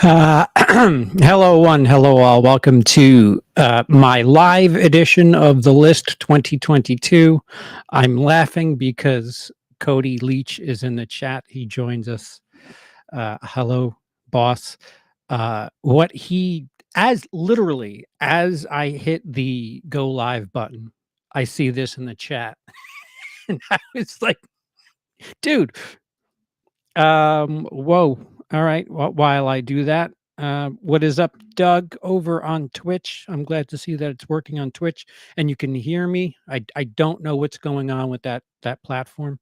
Hello, one. Hello, all. Welcome to my live edition of the List 2022. I'm laughing because Cody Leach is in the chat. He joins us. Hello, boss. What he, as literally, as I hit the go live button, I see this in the chat. And I was like, dude, whoa. All right. While I do that, what is up, Doug, over on Twitch? I'm glad to see that it's working on Twitch and you can hear me. I don't know what's going on with that platform.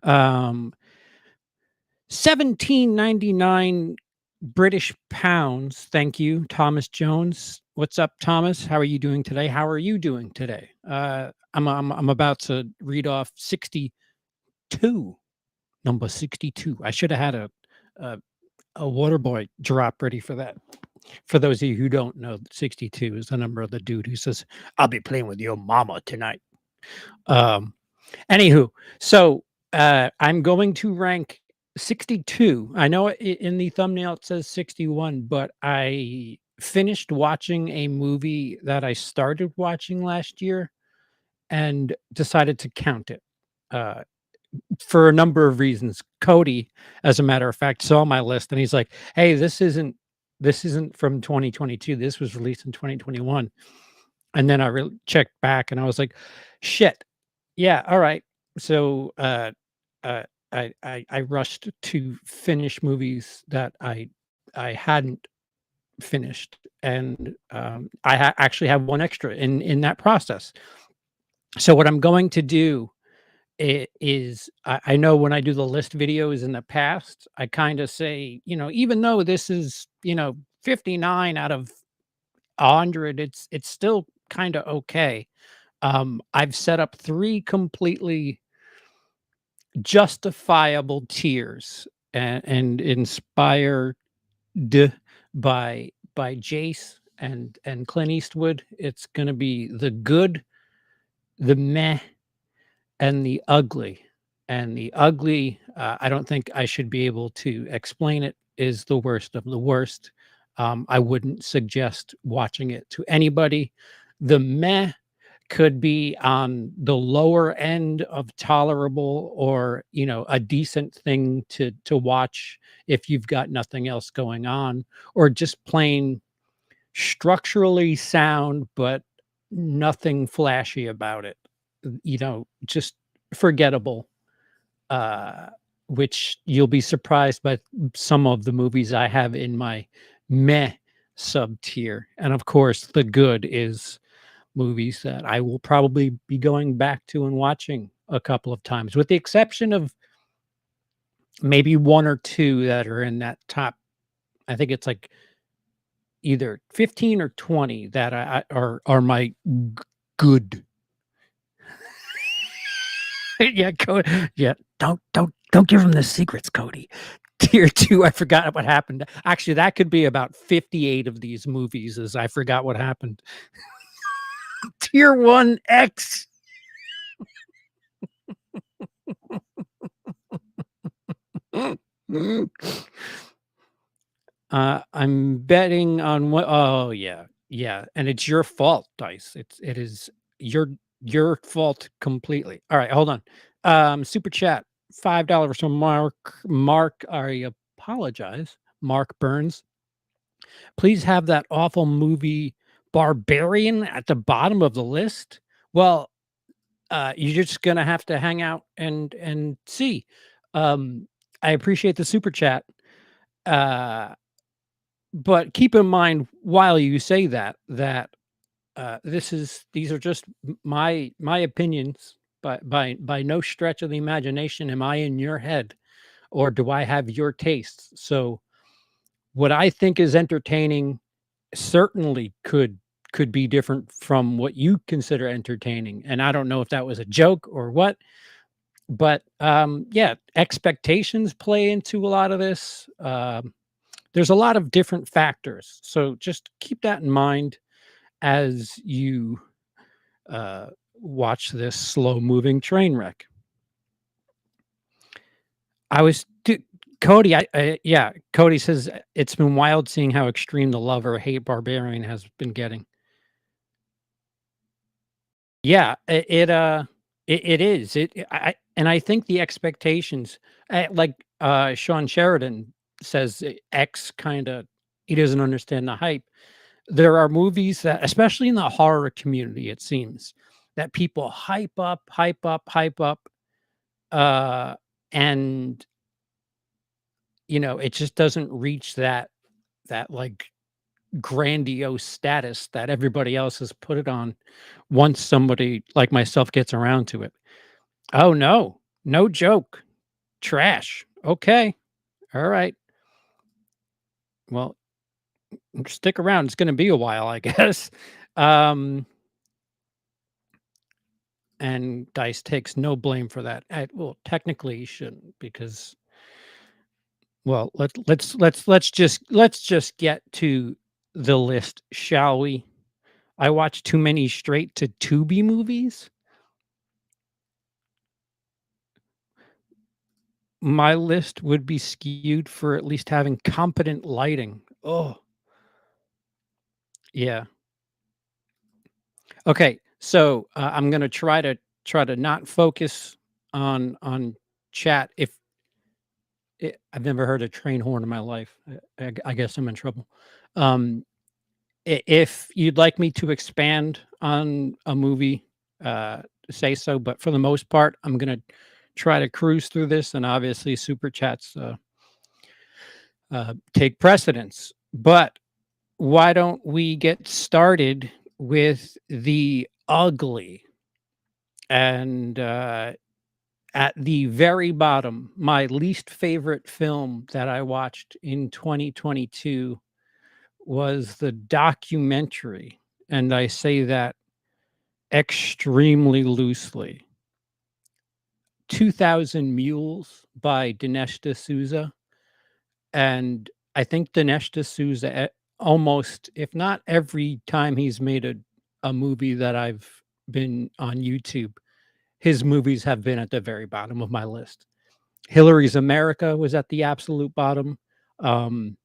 17.99 British pounds. Thank you, Thomas Jones. What's up, Thomas? How are you doing today? How are you doing today? I'm about to read off 62. Number 62. I should have had a water boy drop ready for that. For those of you who don't know, 62 is the number of the dude who says, "I'll be playing with your mama tonight." Um, Anywho, so I'm going to rank 62. I know in the thumbnail it says 61, but I finished watching a movie that I started watching last year and decided to count it. For a number of reasons. Cody, as a matter of fact, saw my list and he's like, "Hey, this isn't from 2022. This was released in 2021." And then I checked back and I was like, "Shit. Yeah, all right." So uh, I rushed to finish movies that I hadn't finished, and I actually have one extra in that process. So what I'm going to do is I know when I do the list videos in the past, I kind of say, even though this is, 59 out of 100, it's still kind of okay. I've set up three completely justifiable tiers and inspired by Jace and Clint Eastwood. It's going to be the good, the meh, and the ugly. And the ugly, I don't think I should be able to explain it, is the worst of the worst. I wouldn't suggest watching it to anybody. The meh could be on the lower end of tolerable, or a decent thing to watch if you've got nothing else going on, or just plain structurally sound but nothing flashy about it, just forgettable, uh, which you'll be surprised by some of the movies I have in my meh sub tier. And of course, the good is movies that I will probably be going back to and watching a couple of times, with the exception of maybe one or two that are in that top. I think it's like either 15 or 20 that are my good. Yeah, yeah. Don't give him the secrets, Cody. Tier 2, I forgot what happened. Actually, that could be about 58 of these movies, as I forgot what happened. Tier 1 X. I'm betting on what. Oh yeah, yeah, and it's your fault, Dice. It is your fault completely. All right, hold on. Super chat, $5 from Mark. Mark, I apologize. Mark Burns, please have that awful movie Barbarian at the bottom of the list. Well, you're just gonna have to hang out and see. I appreciate the super chat. But keep in mind while you say that these are just my opinions. But by no stretch of the imagination am I in your head, or do I have your tastes. So what I think is entertaining certainly could be different from what you consider entertaining. And I don't know if that was a joke or what, but yeah, expectations play into a lot of this. There's a lot of different factors. So just keep that in mind as you watch this slow moving train wreck. Cody, yeah, Cody says, "It's been wild seeing how extreme the love or hate Barbarian has been getting." Yeah, it is. And I think the expectations, like, Sean Sheridan says, X kinda he doesn't understand the hype. There are movies that, especially in the horror community, it seems, that people hype up, hype up, hype up, uh, and, it just doesn't reach that, like, grandiose status that everybody else has put it on once somebody like myself gets around to it. Oh, no. No joke. Trash. Okay. Alright. Well, stick around. It's gonna be a while, I guess. Um, and Dice takes no blame for that. Well, technically, he shouldn't because, well, let's just get to the list, shall we? I watched too many straight to Tubi movies. My list would be skewed for at least having competent lighting. Oh, yeah. Okay, so, I'm gonna try to not focus on chat. If I've never heard a train horn in my life. I guess I'm in trouble. Um, if you'd like me to expand on a movie, say so, but for the most part, I'm gonna try to cruise through this, and obviously super chats, take precedence. But why don't we get started with the ugly? And at the very bottom, my least favorite film that I watched in 2022 was the documentary. And I say that extremely loosely. 2000 Mules by Dinesh D'Souza. And I think Dinesh D'Souza, almost, if not every time he's made a movie that I've been on YouTube, his movies have been at the very bottom of my list. Hillary's America was at the absolute bottom. Um,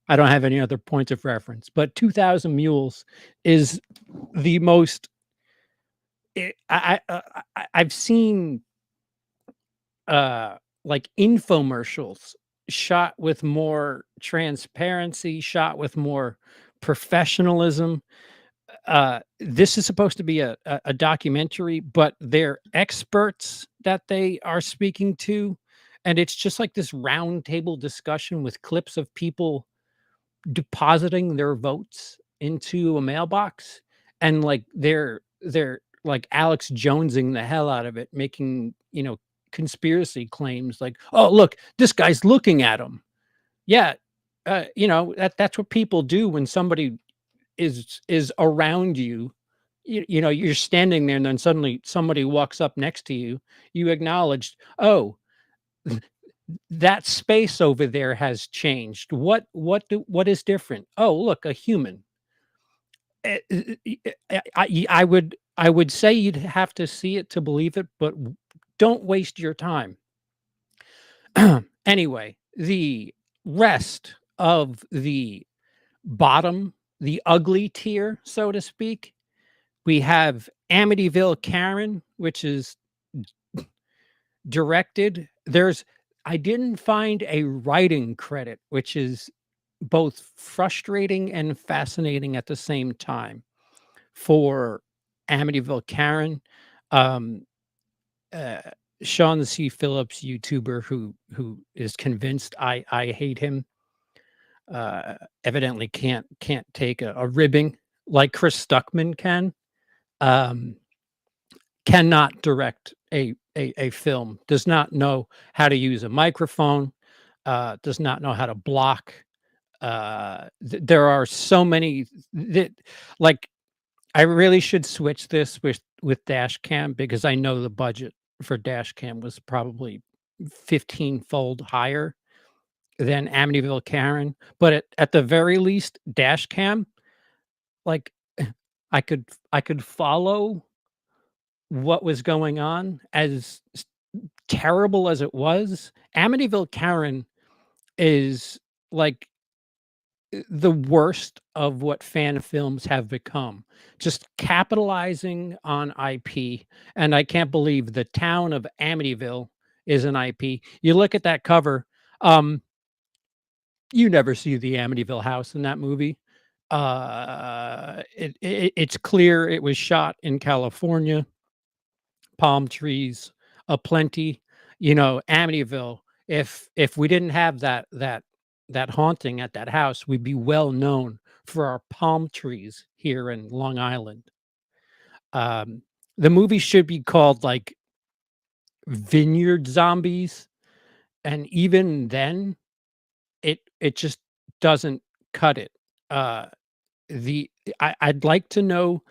I don't have any other points of reference, but 2000 Mules is the most. I've seen uh like infomercials shot with more transparency, shot with more professionalism. This is supposed to be a documentary, but they're experts that they are speaking to, and it's just like this round table discussion with clips of people depositing their votes into a mailbox, and like they're like Alex Jonesing the hell out of it, making conspiracy claims like, "Oh, look, this guy's looking at him." Yeah, that's what people do when somebody is around you. You're standing there, and then suddenly somebody walks up next to you. You acknowledged, "Oh, that space over there has changed. What is different? Oh, look, a human." I would say you'd have to see it to believe it, but don't waste your time. Anyway, the rest of the bottom, the ugly tier, so to speak, we have Amityville Karen, which is directed. I didn't find a writing credit, which is both frustrating and fascinating at the same time for Amityville Karen. Um, uh, Sean C. Phillips, YouTuber who is convinced I hate him, uh, evidently can't take a ribbing like Chris Stuckman can. Um, cannot direct a film, does not know how to use a microphone, does not know how to block. There are so many that, like, I really should switch this with dash cam because I know the budget for dash cam was probably 15-fold higher than Amityville Karen, but at the very least, dash cam, like, I could follow what was going on. As terrible as it was, Amityville Karen is like the worst of what fan films have become. Just capitalizing on IP, and I can't believe the town of Amityville is an IP. You look at that cover, um, you never see the Amityville house in that movie. It's clear it was shot in California, palm trees aplenty, Amityville. If we didn't have that haunting at that house, we'd be well known for our palm trees here in Long Island. Um, the movie should be called like Vineyard Zombies, and even then, it just doesn't cut it. Uh, I'd like to know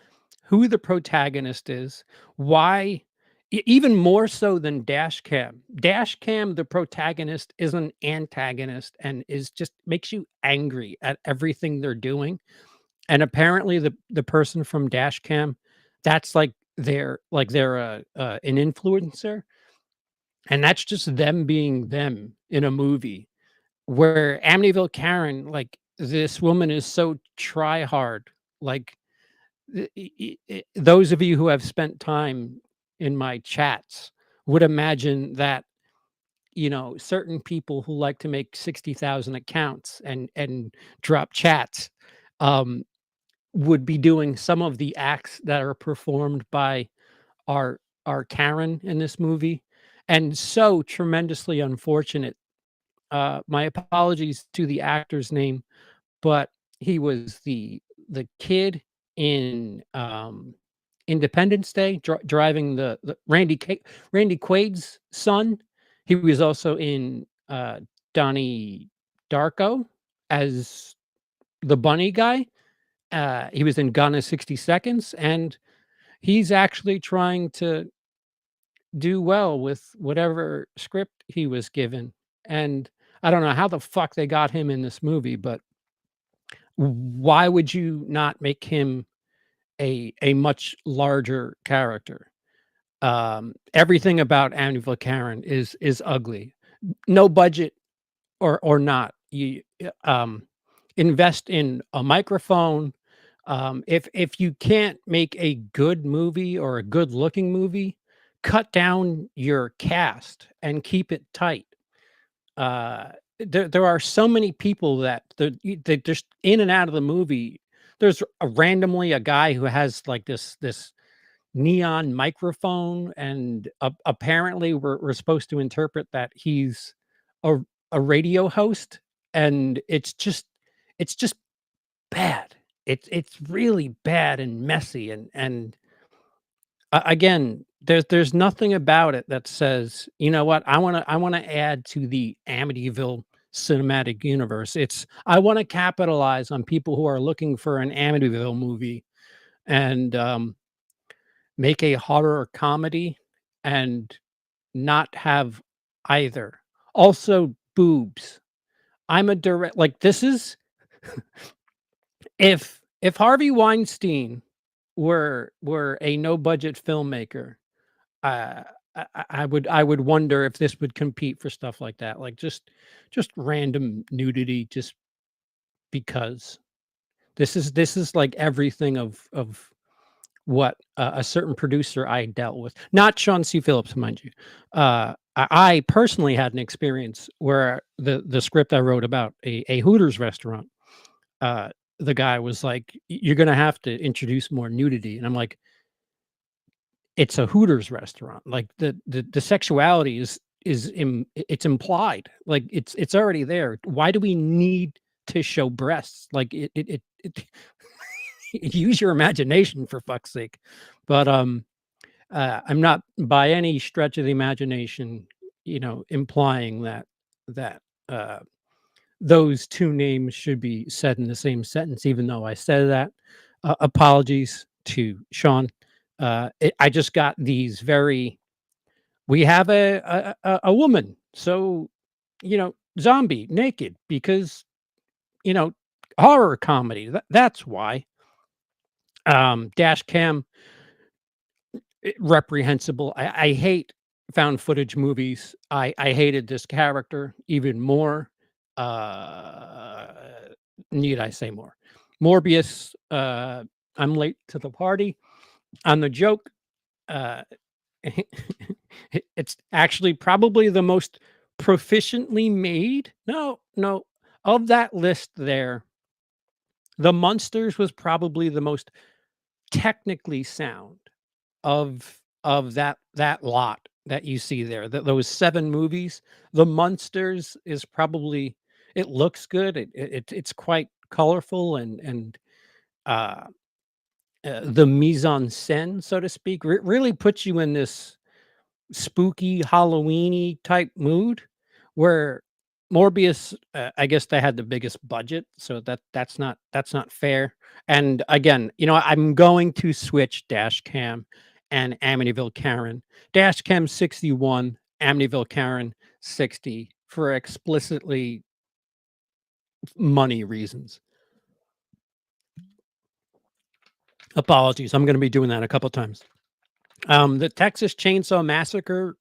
who the protagonist is, why even more so than Dash Cam. Dash Cam, the protagonist, is an antagonist and is just makes you angry at everything they're doing. And apparently the person from Dash Cam, that's they're an influencer, and that's just them being them in a movie. Where Amityville Karen, like, this woman is so try hard, like, those of you who have spent time in my chats would imagine that, certain people who like to make 60,000 accounts and drop chats, um, would be doing some of the acts that are performed by our Karen in this movie, and so tremendously unfortunate. My apologies to the actor's name, but he was the kid in, Independence Day, driving the Randy Quaid's son. He was also in, Donnie Darko as the bunny guy. He was in Gone in 60 Seconds, and he's actually trying to do well with whatever script he was given, and I don't know how the fuck they got him in this movie, but why would you not make him a much larger character? Everything about Amityville Karen is ugly. No budget or not, you invest in a microphone. If you can't make a good movie or a good looking movie, cut down your cast and keep it tight. Uh, there are so many people that they just in and out of the movie. There's randomly a guy who has like this neon microphone, and apparently we're supposed to interpret that he's a a radio host, and it's just bad. It's really bad and messy, and again, there's nothing about it that says, "You know what? I wanna add to the Amityville cinematic universe." I wanna capitalize on people who are looking for an Amityville movie and, make a horror comedy and not have either. Also, boobs. I'm a direct like, this is if Harvey Weinstein were a no budget filmmaker, uh, I would wonder if this would compete for stuff like that, like just random nudity just because. This is like everything of what a certain producer I dealt with. Not Sean C. Phillips, mind you. I personally had an experience where the script I wrote about a Hooters restaurant, uh, the guy was like, "You're gonna have to introduce more nudity," and I'm like, "It's a Hooters restaurant. Like the sexuality it's implied. Like it's already there. Why do we need to show breasts? Like it use your imagination for fuck's sake." But I'm not by any stretch of the imagination, implying that uh, those two names should be said in the same sentence, even though I said that. Apologies to Sean. I just got these very. We have a woman, so zombie naked because you know horror comedy. That's why. Dash cam reprehensible. I hate found footage movies. I hated this character even more. Uh, need I say more? Morbius, I'm late to the party on the joke. Uh, it's actually probably the most proficiently made. No, no, of that list there, The Munsters was probably the most technically sound of that lot that you see there. Those 7 movies, The Munsters is probably, it looks good. It's quite colorful and uh, the mise en scène, so to speak, really puts you in this spooky, Halloweeny type mood where Morbius, I guess they had the biggest budget, so that's not fair. And again, I'm going to switch dash cam and Amityville Karen. Dash cam 61, Amityville Karen 60 for explicitly money reasons. Apologies. I'm going to be doing that a couple times. The Texas Chainsaw Massacre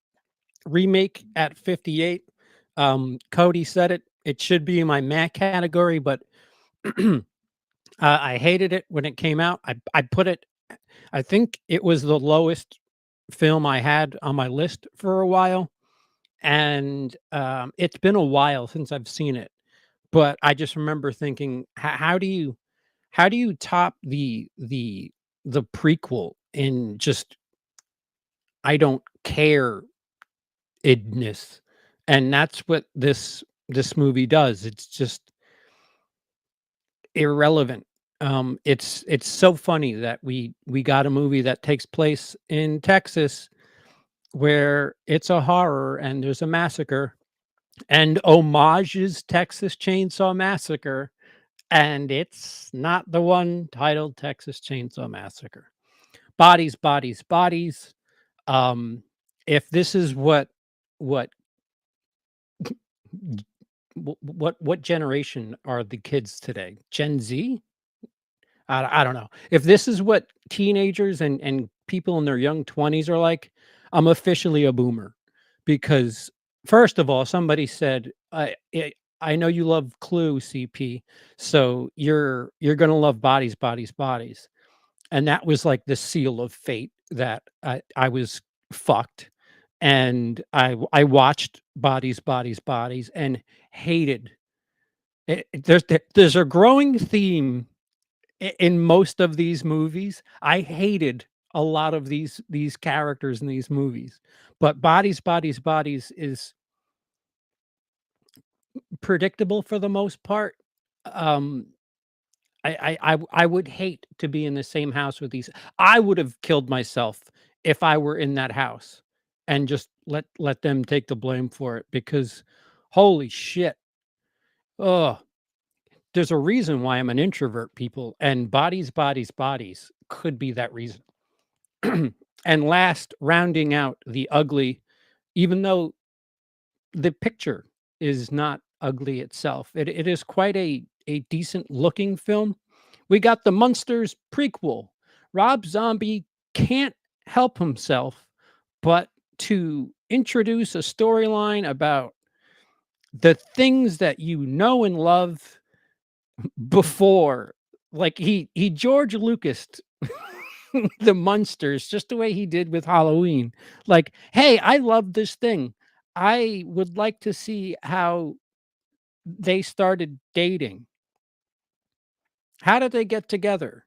remake at 58. Cody said it. It should be in my Mac category, but I hated it when it came out. I put it. I think it was the lowest film I had on my list for a while, and it's been a while since I've seen it. But I just remember thinking, how do you top the prequel in just I don't care idness, and that's what this movie does. It's just irrelevant. It's so funny that we got a movie that takes place in Texas where it's a horror and there's a massacre and homages Texas Chainsaw Massacre, and it's not the one titled Texas Chainsaw Massacre. Bodies, bodies, bodies. Um, if this is what what generation are the kids today? Gen Z? I don't know. If this is what teenagers and people in their young 20s are like, I'm officially a boomer. Because first of all, somebody said, I know you love Clue, CP, so you're gonna love Bodies, Bodies, Bodies." And that was like the seal of fate that I was fucked. And I watched Bodies, Bodies, Bodies and hated it. There's a growing theme in most of these movies. I hated a lot of these characters in these movies, but Bodies, Bodies, Bodies is predictable for the most part. Um, I would hate to be in the same house with these. I would have killed myself if I were in that house and just let them take the blame for it because holy shit. Oh, there's a reason why I'm an introvert, people, and Bodies, Bodies, Bodies could be that reason. And last, rounding out the ugly, even though the picture is not ugly itself, it is quite a decent looking film. We got the Munsters prequel. Rob Zombie can't help himself but to introduce a storyline about the things that you know and love before. Like he George Lucas the Munsters just the way he did with Halloween. Like, "Hey, I love this thing. I would like to see how they started dating. How did they get together?"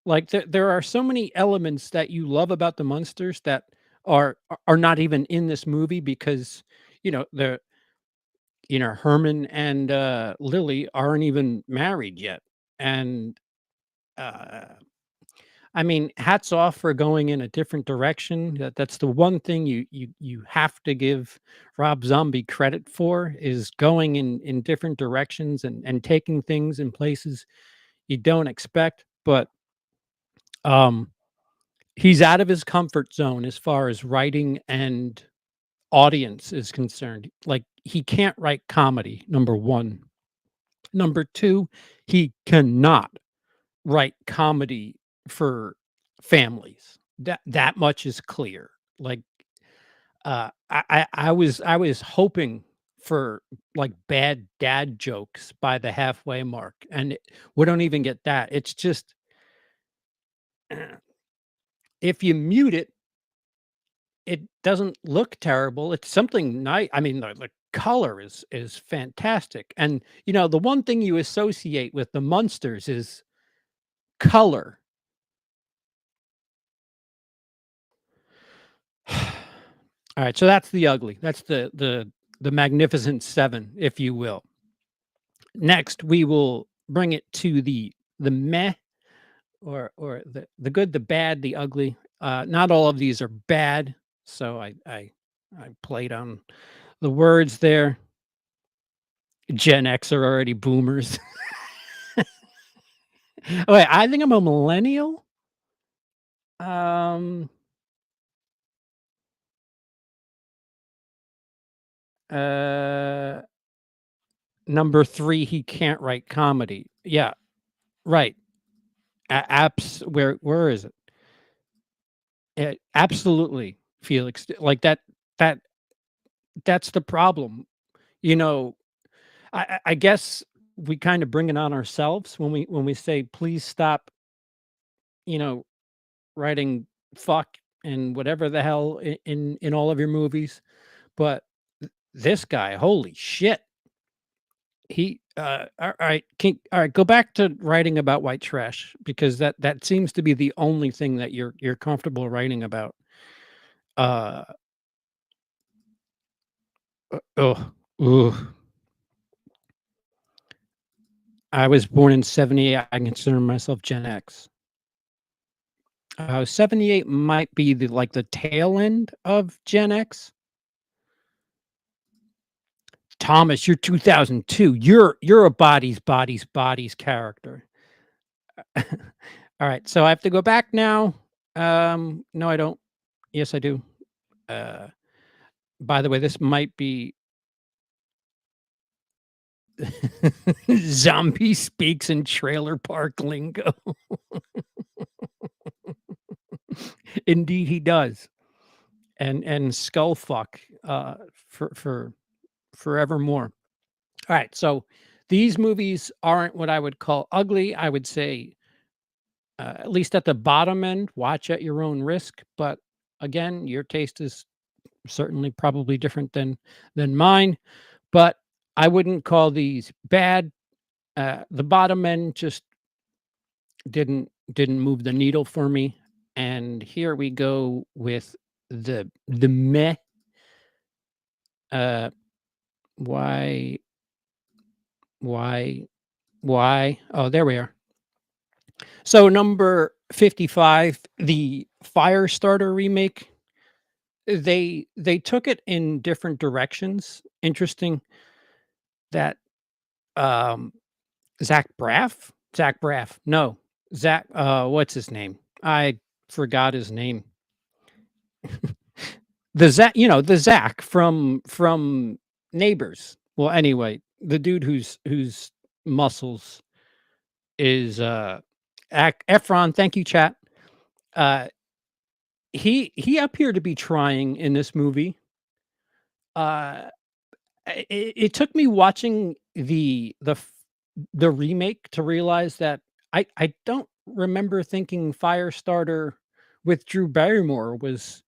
Like, there are so many elements that you love about the Munsters that are not even in this movie because, the Herman and, Lily aren't even married yet, and, uh I mean, hats off for going in a different direction. That's the one thing you have to give Rob Zombie credit for is going in different directions and taking things in places you don't expect. But um, he's out of his comfort zone as far as writing and audience is concerned. Like he can't write comedy. Number one. Number two, he cannot write comedy for families. That much is clear. Like I was hoping for, like, bad dad jokes by the halfway mark, and we don't even get that. It's just if you mute it, it doesn't look terrible. It's something nice. I mean, the color is fantastic, and, the one thing you associate with the Munsters is color. Alright, so that's the ugly. That's the magnificent 7, if you will. Next, we will bring it to the meh, or the good, the bad, the ugly. Not all of these are bad, so I played on the words there. Gen X are already boomers. Oh, wait, I think I'm a millennial? Um, uh, Number 3, he can't write comedy. Yeah, right. Apps where is it? Absolutely, Felix. Like that that's the problem. You know, I guess we kinda bring it on ourselves when we say, "Please stop," you know, writing "fuck" and whatever the hell in all of your movies, but this guy, holy shit. All right, go back to writing about white trash because that seems to be the only thing that you're comfortable writing about. Uh, oh, ooh. I was born in '78. I consider myself Gen X. 78 might be the tail end of Gen X. Thomas, you're 2002. You're a bodies character. All right, so I have to go back now. No, I don't. Yes, I do. Uh, by the way, this might be zombie speaks in trailer park lingo. Indeed, he does. And skull fuck for forevermore. All right, so these movies aren't what I would call ugly. I would say, at least at the bottom end, watch at your own risk. But again, your taste is certainly probably different than mine. But I wouldn't call these bad. The bottom end just didn't move the needle for me. And here we go with the meh. Uh, why why why? Oh, there we are. So number 55, the Firestarter remake, they took it in different directions. Interesting that um Zach Braff. No. Zach what's his name? I forgot his name. The Zach from Neighbors. Well, anyway, the dude whose muscles is Efron. Thank you, chat. Uh he appeared to be trying in this movie. Uh, it took me watching the remake to realize that I don't remember thinking Firestarter with Drew Barrymore was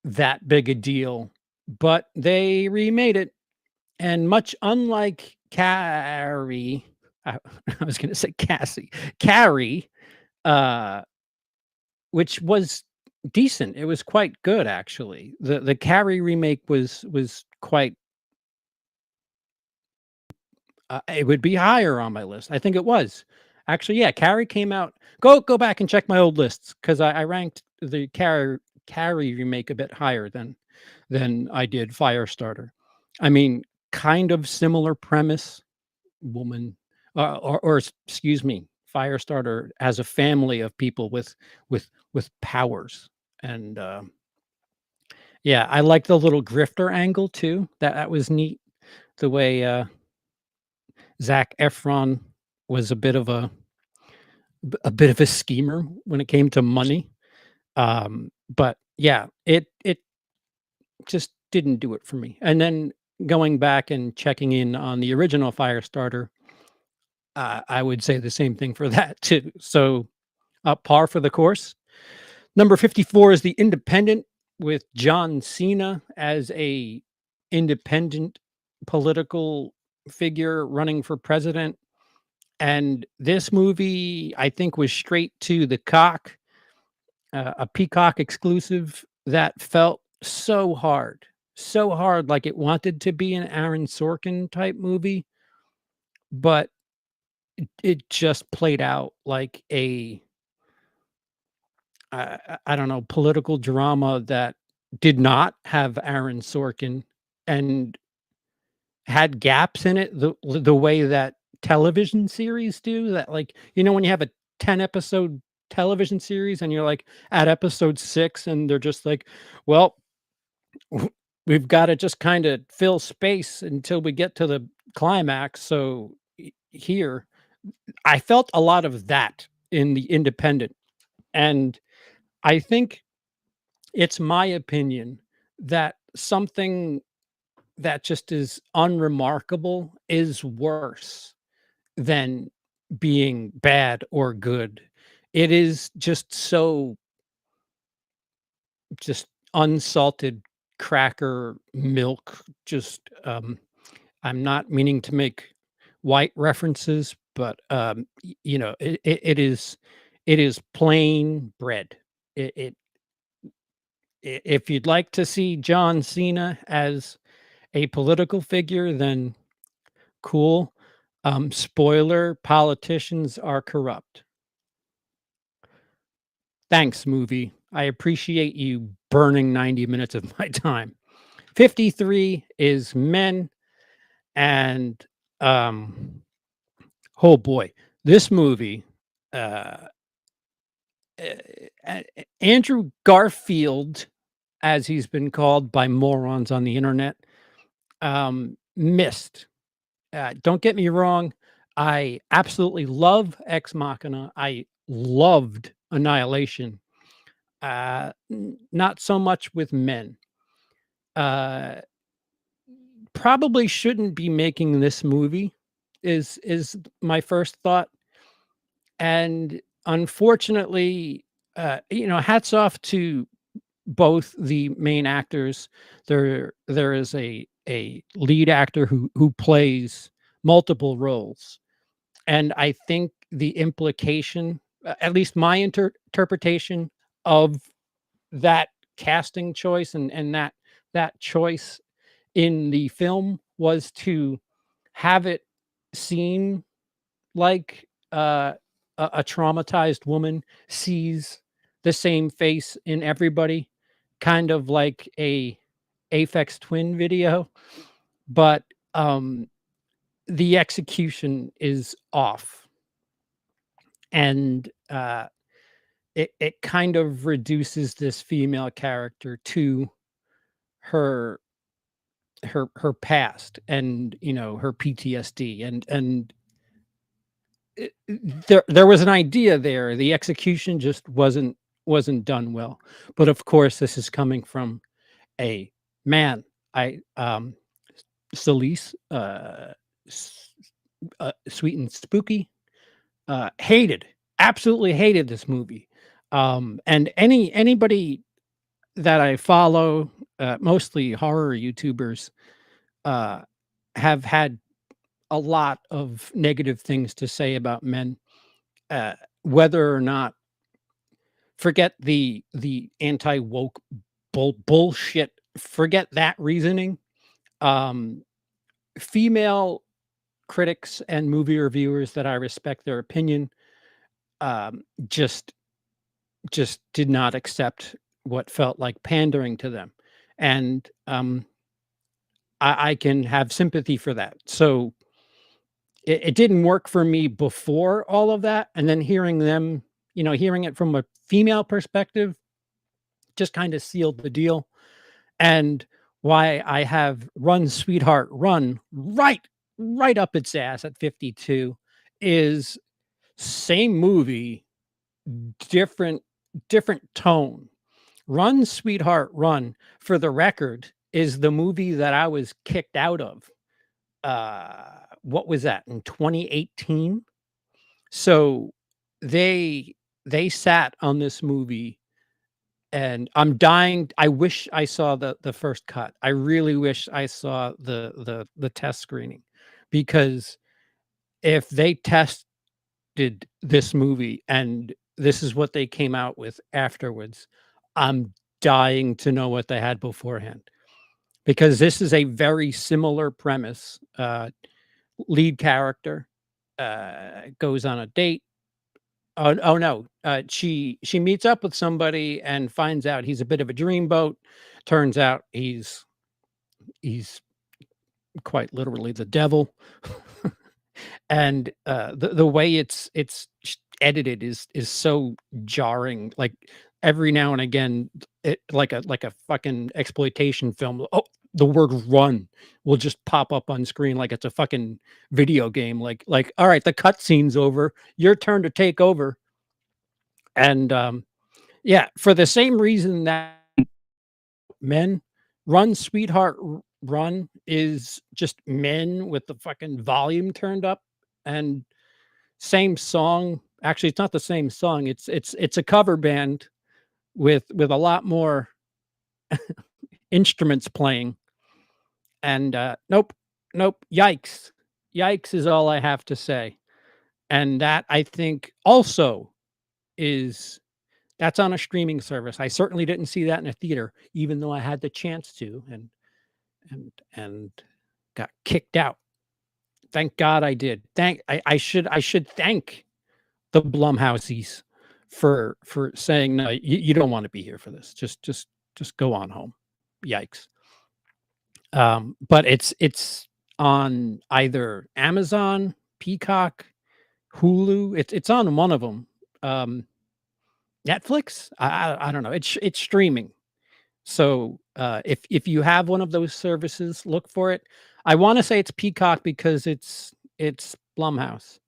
that big a deal, but they remade it, and much unlike Carrie, I, I was going to say Cassie, Carrie, uh, which was decent. It was quite good actually. The Carrie remake was quite it would be higher on my list. I think it was. Actually, yeah, Carrie came out. Go back and check my old lists because I ranked the Carrie remake a bit higher than I did Firestarter. I mean, kind of similar premise, woman, excuse me, Firestarter has a family of people with powers, and yeah, I like the little grifter angle too. That was neat. The way Zac Efron was a bit of a schemer when it came to money. But yeah, it just didn't do it for me. And then going back and checking in on the original Firestarter, I would say the same thing for that too. So, par for the course. Number 54 is The Independent with John Cena as a independent political figure running for president. And this movie, I think, was straight to the cock, a Peacock exclusive that felt so hard, like it wanted to be an Aaron Sorkin type movie, but it just played out like a I don't know, political drama that did not have Aaron Sorkin and had gaps in it the way that television series do. That, like, when you have a 10 episode television series and you're like at episode 6 and they're just like, well, we've got to just kind of fill space until we get to the climax. So here, I felt a lot of that in The Independent. And I think it's my opinion that something that just is unremarkable is worse than being bad or good. It is just so just unsalted cracker milk. Just I'm not meaning to make white references, but it is plain bread. It if you'd like to see John Cena as a political figure, then cool. Spoiler, politicians are corrupt. Thanks, movie. I appreciate you burning 90 minutes of my time. 53 is Men, and oh boy, this movie, uh, Andrew Garfield, as he's been called by morons on the internet, missed. Don't get me wrong. I absolutely love Ex Machina. I loved Annihilation. Not so much with Men. Uh, Probably shouldn't be making this movie. Is my first thought, and unfortunately, hats off to both the main actors. There is a lead actor who plays multiple roles. And I think the implication, at least my interpretation of that casting choice and that choice in the film was to have it seem like a traumatized woman sees the same face in everybody, kind of like a Aphex Twin video, but the execution is off. And it kind of reduces this female character to her her past and her PTSD, and there was an idea there. The execution just wasn't done well. But of course, this is coming from a man. I Solis, Sweet and Spooky, hated, absolutely hated this movie. And anybody that I follow, mostly horror YouTubers, uh, have had a lot of negative things to say about Men, whether or not, forget the anti woke bullshit. Forget that reasoning. Um, Female critics and movie reviewers that I respect their opinion, just did not accept what felt like pandering to them, and I can have sympathy for that. So it didn't work for me before all of that, and then hearing them, hearing it from a female perspective, just kind of sealed the deal. And why I have Run Sweetheart Run right up its ass at 52 is same movie, different different tone. Run Sweetheart Run, for the record, is the movie that I was kicked out of. What was that, in 2018? So they they sat on this movie, and I'm dying. I wish I saw the first cut. I really wish I saw the test screening, because if they tested this movie and this is what they came out with afterwards, I'm dying to know what they had beforehand, because this is a very similar premise. Lead character goes on a date. Oh no, she meets up with somebody and finds out he's a bit of a dreamboat. Turns out he's quite literally the devil. And the way edited is so jarring. Like, every now and again, it like a fucking exploitation film. Oh, the word "run" will just pop up on screen like it's a fucking video game. Like, all right, the cutscene's over. Your turn to take over. And yeah, for the same reason that Men, Run Sweetheart Run is just men with the fucking volume turned up, and same song. Actually, it's not the same song. It's a cover band with a lot more instruments playing. And nope, nope, yikes. Yikes is all I have to say. And that, I think, also is that's on a streaming service. I certainly didn't see that in a theater, even though I had the chance to, and got kicked out. Thank God I did. I should thank the Blumhousies for saying, "No, you don't wanna be here for this. Just go on home." Yikes. But it's on either Amazon, Peacock, Hulu. It's on one of them. Netflix? I don't know. It's streaming. So, if you have one of those services, look for it. I wanna say it's Peacock because it's Blumhouse,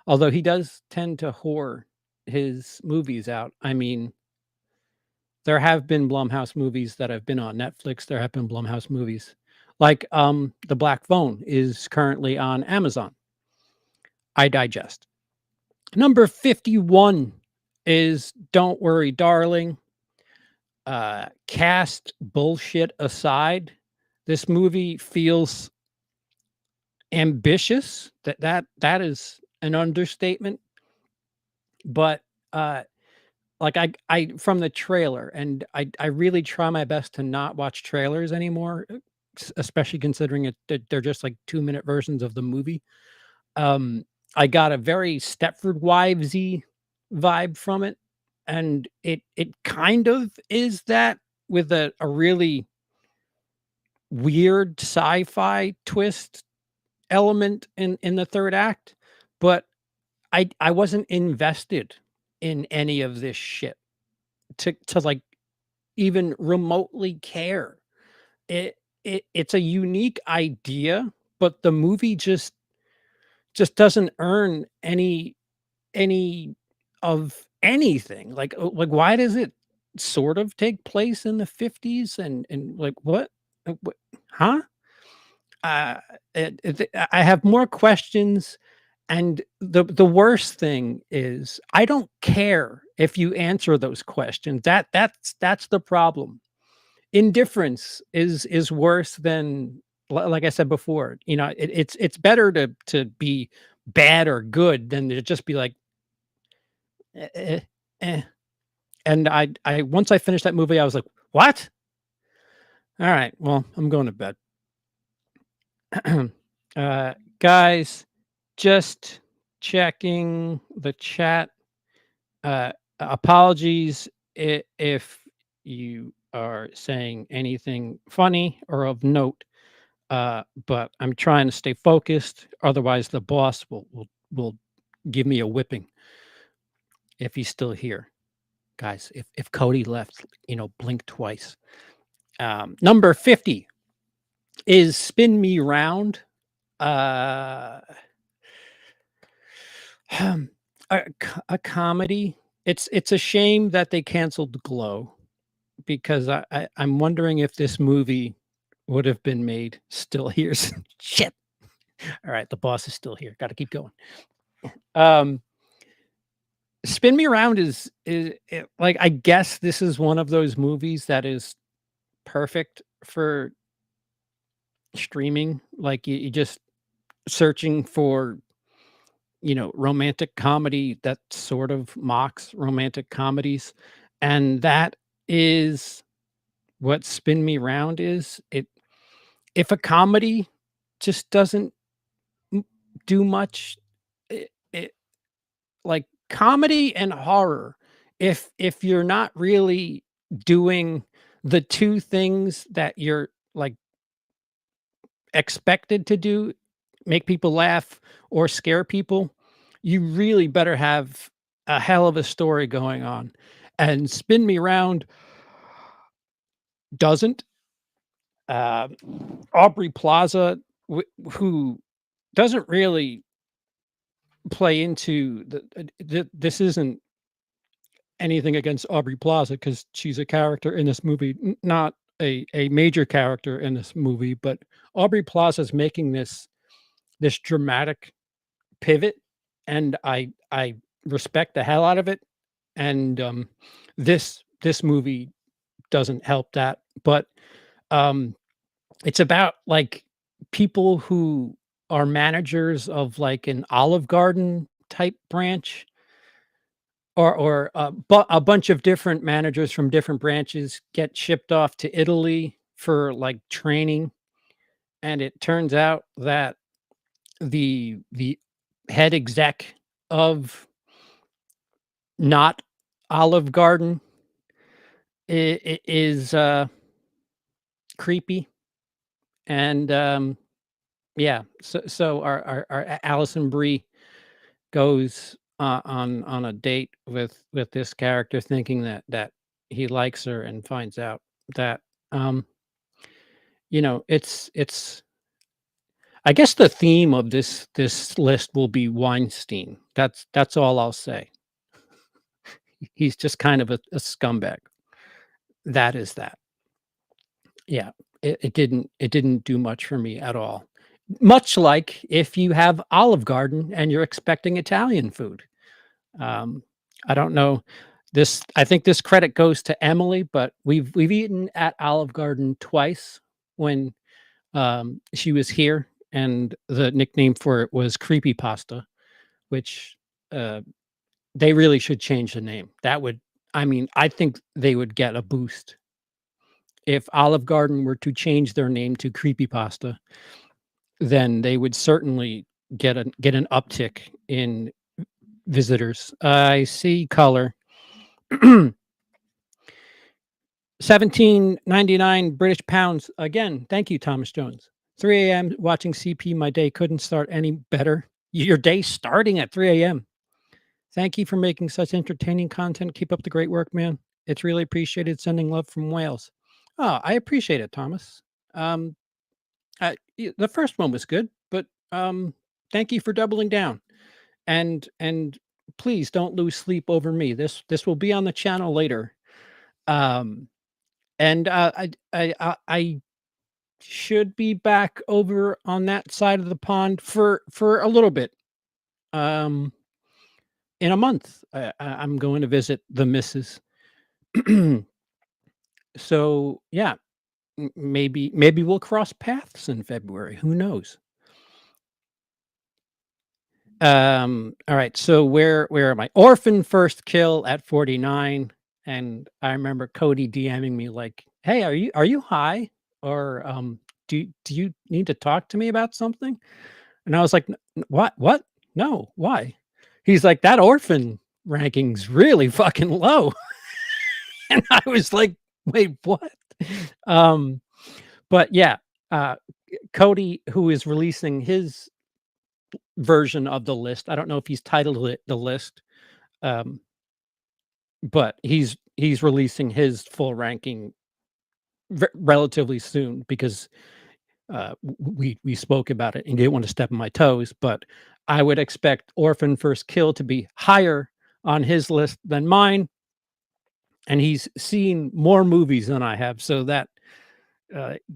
although he does tend to whore his movies out. I mean, there have been Blumhouse movies that have been on Netflix. There have been Blumhouse movies. Like, The Black Phone is currently on Amazon. I digest. Number 51 is Don't Worry, Darling. Cast bullshit aside, this movie feels ambitious. That is an understatement. But like, I from the trailer, and I really try my best to not watch trailers anymore, especially considering that they're just like 2-minute versions of the movie. Um, I got a very Stepford Wivesy vibe from it, and it kind of is that, with a really weird sci-fi twist element in the 3rd act. But I wasn't invested in any of this shit to, like, even remotely care. It it's a unique idea, but the movie just doesn't earn any of anything. Like, why does it sort of take place in the 50s, and like, what huh? Uh, I have more questions, and the worst thing is I don't care if you answer those questions. That's the problem. Indifference is worse than, like I said before. It's better to be bad or good than to just be like, "Eh, eh, eh." And I once I finished that movie, I was like, "What? All right, well, I'm going to bed." Guys, just checking the chat. Apologies if you are saying anything funny or of note, but I'm trying to stay focused. Otherwise, the boss will give me a whipping if he's still here. Guys, if Cody left, blink twice. Number 50 is Spin Me Round. Uh, a comedy. It's a shame that they canceled Glow, because I'm wondering if this movie would have been made. Still here. Shit. All right, the boss is still here. Got to keep going. Um, Spin Me Around like, I guess this is one of those movies that is perfect for streaming. Like you just searching for, romantic comedy that sort of mocks romantic comedies. And that is what Spin Me Round is. If a comedy just doesn't do much, it like comedy and horror, if you're not really doing the two things that you're like expected to do, make people laugh or scare people, you really better have a hell of a story going on. And Spin Me Round doesn't. Uh, Aubrey Plaza, who doesn't really play into this isn't anything against Aubrey Plaza because she's a character in this movie, not a major character in this movie, but Aubrey Plaza is making this dramatic pivot, and I respect the hell out of it. And this movie doesn't help that, but um, it's about like people who are managers of like an Olive Garden type branch, or a bunch of different managers from different branches get shipped off to Italy for like training, and it turns out that the head exec of not Olive Garden is creepy. And yeah, so our Allison Brie goes on a date with this character, thinking that he likes her, and finds out that um it's I guess the theme of this list will be Weinstein. That's all I'll say. He's just kind of a scumbag. That is that. Yeah, it didn't do much for me at all. Much like if you have Olive Garden and you're expecting Italian food. Um, I don't know. I think this credit goes to Emily, but we've eaten at Olive Garden twice when she was here, and the nickname for it was Creepy Pasta, which uh, they really should change the name. That would, I mean, I think they would get a boost if Olive Garden were to change their name to Creepy Pasta. Then they would certainly get an uptick in visitors. I see color. 17.99 British pounds. Again, thank you, Thomas Jones. 3 a.m. watching CP. My day couldn't start any better. Your day starting at 3 a.m. Thank you for making such entertaining content. Keep up the great work, man. It's really appreciated. Sending love from Wales. Oh, I appreciate it, Thomas. Um, the first one was good, but thank you for doubling down. And please don't lose sleep over me. This will be on the channel later. Um, and I should be back over on that side of the pond for a little bit. Um, in a month, I'm going to visit the missus. So yeah, maybe we'll cross paths in February. Who knows? All right. So where am I? Orphan first kill at 49. And I remember Cody DMing me like, "Hey, are you high? Or do you need to talk to me about something?" And I was like, What? What? No, why?" He's like, "That orphan ranking's really fucking low." And I was like, "Wait, what?" Um, but yeah, uh Cody, who is releasing his version of the list. I don't know if he's titled it the list, um, but he's releasing his full ranking relatively soon, because we spoke about it and didn't want to step on my toes. But I would expect Orphan First Kill to be higher on his list than mine, and he's seen more movies than I have, so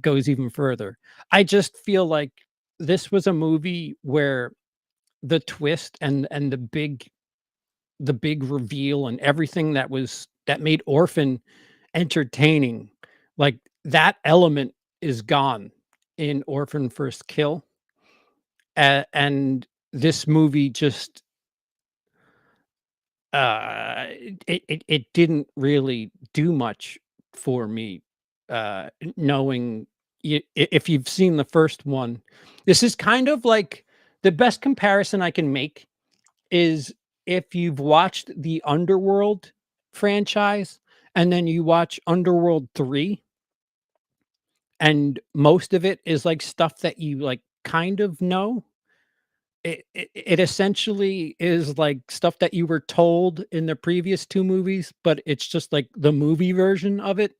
goes even further. I just feel like this was a movie where the twist and the big reveal and everything that made Orphan entertaining, like, that element is gone in Orphan First Kill, and this movie just, it didn't really do much for me, knowing if you've seen the first one, this is kind of like the best comparison I can make is if you've watched the Underworld franchise and then you watch Underworld 3, and most of it is, like, stuff that you, like, kind of know. It essentially is, like, stuff that you were told in the previous 2 movies, but it's just, like, the movie version of it,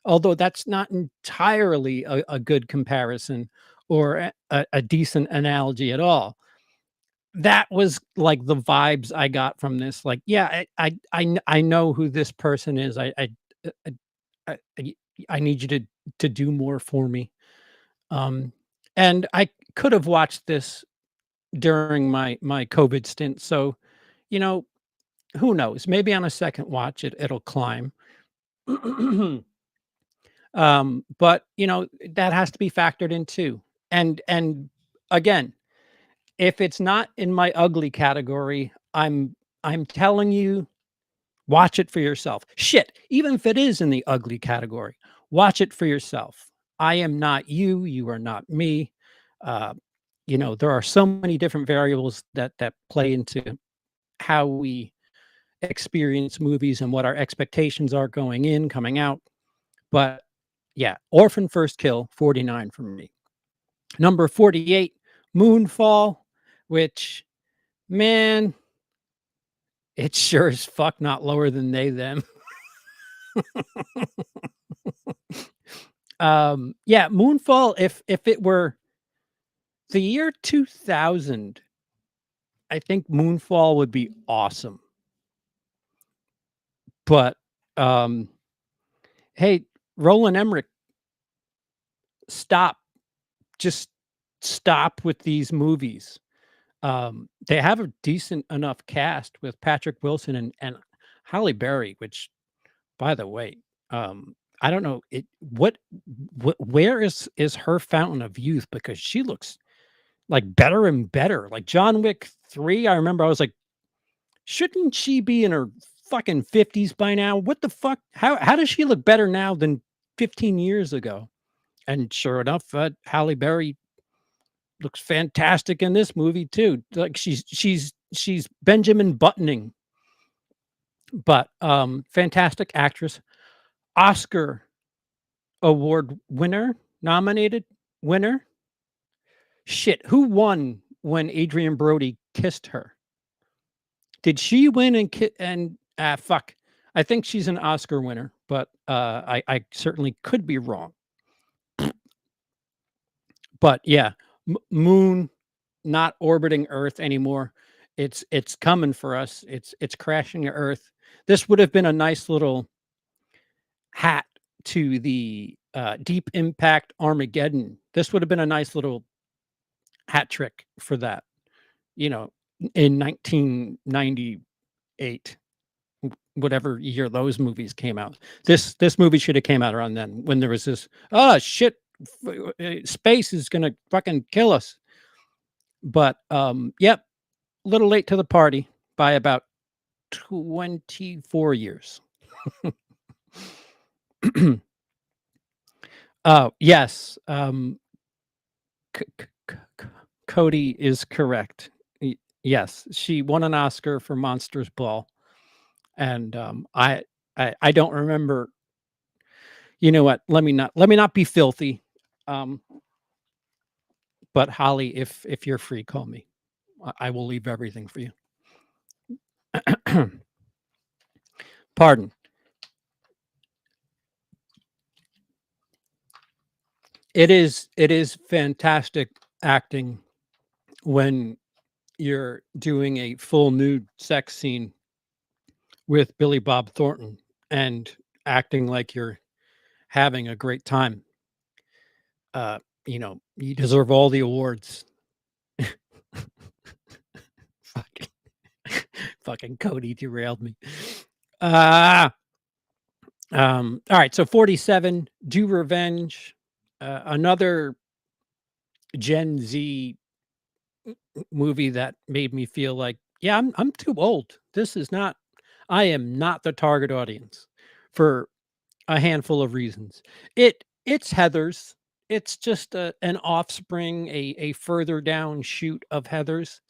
although that's not entirely a good comparison or a decent analogy at all. That was, like, the vibes I got from this, like, yeah, I know who this person is, uh, I I I need you to do more for me, um, and I could have watched this during my COVID stint, so, you know, who knows? Maybe on a second watch, it'll climb. But, that has to be factored in too, and again, if it's not in my ugly category, I'm telling you, watch it for yourself. Shit, even if it is in the ugly category, watch it for yourself. I am not you, you are not me. Uh, there are so many different variables that play into how we experience movies and what our expectations are going in, coming out. But yeah, Orphan First Kill, 49 for me. Number 48, Moonfall, which, man, it's sure as fuck not lower than they them. Yeah, Moonfall, if it were the year 2000, I think Moonfall would be awesome. But, um, hey, Roland Emmerich, stop. Just stop with these movies. They have a decent enough cast with Patrick Wilson and Halle Berry, which, by the way, I don't know where is her fountain of youth because she looks like better and better. Like John Wick 3, I remember I was like, shouldn't she be in her fucking 50s by now? What the fuck? How does she look better now than 15 years ago? And sure enough, Halle Berry looks fantastic in this movie too. Like she's Benjamin Buttoning, but fantastic actress, Oscar award winner, nominated winner. Shit, who won when Adrian Brody kissed her? Did she win fuck. I think she's an Oscar winner, but I certainly could be wrong. But yeah, Moon not orbiting Earth anymore. It's coming for us. It's crashing to Earth. This would have been a nice little hat to the Deep Impact Armageddon. This would have been a nice little hat trick for that. You know, in 1998, whatever year those movies came out. This movie should have came out around then when there was this, oh shit, space is gonna fucking kill us. But yep, a little late to the party by about 24 years. Oh, yes. C- c- c- Cody is correct. Yes, she won an Oscar for Monsters Ball, and I don't remember. You know what? Let me not be filthy. Um, but Holly, if you're free, call me. I will leave everything for you. Pardon. It is fantastic acting when you're doing a full nude sex scene with Billy Bob Thornton and acting like you're having a great time. Uh, you deserve all the awards. Fucking fucking Cody derailed me. Ah, all right, so 47, Do Revenge, another Gen Z movie that made me feel like, yeah, I'm too old. This is not I am not the target audience for a handful of reasons. It's Heathers. It's just an offspring, a further down shoot of Heathers,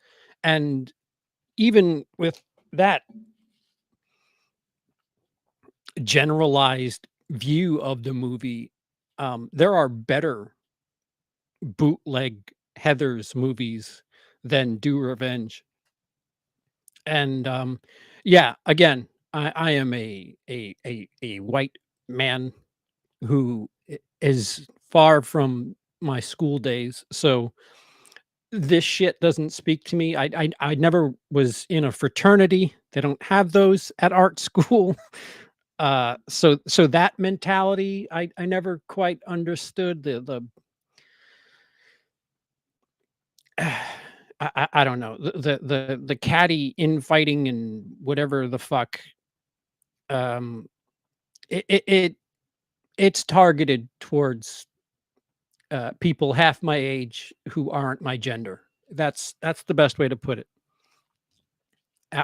and even with that generalized view of the movie, there are better bootleg Heathers movies than Do Revenge. And yeah, again, I am a white man who is far from my school days, so this shit doesn't speak to me. I never was in a fraternity. They don't have those at art school. So that mentality, I never quite understood the I don't know, the catty infighting and whatever the fuck, um, it it it it's targeted towards, people half my age who aren't my gender. That's the best way to put it.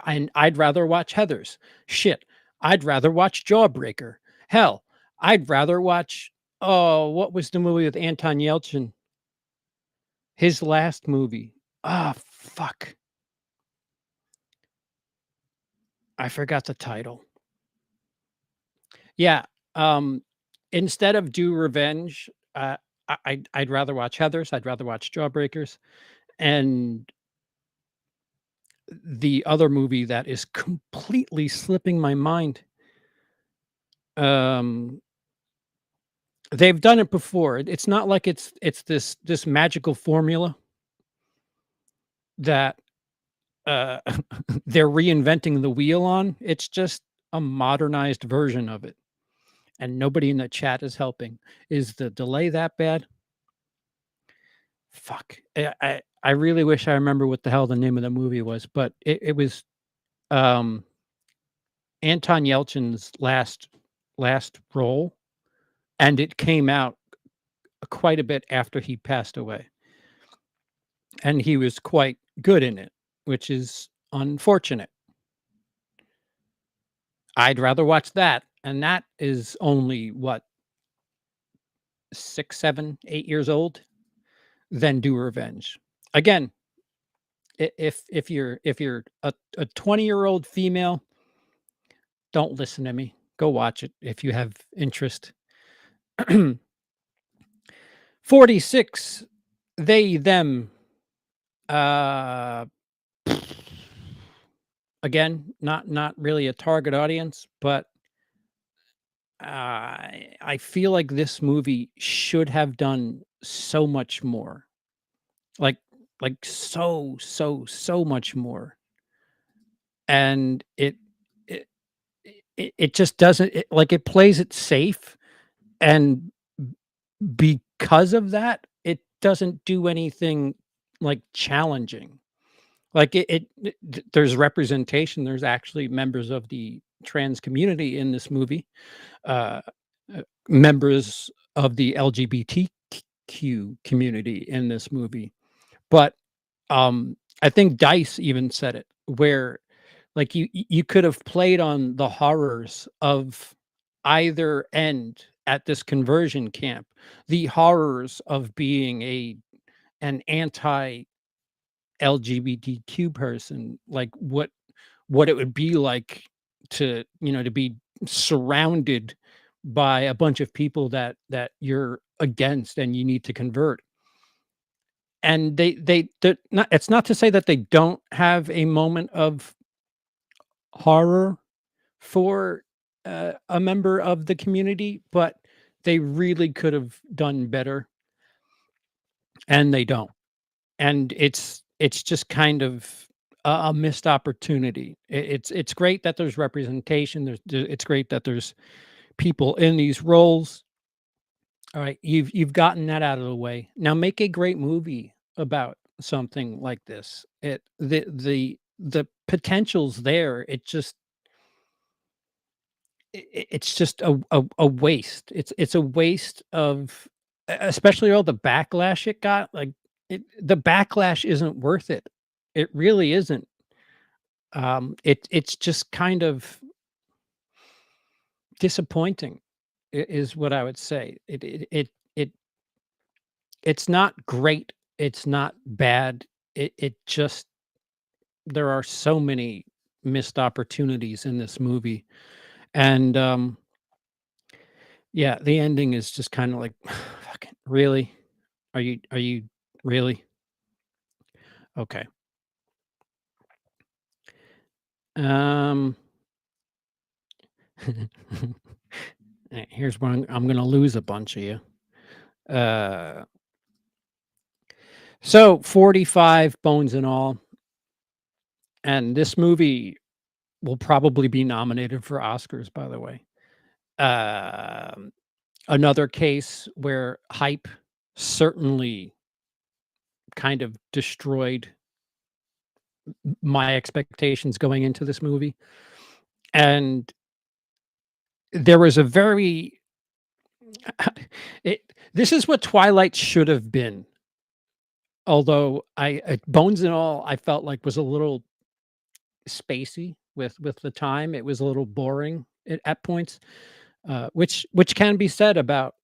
And I'd rather watch Heathers. Shit, I'd rather watch Jawbreaker. Hell, I'd rather watch, oh, what was the movie with Anton Yelchin? His last movie. Ah, fuck. I forgot the title. Yeah, um, instead of Do Revenge, I'd rather watch Heathers, I'd rather watch Jawbreakers, and the other movie that is completely slipping my mind, um, they've done it before. It's not like it's this magical formula that, uh, they're reinventing the wheel on. It's just a modernized version of it, and nobody in the chat is helping. Is the delay that bad? Fuck. I really wish I remember what the hell the name of the movie was, but it was, um, Anton Yelchin's last role, and it came out quite a bit after he passed away, and he was quite good in it, which is unfortunate. I'd rather watch that, and that is only, what, 6, 7, 8 years old, than Do Revenge. Again, if you're a 20-year-old female, don't listen to me. Go watch it if you have interest. 46, They, Them. Uh, again, not really a target audience, but I feel like this movie should have done so much more. Like so much more. And it it just doesn't like it plays it safe, and because of that, it doesn't do anything like challenging. Like there's representation. There's actually members of the trans community in this movie, uh, members of the LGBTQ community in this movie. But I think Dice even said it, where like you could have played on the horrors of either end at this conversion camp, the horrors of being an anti LGBTQ person, like what it would be like to, to be surrounded by a bunch of people that you're against and you need to convert. And they're not, it's not to say that they don't have a moment of horror for a member of the community, but they really could have done better, and they don't. And it's just kind of a missed opportunity. It's great that there's representation. It's great that there's people in these roles. All right, you've gotten that out of the way. Now make a great movie about something like this. The potential's there. It's just a waste. It's a waste of especially all the backlash it got. Like the backlash isn't worth it. It really isn't. It's just kind of disappointing, is what I would say. It's not great. It's not bad. It just there are so many missed opportunities in this movie, and yeah, the ending is just kind of like, fucking really? Are you really? Okay. Um, here's where I'm gonna lose a bunch of you. Uh, so 45 bones and all, and this movie will probably be nominated for Oscars, by the way. Um, Another case where hype certainly kind of destroyed my expectations going into this movie, and there was a very it this is what Twilight should have been, although Bones and All, I felt like was a little spacey with the time. It was a little boring at points, which can be said about,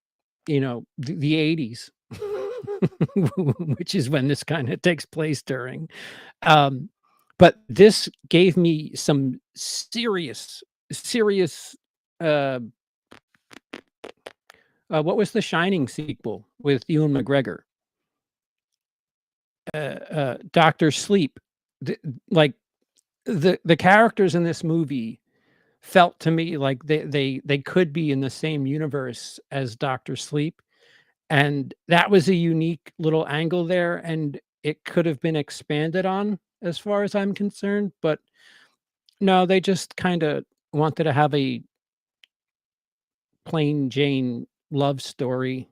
the 80s, which is when this kinda takes place during. Um, but this gave me some serious, uh what was the Shining sequel with Ewan McGregor? Doctor Sleep. The like, the characters in this movie felt to me like they could be in the same universe as Doctor Sleep, and that was a unique little angle there, and it could have been expanded on as far as I'm concerned, but no, they just kinda wanted to have a plain Jane love story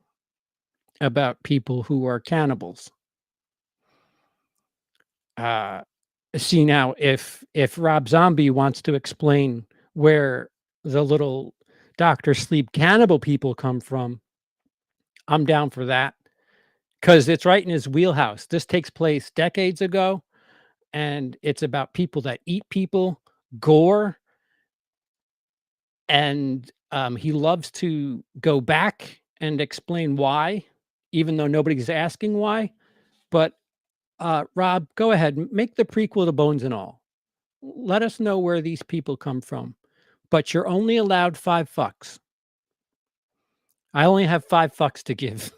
about people who are cannibals. Uh, See, now if Rob Zombie wants to explain where the little Doctor Sleep cannibal people come from, I'm down for that because it's right in his wheelhouse. This takes place decades ago, and it's about people that eat people, gore, and, he loves to go back and explain why, even though nobody's asking why. But, Rob, go ahead, make the prequel to Bones and All. Let us know where these people come from, but you're only allowed 5 fucks. I only have 5 fucks to give.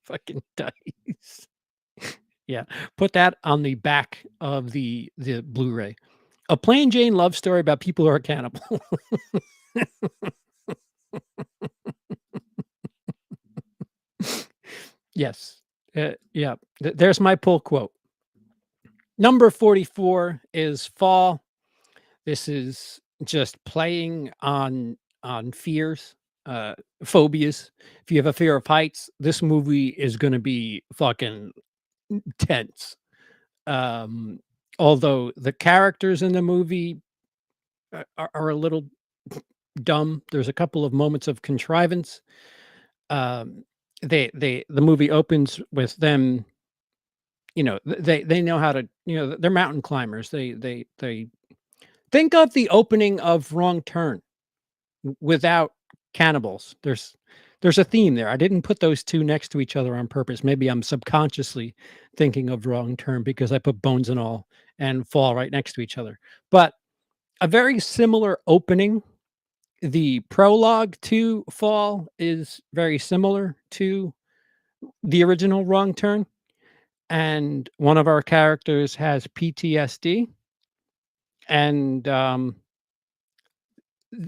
Fucking dice. Yeah, put that on the back of the Blu-ray. A plain Jane love story about people who are cannibal. Yes. Yeah, there's my pull quote. Number 44 is Fall. This is just playing on fears, phobias. If you have a fear of heights, this movie is gonna be fucking tense. Um, Although the characters in the movie are a little dumb. There's a couple of moments of contrivance. Um, the movie opens with them, they know how to, they're mountain climbers. They think of the opening of Wrong Turn without cannibals. There's a theme there. I didn't put those 2 next to each other on purpose. Maybe I'm subconsciously thinking of Wrong Turn because I put Bones and All and Fall right next to each other. But a very similar opening. The prologue to Fall is very similar to the original Wrong Turn, and one of our characters has PTSD, and,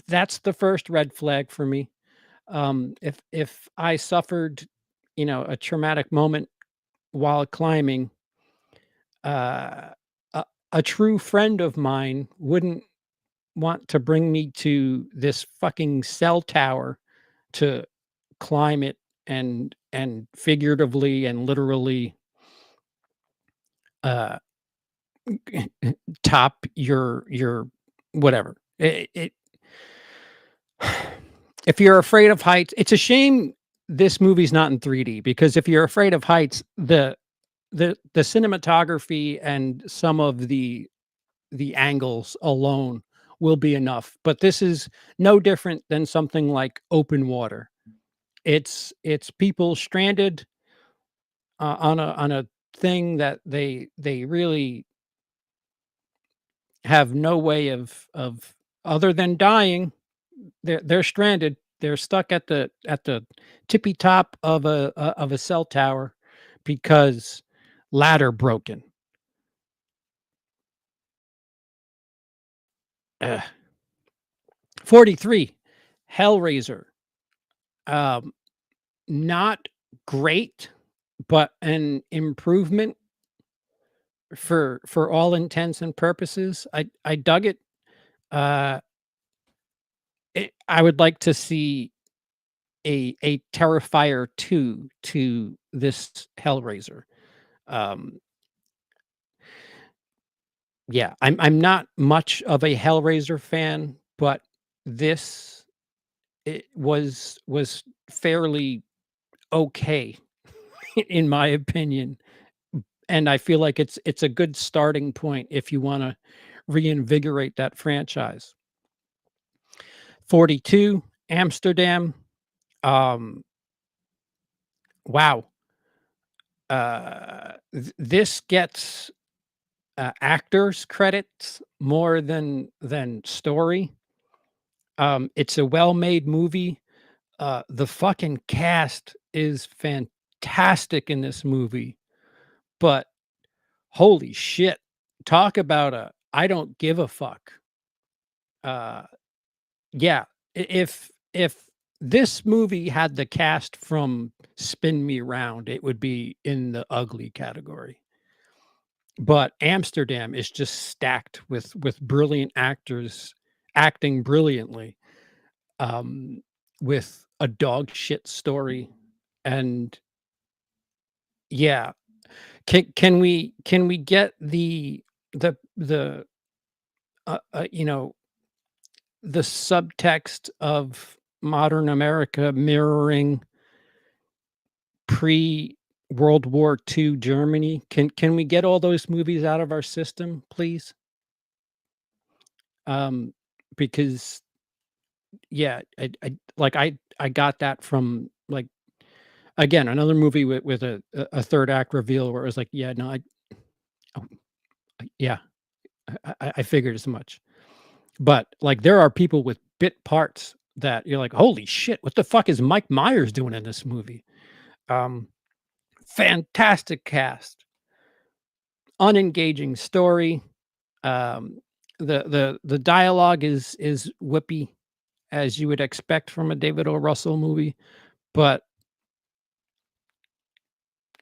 that's the first red flag for me. If I suffered, a traumatic moment while climbing, uh, a true friend of mine wouldn't want to bring me to this fucking cell tower to climb it and figuratively and literally uh top your whatever. It if you're afraid of heights, it's a shame this movie's not in 3D, because if you're afraid of heights, the cinematography and some of the angles alone will be enough. But this is no different than something like Open Water. It's people stranded on a thing that they really have no way of other than dying. They're stranded. They're stuck at the tippy top of a cell tower because ladder broken. 43, Hellraiser. Um, Not great, but an improvement for all intents and purposes. I dug it. Uh, I would like to see a Terrifier 2 to this Hellraiser. Um, yeah, I'm not much of a Hellraiser fan, but this it was fairly okay in my opinion, and I feel like it's a good starting point if you wanna reinvigorate that franchise. 42, Amsterdam. Um, wow. This gets, actors credits more than story. It's a well-made movie. The fucking cast is fantastic in this movie, but holy shit, talk about a I don't give a fuck. Uh, yeah, if this movie had the cast from Spin Me Round, it would be in the ugly category. But Amsterdam is just stacked with brilliant actors acting brilliantly, um, with a dog shit story, and yeah. Can we get the, you know, the subtext of modern America mirroring pre-World War II Germany? Can we get all those movies out of our system, please? Um, because yeah, I got that from, like, again, another movie with a third act reveal where it was like, "Yeah, no, oh, yeah, I figured as much." But, like, there are people with bit parts that you're like, "Holy shit, what the fuck is Mike Myers doing in this movie?" Um, Fantastic cast, unengaging story, um, the dialogue is whippy, as you would expect from a David O. Russell movie, but,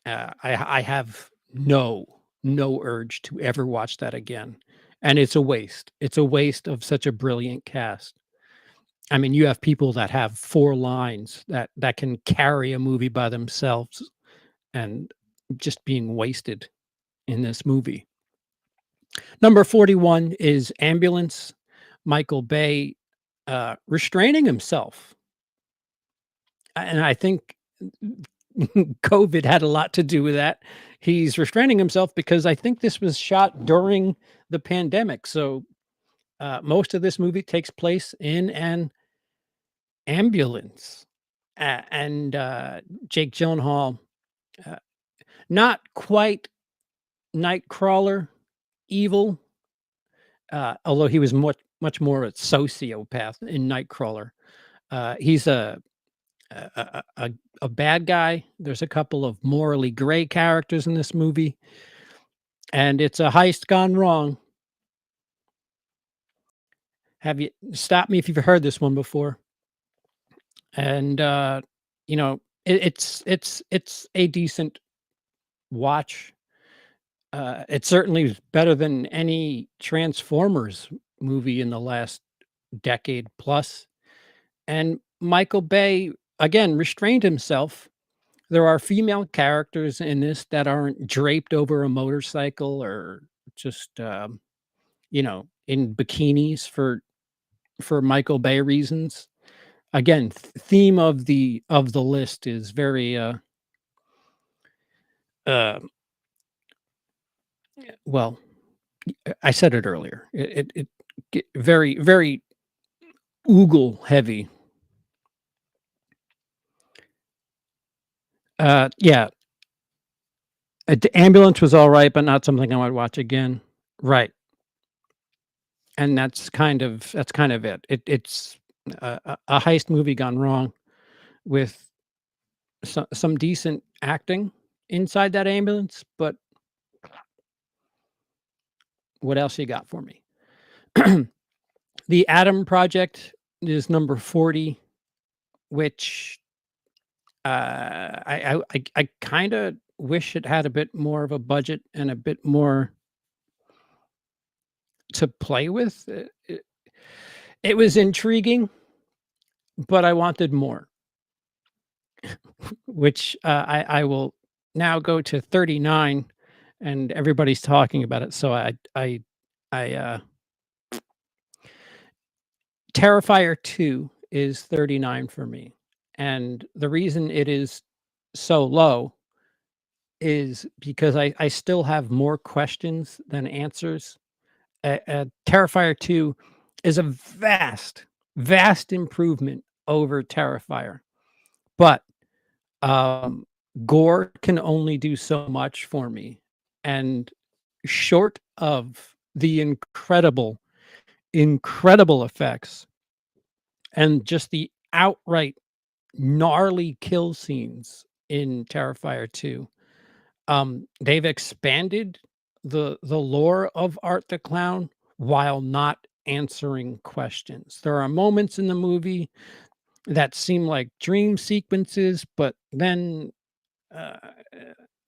I have no urge to ever watch that again, and it's a waste. It's a waste of such a brilliant cast. I mean, you have people that have 4 lines that can carry a movie by themselves and just being wasted in this movie. Number 41 is Ambulance. Michael Bay, restraining himself, and I think COVID had a lot to do with that. He's restraining himself because I think this was shot during the pandemic, so, most of this movie takes place in an ambulance, and, Jake Gyllenhaal, uh, not quite Nightcrawler evil, although he was much more a sociopath in Nightcrawler. He's a bad guy. There's a couple of morally gray characters in this movie, and it's a heist gone wrong. Have you stop me if you've heard this one before? And, you know, it's a decent watch. It certainly is better than any Transformers movie in the last decade plus. And Michael Bay, again, restrained himself. There are female characters in this that aren't draped over a motorcycle or just, in bikinis for Michael Bay reasons. Again, theme of the list is very, uh, well, I said it earlier. Very, very oogle heavy. Yeah, the ambulance was all right, but not something I would watch again. Right, and that's kind of it. It's a heist movie gone wrong with some decent acting inside that ambulance, but what else you got for me? The Atom Project is number 40, which, I kinda wish it had a bit more of a budget and a bit more to play with. It was intriguing, but I wanted more, which, I will now go to 39, and everybody's talking about it, so I Terrifier 2 is 39 for me, and the reason it is so low is because I still have more questions than answers. Terrifier 2 is a vast, vast improvement over Terrifier, but, um, gore can only do so much for me, and short of the incredible, incredible effects and just the outright gnarly kill scenes in Terrifier 2, they've expanded the lore of Art the Clown while not answering questions. There are moments in the movie that seem like dream sequences, but then uh,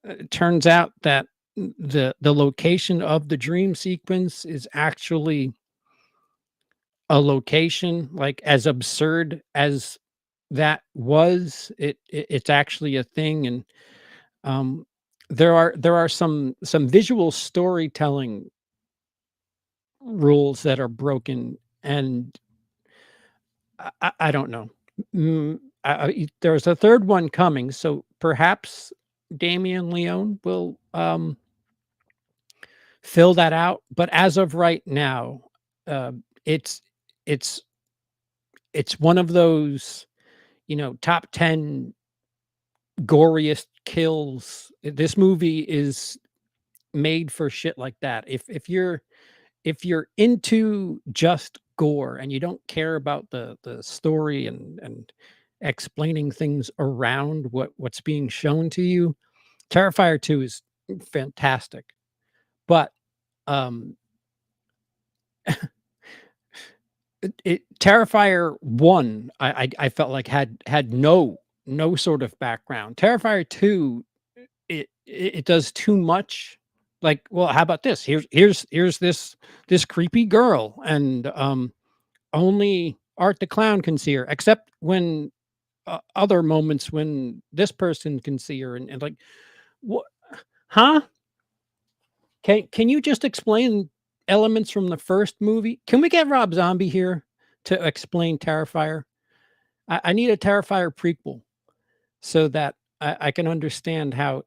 it turns out that the location of the dream sequence is actually a location, like, as absurd as that was, it's actually a thing, and, um, there are some visual storytelling rules that are broken, and I don't know. There's a third one coming, so perhaps Damien Leone will, fill that out, but as of right now, uh, it's it's it's one of those, top 10 goriest kills. This movie is made for shit like that. If you're into just gore and you don't care about the story and explaining things around what's being shown to you, Terrifier 2 is fantastic. But, um, Terrifier 1, I felt like had no sort of background. Terrifier 2, it does too much. Like, well, how about this? Here's this creepy girl, and, only Art the Clown can see her, except when, other moments when this person can see her, and like, what? Huh? Can you just explain elements from the first movie? Can we get Rob Zombie here to explain Terrifier? I need a Terrifier prequel so that I can understand how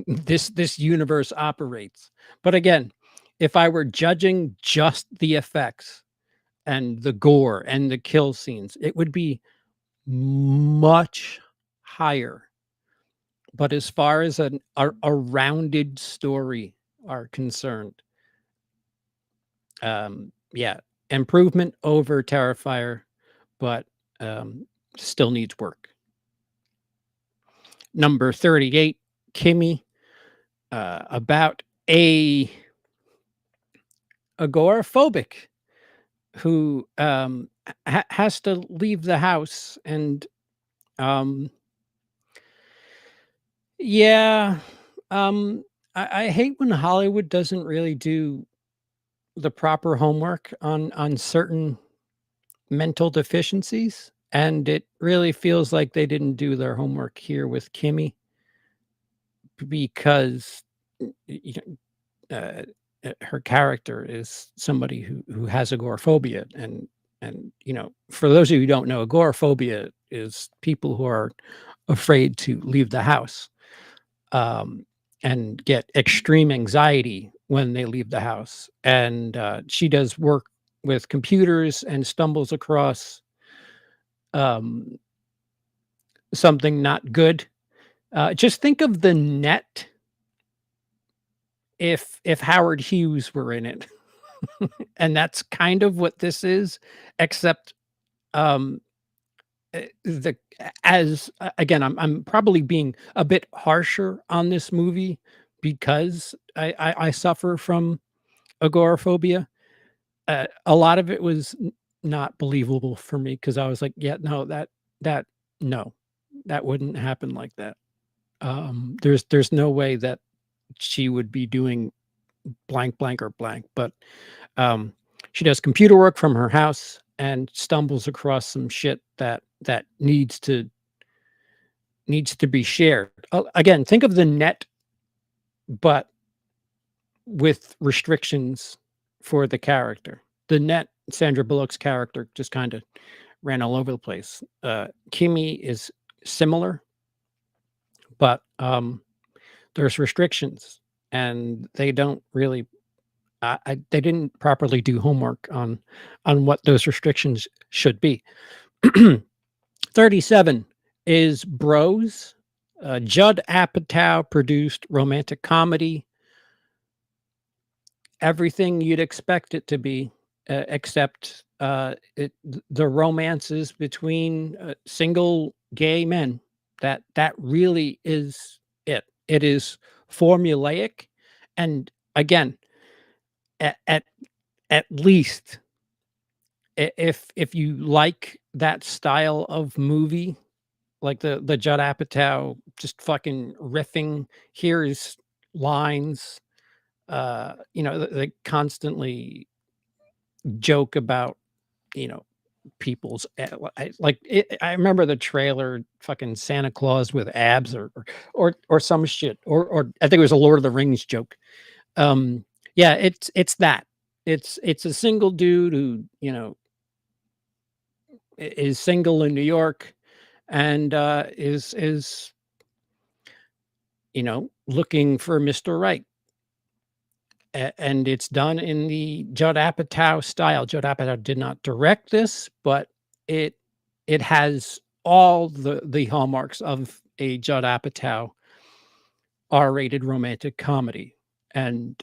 this universe operates. But again, if I were judging just the effects and the gore and the kill scenes, it would be much higher. But as far as a rounded story are concerned, yeah, improvement over Terrifier, but, still needs work. Number 38, Kimmy, about a agoraphobic who, has to leave the house and, um yeah, um, I hate when Hollywood doesn't really do the proper homework on certain mental deficiencies, and it really feels like they didn't do their homework here with Kimmy because you uh, her character is somebody who has agoraphobia, and for those of you who don't know, agoraphobia is people who are afraid to leave the house, um, and get extreme anxiety when they leave the house. And she does work with computers and stumbles across um, something not good. Just think of the net if Howard Hughes were in it. And that's kind of what this is, except, um, the as again, I'm probably being a bit harsher on this movie because I suffer from agoraphobia. A lot of it was not believable for me because I was like, "Yeah, no, that no, that wouldn't happen like that." There's no way that she would be doing blank, blank, or blank, but Um, she does computer work from her house and stumbles across some shit that needs to be shared. Again, think of the net, but with restrictions for the character. The net, Sandra Bullock's character, just kind of ran all over the place. Kimmy is similar, but there's restrictions, and they don't really. They didn't properly do homework on what those restrictions should be. 37 is Bros, Judd Apatow produced romantic comedy, everything you'd expect it to be, except, the romances between, single gay men. That really is it. It is formulaic, and again, at at least if you like that style of movie, like the Judd Apatow just fucking riffing, here's lines, they constantly joke about, you know, people's I remember the trailer, fucking Santa Claus with abs or some shit, or I think it was a Lord of the Rings joke. Um, yeah, it's that. It's a single dude who, is single in New York and, is looking for Mr. Right. And it's done in the Judd Apatow style. Judd Apatow did not direct this, but it it has all the hallmarks of a Judd Apatow R-rated romantic comedy. And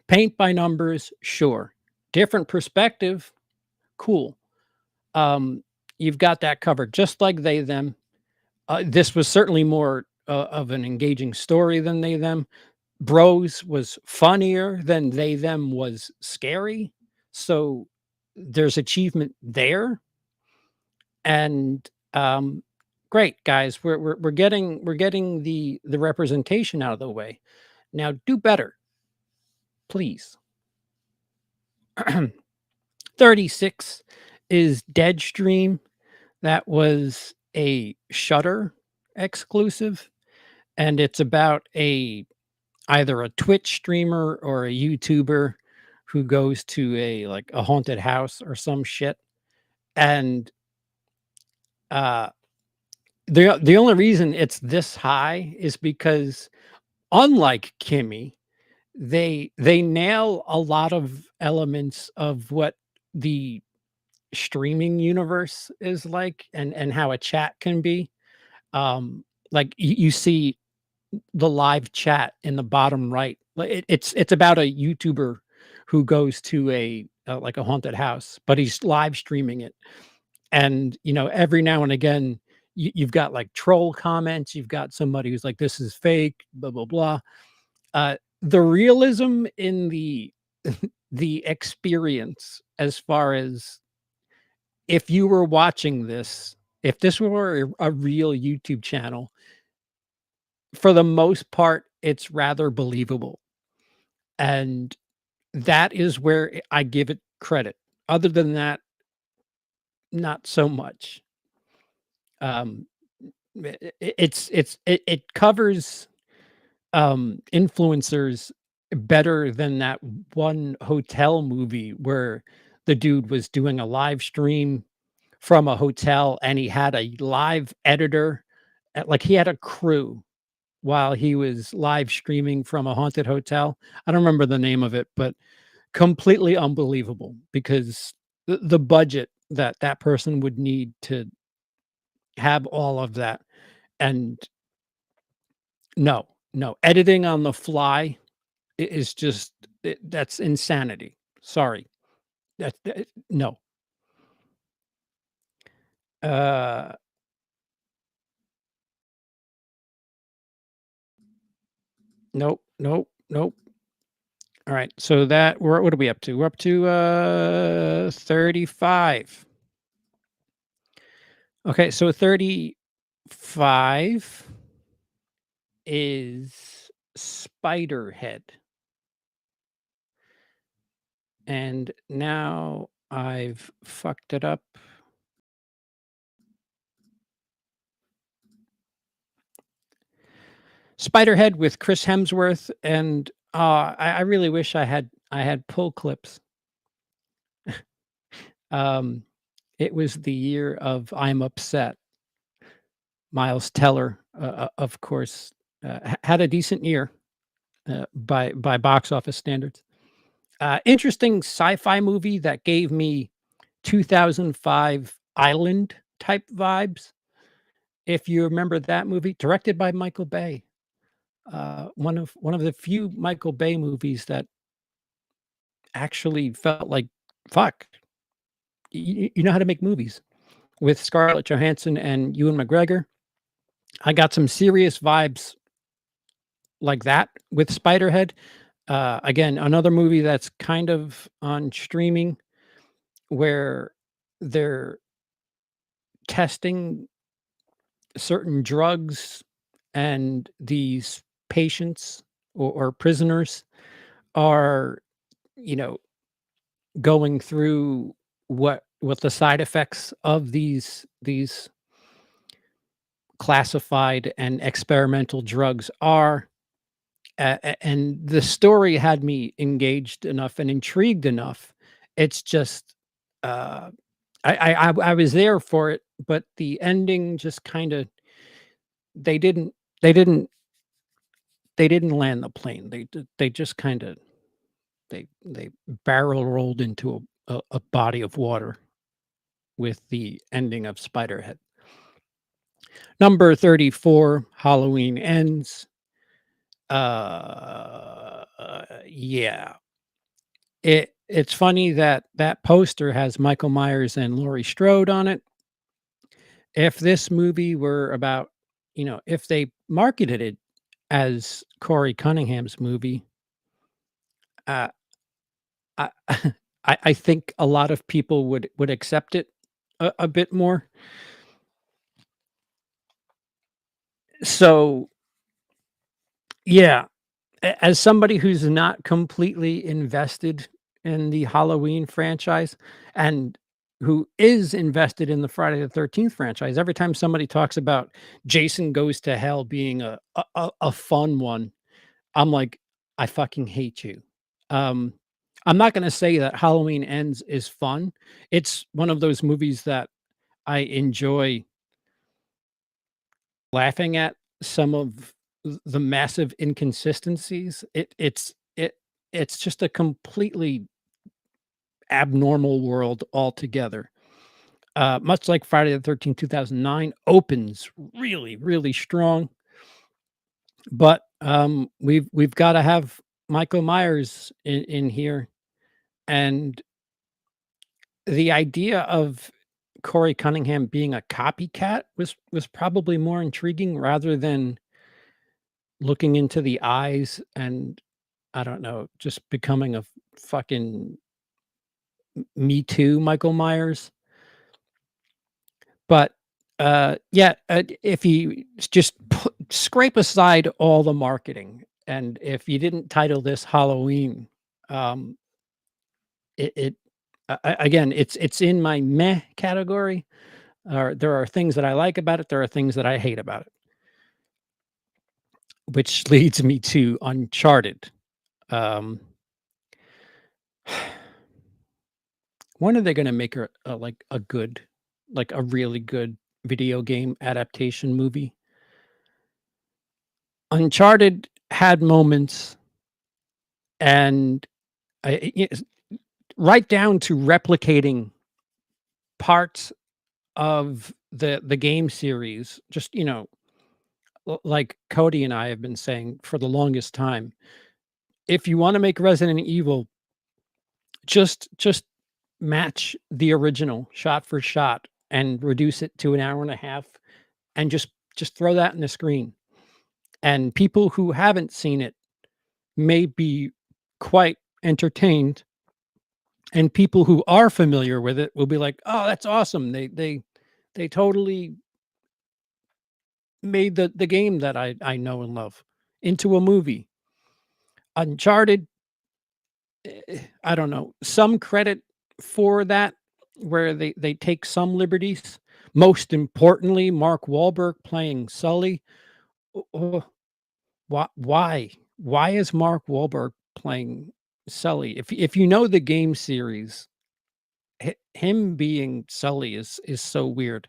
paint by numbers, sure. Different perspective, cool. Um, you've got that covered, just like they them. This was certainly more of an engaging story than they them. Bros was funnier than they them was scary. So there's achievement there. And great guys, we're getting the representation out of the way. Now do better, please. 36 is Deadstream. That was a Shutter exclusive, and it's about a either a Twitch streamer or a YouTuber who goes to a haunted house or some shit. And uh the only reason it's this high is because unlike Kimmy, they nail a lot of elements of what the streaming universe is like and how a chat can be. Like you see the live chat in the bottom right. It's about a YouTuber who goes to like a haunted house, but he's live streaming it. And every now and again, you've got like troll comments. You've got somebody who's like, "This is fake," blah blah blah. The realism in the experience, as far as if you were watching this, if this were a real YouTube channel, for the most part, it's rather believable. And that is where I give it credit. Other than that, not so much. Um, it covers influencers better than that one hotel movie where the dude was doing a live stream from a hotel and he had a live editor, like he had a crew while he was live streaming from a haunted hotel. I don't remember the name of it, but completely unbelievable because the budget that that person would need to have all of that. And no, no, editing on the fly is just that's insanity. Sorry. That no. Uh, nope, nope, nope. All right. So that we're what are we up to? We're up to 35. Okay, so 35 is Spiderhead. And now I've fucked it up. Spiderhead with Chris Hemsworth, and I really wish I had pull clips. Um, it was the year of I'm Upset. Miles Teller, of course, had a decent year by box office standards. Interesting sci-fi movie that gave me 2005 Island type vibes. If you remember that movie, directed by Michael Bay. One of the few Michael Bay movies that actually felt like, "Fuck, you know how to make movies." With Scarlett Johansson and Ewan McGregor, I got some serious vibes like that with Spiderhead. Again, another movie that's kind of on streaming where they're testing certain drugs and these patients or prisoners are, you know, going through what the side effects of these classified and experimental drugs are. And the story had me engaged enough and intrigued enough. It's just uh I was there for it, but the ending just kind of they didn't they didn't they didn't land the plane. They just kind of they barrel rolled into a body of water with the ending of Spiderhead. Number 34, Halloween Ends. Yeah. It's funny that that poster has Michael Myers and Laurie Strode on it. If this movie were about, if they marketed it as Corey Cunningham's movie, uh, I I think a lot of people would accept it a bit more. So, yeah, as somebody who's not completely invested in the Halloween franchise and who is invested in the Friday the 13th franchise, every time somebody talks about Jason Goes to Hell being a fun one, I'm like, I fucking hate you. Um, I'm not going to say that Halloween Ends is fun. It's one of those movies that I enjoy laughing at some of the massive inconsistencies. It's just a completely abnormal world altogether. Much like Friday the 13th, 2009 opens really, really strong, but we've got to have Michael Myers in here, and the idea of Corey Cunningham being a copycat was probably more intriguing rather than looking into the eyes and, I don't know, just becoming a fucking Me Too Michael Myers. But, yeah, if you scrape aside all the marketing, and if you didn't title this Halloween, it again, it's in my meh category. There are things that I like about it, there are things that I hate about it, which leads me to Uncharted. Um, when are they gonna make like, a good like, a really good video game adaptation movie? Uncharted had moments, and right down to replicating parts of the game series, just, like Cody and I have been saying for the longest time, if you wanna make Resident Evil, just match the original shot for shot and reduce it to an hour and a half and just throw that in the screen. And people who haven't seen it may be quite entertained, and people who are familiar with it will be like, "Oh, that's awesome. They totally made the game that I know and love into a movie." Uncharted, I don't know, some credit for that, where they take some liberties. Most importantly, Mark Wahlberg playing Sully. Why? Why is Mark Wahlberg playing Sully? If you know the game series, him being Sully is so weird.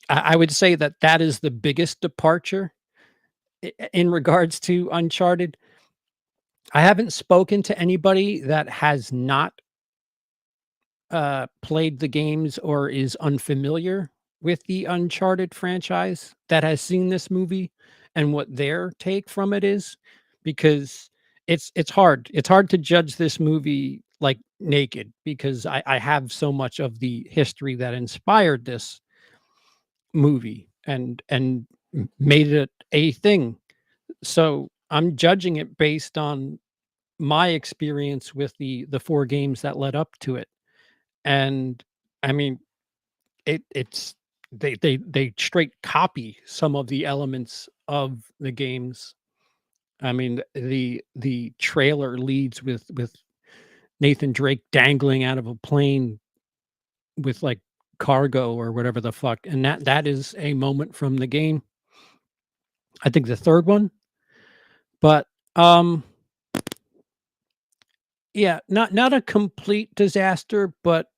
I would say that that is the biggest departure in regards to Uncharted. I haven't spoken to anybody that has not played the games or is unfamiliar with the Uncharted franchise that has seen this movie and what their take from it is, because it's hard. It's hard to judge this movie like naked because I have so much of the history that inspired this movie and made it a thing. So I'm judging it based on my experience with the four games that led up to it. And I mean, it's they straight copy some of the elements of the games. I mean, the trailer leads with Nathan Drake dangling out of a plane with like cargo or whatever the fuck, and that is a moment from the game. I think the third one, but yeah, not a complete disaster, but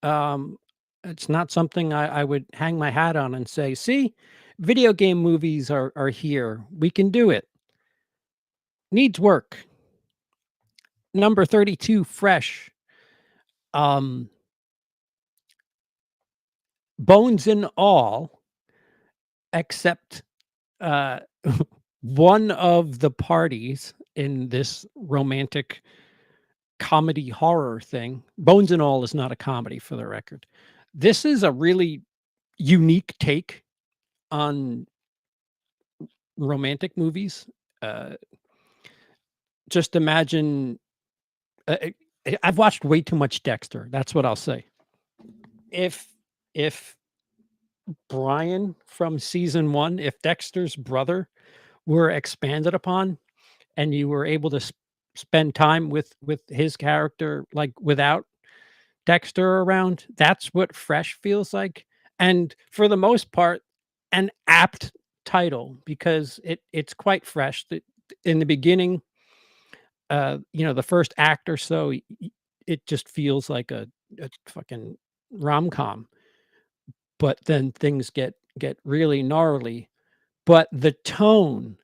Um, it's not something I would hang my hat on and say, "See, video game movies are here. We can do it." Needs work. Number 32, Fresh. Um, bones and all, except uh, one of the parties in this romantic comedy horror thing. Bones and all is not a comedy, for the record. This is a really unique take on romantic movies. Uh, just imagine, uh, I've watched way too much Dexter, that's what I'll say. If Brian from season 1, if Dexter's brother were expanded upon and you were able to spend time with his character, like, without Dexter around, that's what Fresh feels like, and for the most part, an apt title because it's quite fresh. In the beginning, the first act or so, it just feels like a fucking rom-com, but then things get really gnarly, but the tone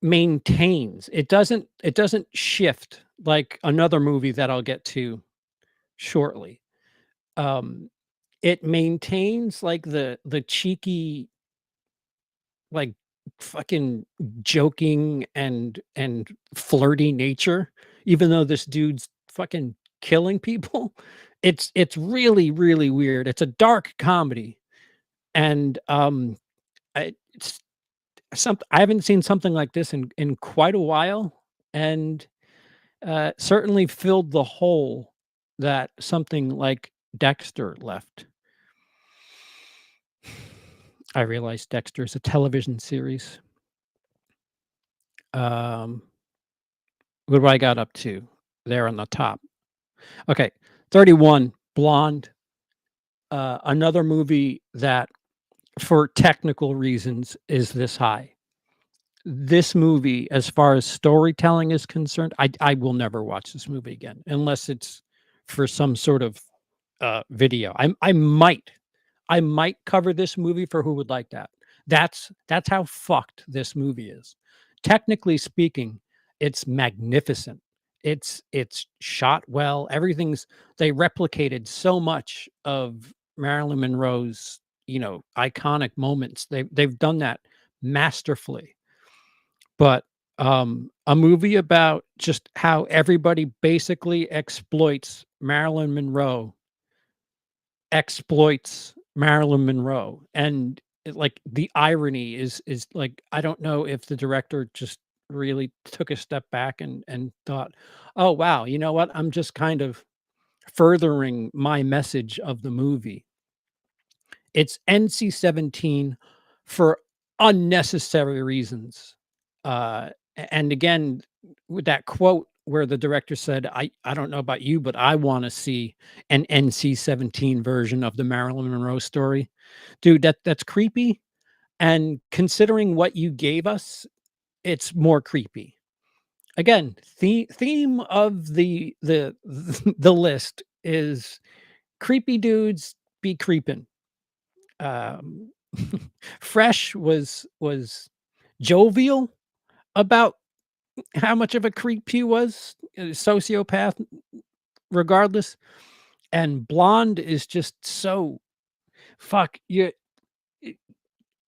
maintains. It doesn't shift like another movie that I'll get to shortly. Um, it maintains like the cheeky, like, fucking joking and flirty nature, even though this dude's fucking killing people. It's really, really weird. It's a dark comedy, and, it's I haven't seen something like this in quite a while, and, certainly filled the hole that something like Dexter left. I realize Dexter is a television series. Um, what do I got up to there on the top? Okay, 31, Blonde, another movie that, for technical reasons, is this high. This movie, as far as storytelling is concerned, I will never watch this movie again unless it's for some sort of, video. I might cover this movie for who would like that. That's how fucked this movie is. Technically speaking, it's magnificent. It's shot well. Everything's they replicated so much of Marilyn Monroe's, iconic moments. They've done that masterfully. But a movie about just how everybody basically exploits Marilyn Monroe, and like the irony is like I don't know if the director just really took a step back and thought, "Oh wow, you know what? I'm just kind of furthering my message of the movie." It's NC-17 for unnecessary reasons. And again, with that quote where the director said, I don't know about you, but I wanna see an NC-17 version of the Marilyn Monroe story." Dude, that's creepy, and considering what you gave us, it's more creepy. Again, theme of the the list is creepy dudes be creeping. Um, Fresh was jovial about how much of a creep he was, a sociopath regardless, and Blonde is just so fuck, y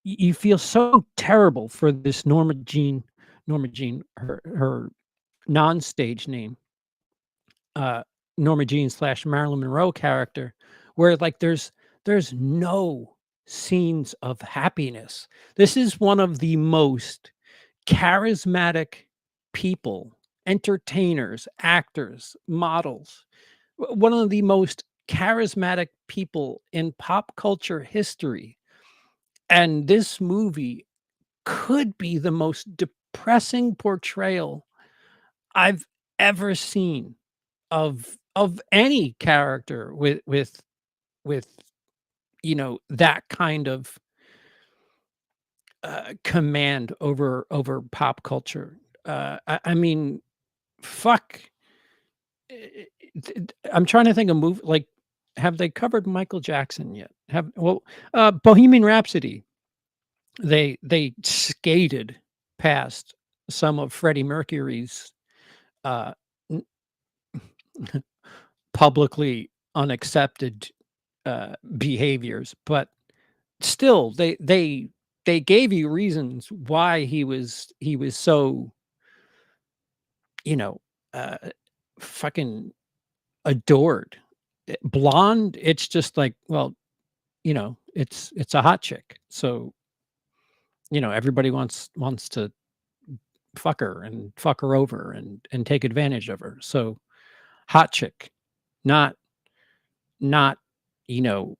you feel so terrible for this Norma Jean, her non-stage name, uh, Norma Jean/Marilyn Monroe character, where, like, there's no scenes of happiness. This is one of the most charismatic people, entertainers, actors, models, one of the most charismatic people in pop culture history. And this movie could be the most depressing portrayal I've ever seen of any character with that kind of command over pop culture. I mean, fuck. I'm trying to think of move like, have they covered Michael Jackson yet? Bohemian Rhapsody. They skated past some of Freddie Mercury's uh, n- publicly unaccepted behaviors, but still, they gave you reasons why he was so you know uh, fucking adored. Blonde, it's just like, well, it's a hot chick, so everybody wants to fuck her over and take advantage of her. So hot chick, not not you know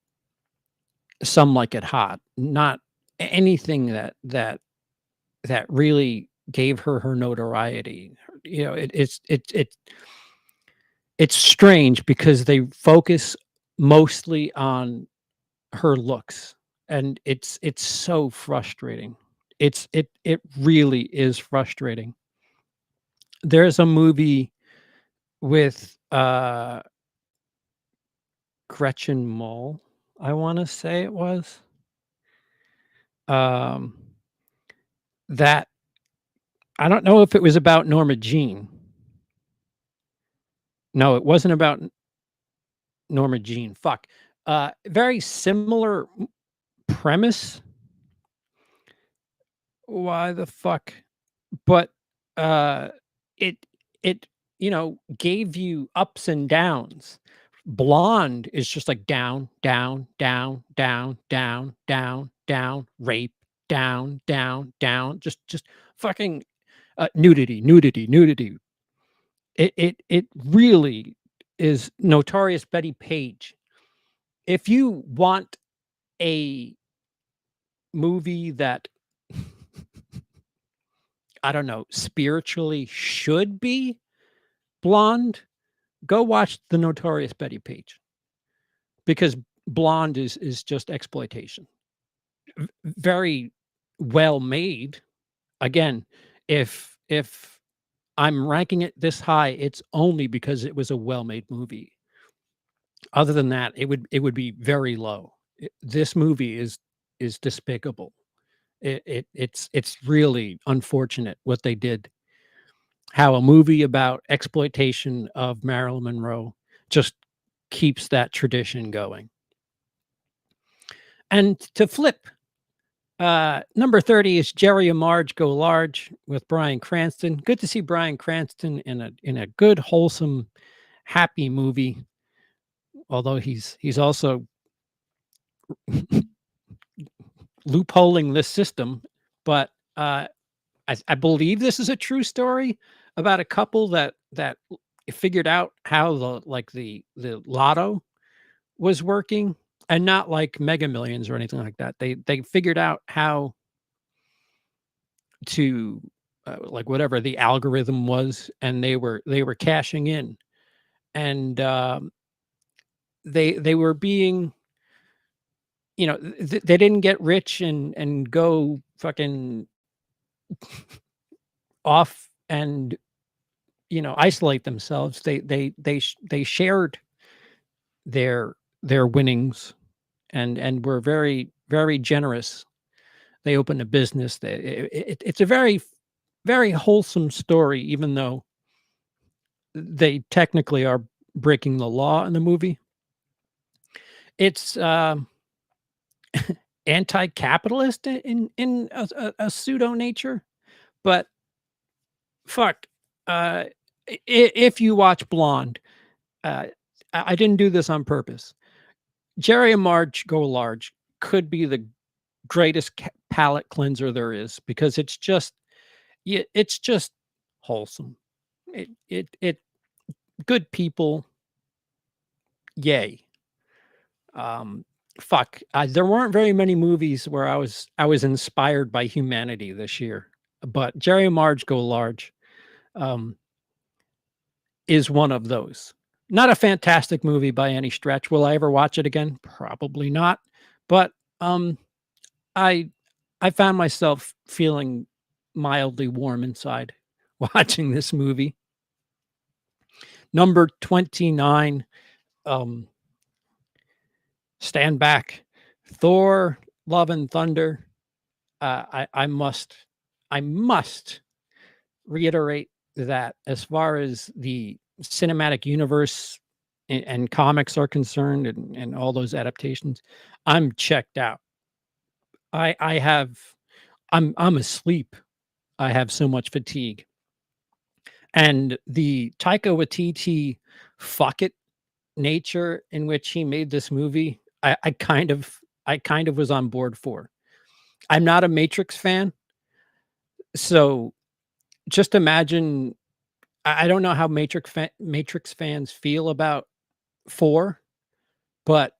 some like it hot, not anything that really gave her notoriety. It's strange because they focus mostly on her looks, and it's so frustrating. It really is frustrating. There's a movie with, Gretchen Mol, I wanna say it was, um, that I don't know if it was about Norma Jean. No, it wasn't about Norma Jean, fuck. Very similar premise. Why the fuck? But, uh, it it, gave you ups and downs. Blonde is just like down, down, down, down, down, down, down, rape, down, down, down, just fucking, nudity, nudity, nudity. It really is Notorious Betty Page. If you want a movie that I don't know, spiritually should be Blonde, go watch The Notorious Betty Page, because Blonde is just exploitation. Very well made. Again, if I'm ranking it this high, it's only because it was a well-made movie. Other than that, it would be very low. This movie is despicable. It's really unfortunate what they did. How a movie about exploitation of Marilyn Monroe just keeps that tradition going. And to flip, number 30 is Jerry and Marge Go Large with Bryan Cranston. Good to see Bryan Cranston in a good, wholesome, happy movie. Although he's also loopholing this system, but I believe this is a true story about a couple that figured out how the lotto was working, and not like Mega Millions or anything like that. They figured out how to like whatever the algorithm was, and they were cashing in, and they were being, they didn't get rich and go fucking off and isolate themselves. They shared their winnings, and were very, very generous. They opened a business. It's a very, very wholesome story, even though they technically are breaking the law in the movie. It's anti-capitalist in a pseudo nature, but fuck, if you watch Blonde, I didn't do this on purpose. Jerry and Marge Go Large could be the greatest palate cleanser there is, because it's just wholesome. It good people, yay. Fuck, there weren't very many movies where I was inspired by humanity this year, but Jerry and Marge Go Large um, is one of those. Not a fantastic movie by any stretch. Will I ever watch it again? Probably not. But um, I I found myself feeling mildly warm inside watching this movie. Number 29, um, Stand Back, Thor: Love and Thunder. I must reiterate that as far as the cinematic universe and comics are concerned, and all those adaptations, I'm checked out. I have I'm asleep. I have so much fatigue. And the Taika Waititi fuck it nature in which he made this movie, I kind of was on board for. I'm not a Matrix fan, so just imagine. I don't know how Matrix fans feel about 4, but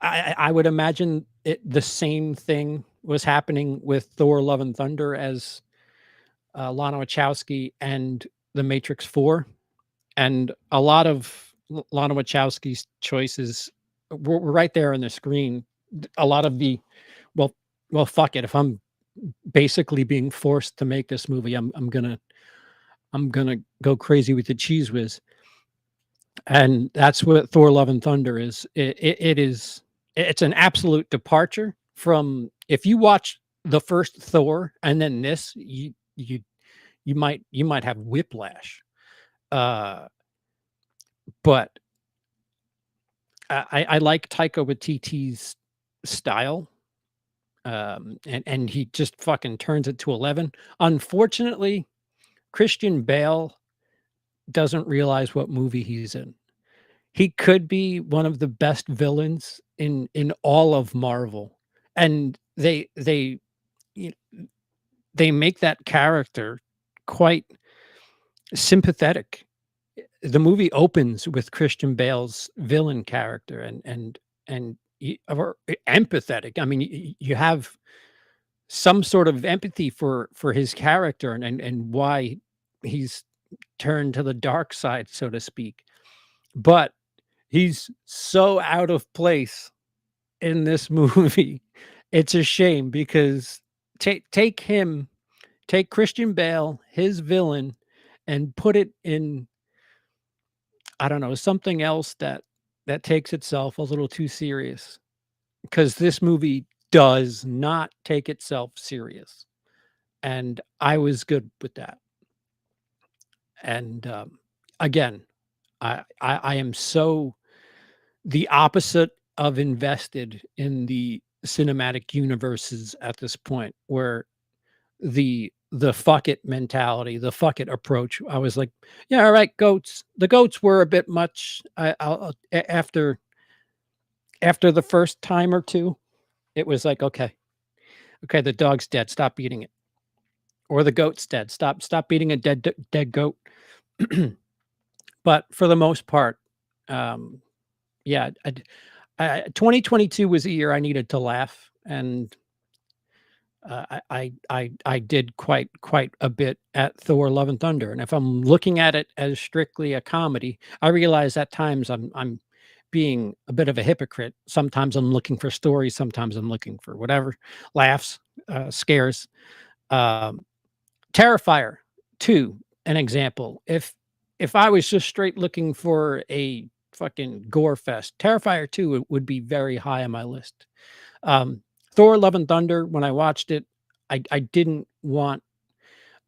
I would imagine the same thing was happening with Thor: Love and Thunder as Lana Wachowski and The Matrix 4, and a lot of Lana Wachowski's choices were right there on the screen. A lot of the well, well, fuck it. If I'm basically being forced to make this movie, I'm gonna go crazy with the cheese whiz, and that's what Thor: Love and Thunder is. It's an absolute departure from, if you watch the first Thor and then this, you might have whiplash. Uh, but I like Taika Waititi's style, and he just fucking turns it to 11. Unfortunately, Christian Bale doesn't realize what movie he's in. He could be one of the best villains in all of Marvel, and you they make that character quite sympathetic. The movie opens with Christian Bale's villain character, or empathetic. I mean, you have some sort of empathy for his character, and why he's turn to the dark side, so to speak. But he's so out of place in this movie. It's a shame because take Christian Bale, his villain, and put it in, I don't know, something else that takes itself a little too serious. Because this movie does not take itself serious, and I was good with that. And again, I am so the opposite of invested in the cinematic universes at this point, where the fuck it mentality, the fuck it approach. I was like, yeah, all right, goats. The goats were a bit much. After the first time or two, it was like, okay, okay, the dog's dead. Stop eating it, or the goat's dead. Stop eating a dead goat. But for the most part, um, yeah, 2022 was a year I needed to laugh, and I did quite a bit at Thor: Love and Thunder, and if I'm looking at it as strictly a comedy, I realize at times I'm being a bit of a hypocrite. Sometimes I'm looking for stories, sometimes I'm looking for whatever, laughs, scares. Um, Terrifier 2, an example. If I was just straight looking for a fucking gore fest, Terrifier 2 would be very high on my list. Um, Thor: Love and Thunder, when I watched it, I didn't want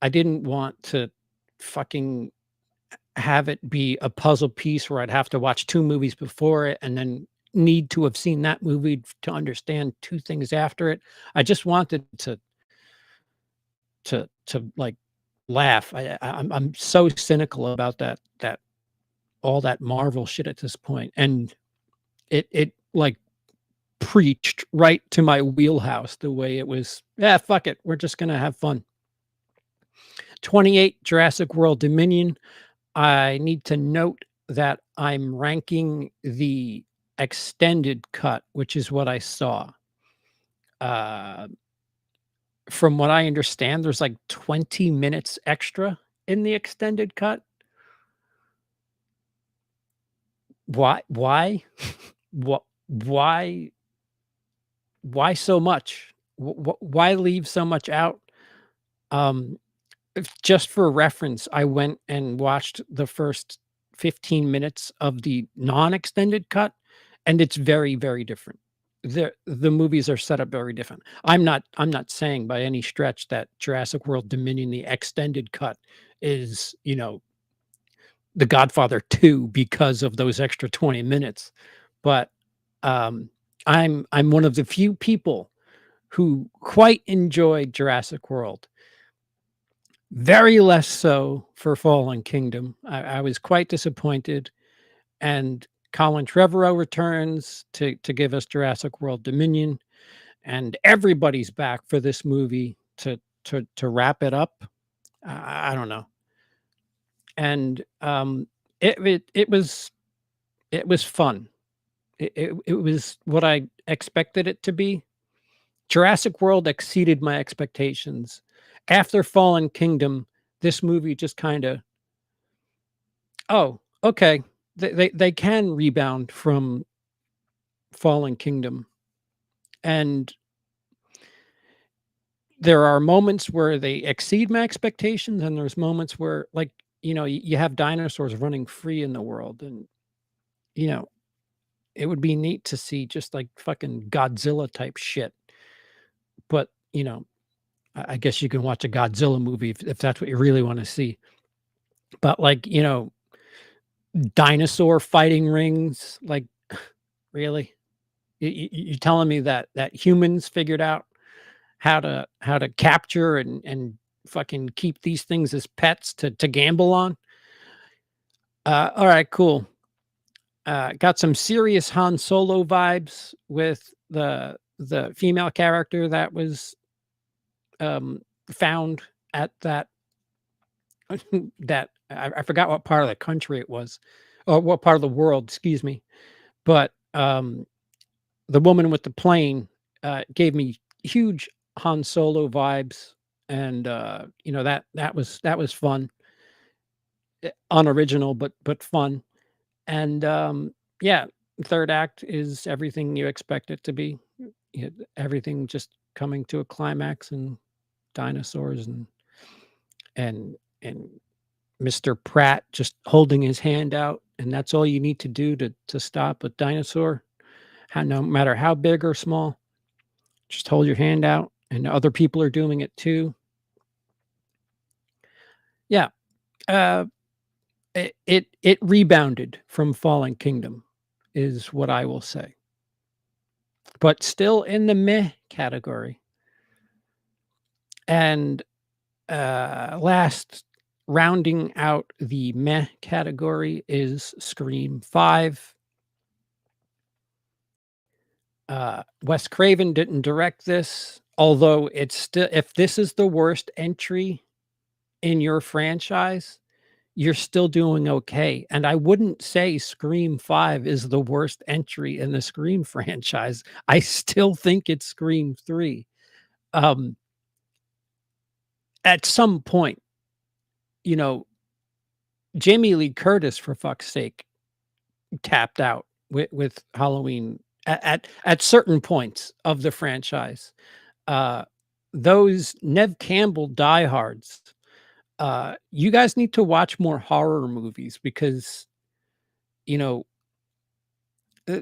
to fucking have it be a puzzle piece where I'd have to watch 2 movies before it and then need to have seen that movie to understand 2 things after it. I just wanted to like laugh. I'm so cynical about that all that Marvel shit at this point, and it like preached right to my wheelhouse the way it was. Yeah, fuck it, we're just gonna have fun. 28 Jurassic World Dominion. I need to note that I'm ranking the extended cut, which is what I saw. Uh, from what I understand, there's like 20 minutes extra in the extended cut. Why? What why why so much? Why leave so much out? Um, if just for reference, I went and watched the first 15 minutes of the non-extended cut, and it's very, very different. The movies are set up very different. I'm not saying by any stretch that Jurassic World Dominion, the extended cut, is, The Godfather 2 because of those extra 20 minutes. But um, I'm one of the few people who quite enjoyed Jurassic World. Very less so for Fallen Kingdom. I was quite disappointed, and Colin Trevorrow returns to give us Jurassic World Dominion, and everybody's back for this movie to wrap it up. I don't know, and it was fun. It was what I expected it to be. Jurassic World exceeded my expectations. After Fallen Kingdom, this movie just kinda, "Oh, okay. They can rebound from Fallen Kingdom." And there are moments where they exceed my expectations, and there's moments where, like, you have dinosaurs running free in the world, and, you know, it would be neat to see just, like, fucking Godzilla type shit. But, I guess you can watch a Godzilla movie if that's what you really wanna see. But, like, dinosaur fighting rings, like, really? You telling me that humans figured out how to capture and fucking keep these things as pets to gamble on? All right, cool. Got some serious Han Solo vibes with the female character that was, um, found at that that I forgot what part of the country it was, or what part of the world, excuse me. But, the woman with the plane, gave me huge Han Solo vibes, and, that was fun. unoriginal, but fun. And yeah, third act is everything you expect it to be. Everything just coming to a climax and dinosaurs and Mr. Pratt just holding his hand out, and that's all you need to do to stop a dinosaur, no matter how big or small. Just hold your hand out, and other people are doing it too. Yeah, uh, it rebounded from Fallen Kingdom, is what I will say, but still in the meh category. And last, rounding out the meh category is Scream 5. Wes Craven didn't direct this, although it's still, if this is the worst entry in your franchise, you're still doing okay. And I wouldn't say Scream 5 is the worst entry in the Scream franchise. I still think it's Scream 3. Um, at some point, you know, Jamie Lee Curtis, for fuck's sake, tapped out with Halloween at certain points of the franchise. Uh, those Nev Campbell diehards, you guys need to watch more horror movies because you know uh,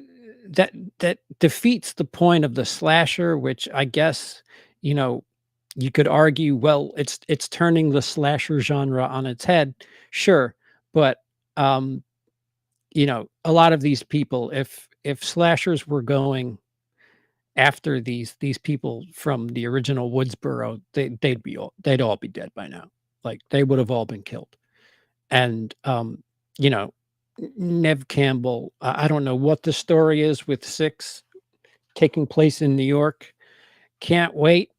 that that defeats the point of the slasher, which I guess you know you could argue. Well, it's turning the slasher genre on its head, sure, but um, a lot of these people, if slashers were going after these people from the original Woodsboro, they'd all be dead by now. Like they would have all been killed. And you know, Nev Campbell, I don't know what the story is with 6 taking place in New York. Can't wait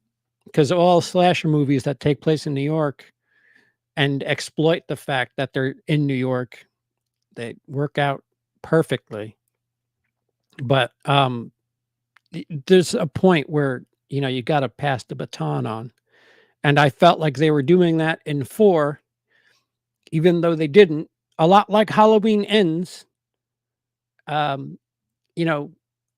because all slasher movies that take place in New York and exploit the fact that they're in New York, they work out perfectly. But there's a point where you got to pass the baton on, and I felt like they were doing that in 4, even though they didn't. A lot like Halloween Ends. um you know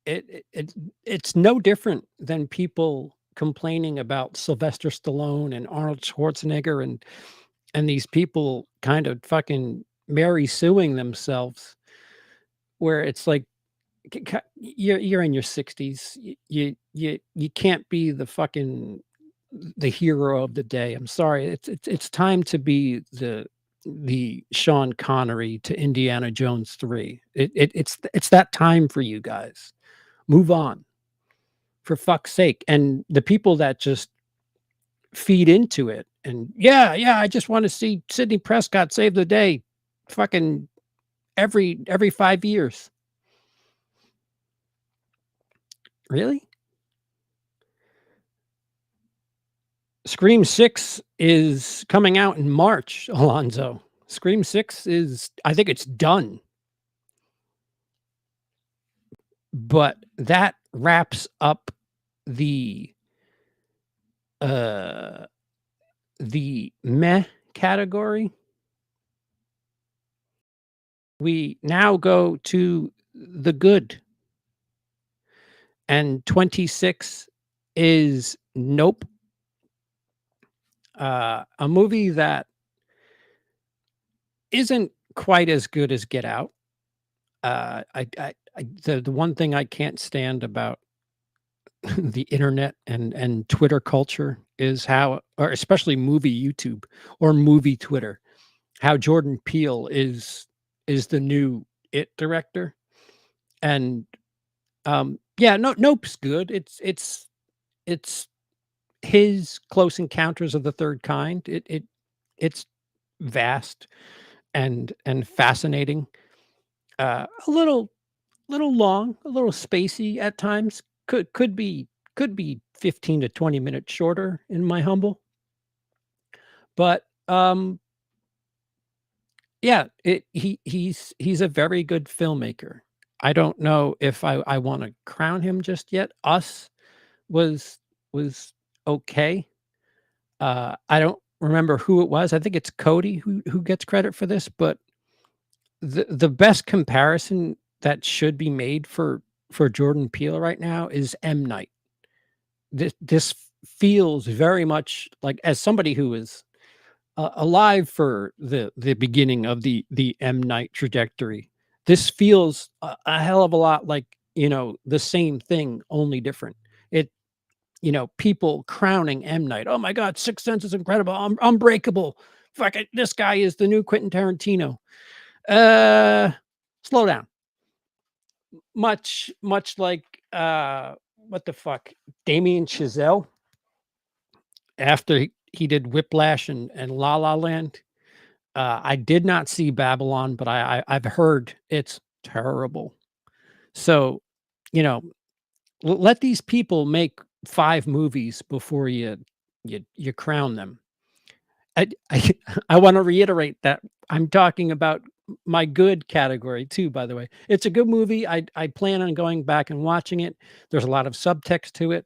it's no different than people complaining about Sylvester Stallone and Arnold Schwarzenegger and these people kind of fucking Mary suing themselves, where it's like, you're in your 60s. You can't be the hero of the day. I'm sorry. It's time to be the Sean Connery to Indiana Jones 3. It's that time for you guys. Move on, for fuck's sake. And the people that just feed into it and yeah, I just want to see Sidney Prescott save the day, fucking every 5 years. Really? Scream 6 is coming out in March, Alonzo. Scream 6 is, I think it's done. But that wraps up the uh the meh category. We now go to the good. And 26 is Nope. A movie that isn't quite as good as Get Out. The one thing I can't stand about the internet and Twitter culture is how, or especially movie YouTube or movie Twitter, how Jordan Peele is the new It director. And yeah, no, Nope's good. It's his Close Encounters of the Third Kind. It's vast and fascinating. A little long, a little spacey at times. Could be 15 to 20 minutes shorter, in my humble. But yeah, he's a very good filmmaker. I don't know if I want to crown him just yet. Us was okay. I don't remember who it was. I think it's Cody who gets credit for this, but the best comparison that should be made for Jordan Peele right now is M. Night. This feels very much like, as somebody who is alive for the beginning of the M. Night trajectory, this feels a hell of a lot like, the same thing, only different. It people crowning M. Night. "Oh my god, Sixth Sense is incredible, Unbreakable. Fuck it, this guy is the new Quentin Tarantino." Uh, Slow down. Much like, what the fuck, Damien Chazelle, after he did Whiplash and La La Land. I did not see Babylon, but I've heard it's terrible. So, you know, let these people make 5 movies before you crown them. I I wanna reiterate that I'm talking about my good category too, by the way. It's a good movie. I plan on going back and watching it. There's a lot of subtext to it.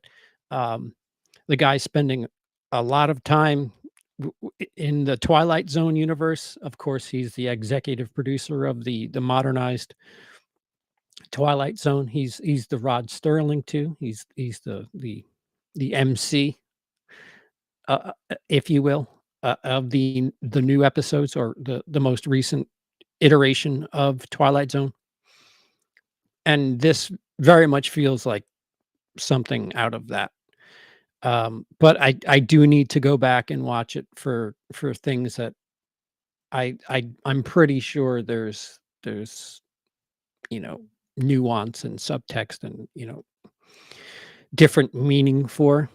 Um, the guy's spending a lot of time in the Twilight Zone universe. Of course, he's the executive producer of the modernized Twilight Zone. He's the Rod Sterling too. He's the MC, if you will, of the new episodes, or the most recent iteration of Twilight Zone. And this very much feels like something out of that. But I do need to go back and watch it for things that I'm pretty sure there's, you know, nuance and subtext and, different meaning for.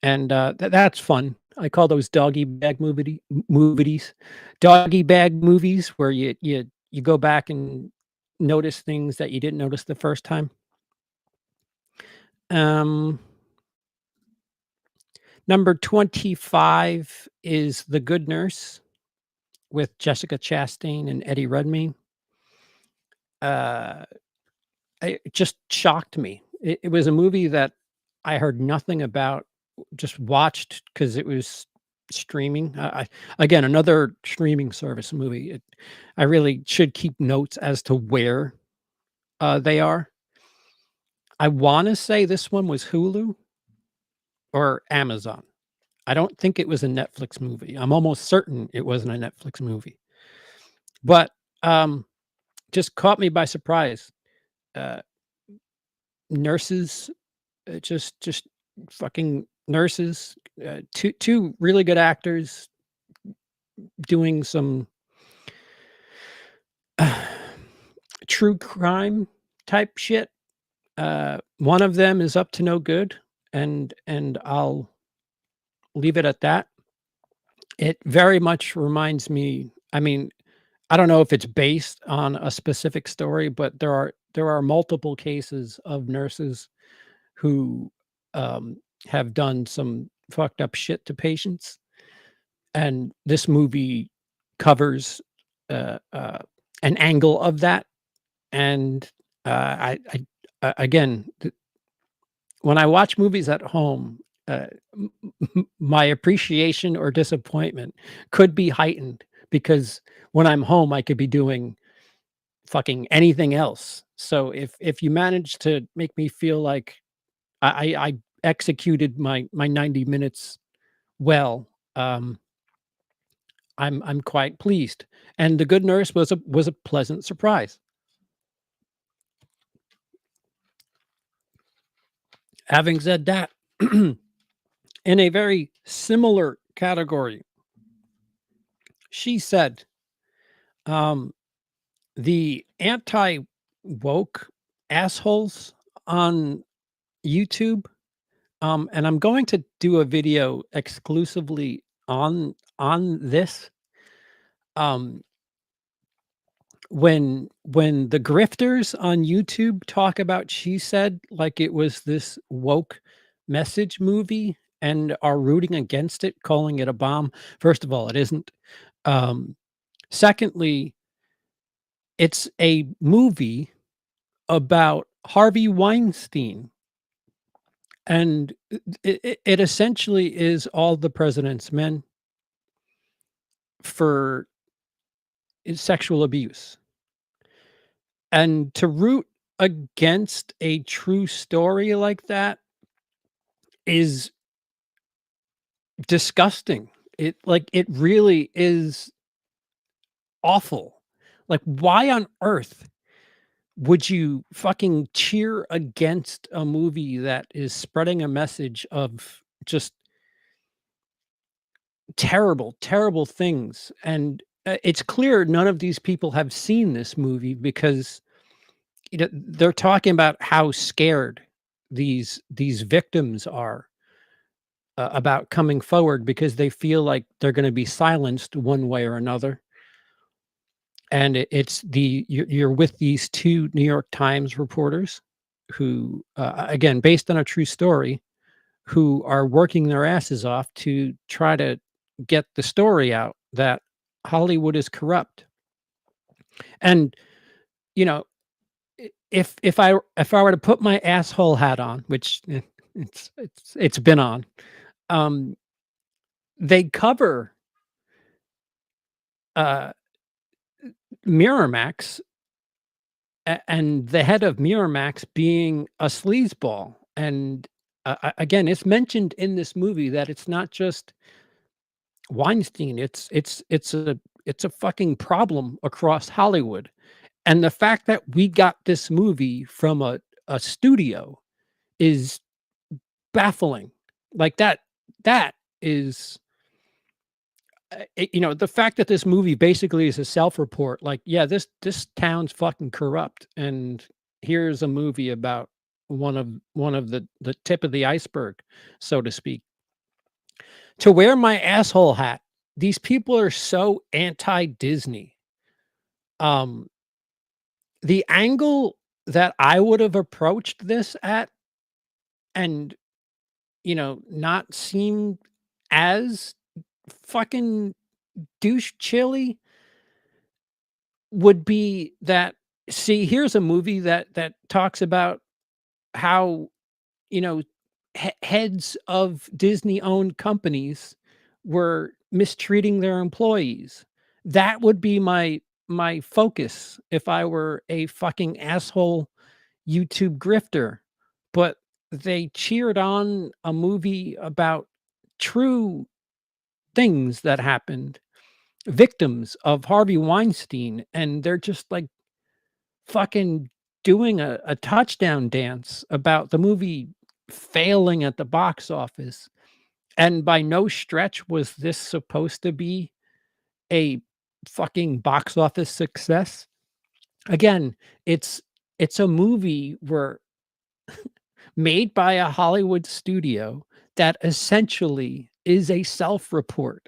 And, that's fun. I call those doggy bag movies. Doggy bag movies where you go back and notice things that you didn't notice the first time. Um, Number 25 is The Good Nurse with Jessica Chastain and Eddie Redmayne. Uh, it just shocked me. It was a movie that I heard nothing about, just watched because it was streaming. Again, another streaming service movie. I really should keep notes as to where they are. I want to say this one was Hulu or Amazon. I don't think it was a Netflix movie. I'm almost certain it wasn't a Netflix movie, but just caught me by surprise. Uh, Nurses, just fucking nurses. Two really good actors doing some true crime type shit. One of them is up to no good, and I'll leave it at that. It very much reminds me. I mean, I don't know if it's based on a specific story, but there are multiple cases of nurses who have done some fucked up shit to patients, and this movie covers an angle of that. And again, when I watch movies at home, my appreciation or disappointment could be heightened, because when I'm home, I could be doing fucking anything else. So if you manage to make me feel like I executed my 90 minutes well, I'm quite pleased. And The Good Nurse was a pleasant surprise. Having said that, in a very similar category, She Said, um, the anti woke assholes on YouTube. And I'm going to do a video exclusively on this. Um, when the grifters on YouTube talk about She Said like it was this woke message movie and are rooting against it, calling it a bomb. First of all, it isn't. Um, Secondly, it's a movie about Harvey Weinstein, and it essentially is All the President's Men. for sexual abuse. And to root against a true story like that is disgusting. It really is awful. Like, why on earth would you fucking cheer against a movie that is spreading a message of just terrible, terrible things? And it's clear none of these people have seen this movie because they're talking about how scared these victims are about coming forward because they feel like they're going to be silenced one way or another. And it's you're with these two New York Times reporters who, again, based on a true story, who are working their asses off to try to get the story out that Hollywood is corrupt. And you know, if I were to put my asshole hat on, which it's been on, um, they cover uh, Miramax and the head of Miramax being a sleazeball. And again, it's mentioned in this movie that it's not just Weinstein. It's a fucking problem across Hollywood. And the fact that we got this movie from a studio is baffling. Like that is the fact that this movie basically is a self-report, like, yeah, this town's fucking corrupt, and here's a movie about one of the tip of the iceberg, so to speak. To wear my asshole hat, these people are so anti-Disney. Um, the angle that I would have approached this at and, not seem as fucking douche chilly would be that, see, here's a movie that talks about how, you know, heads of Disney-owned companies were mistreating their employees. That would be my focus if I were a fucking asshole YouTube grifter. But they cheered on a movie about true things that happened, victims of Harvey Weinstein, and they're just like fucking doing a touchdown dance about the movie failing at the box office. And by no stretch was this supposed to be a fucking box office success. Again, it's a movie where made by a Hollywood studio that essentially is a self-report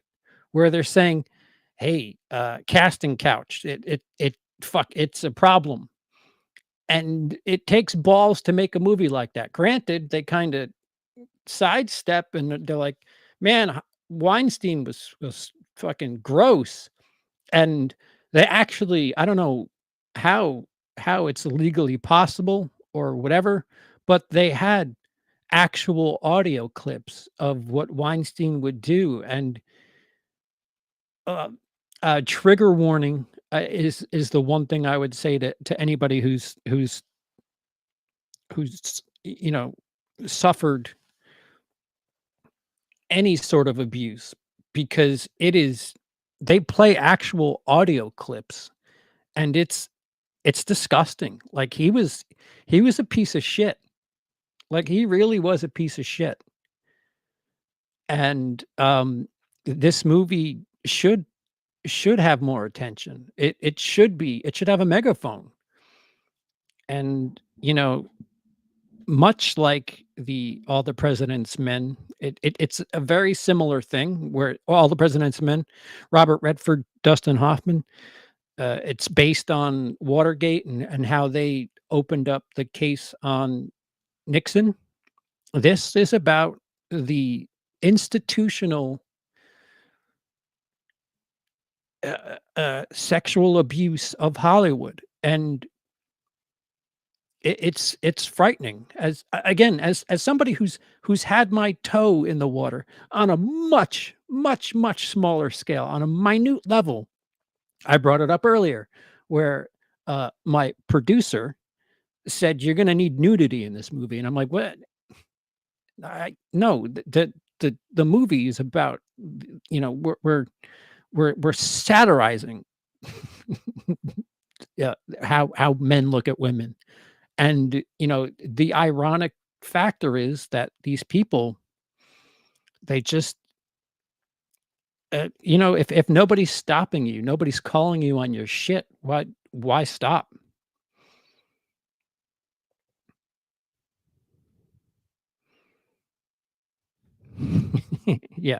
where they're saying, "Hey, casting couch, it's a problem." And it takes balls to make a movie like that. Granted, they kinda sidestep and they're like, "Man, Weinstein was fucking gross." And they actually, I don't know how it's legally possible or whatever, but they had actual audio clips of what Weinstein would do. And uh, trigger warning is the one thing I would say to anybody who's suffered any sort of abuse, because they play actual audio clips, and it's disgusting. Like, he was a piece of shit. Like, he really was a piece of shit. And this movie should have more attention. It should have a megaphone. And much like the All the President's Men, it's a very similar thing where All the President's Men, Robert Redford, Dustin Hoffman, it's based on Watergate and how they opened up the case on Nixon. This is about the institutional sexual abuse of Hollywood. And it's frightening as again, as somebody who's had my toe in the water on a much, much, much smaller scale, on a minute level. I brought it up earlier where, my producer said, "You're gonna need nudity in this movie," and I'm like, "What? I no, the movie is about, we're satirizing, yeah, how men look at women." And, the ironic factor is that these people, they just, if nobody's stopping you, nobody's calling you on your shit, why stop? Yeah.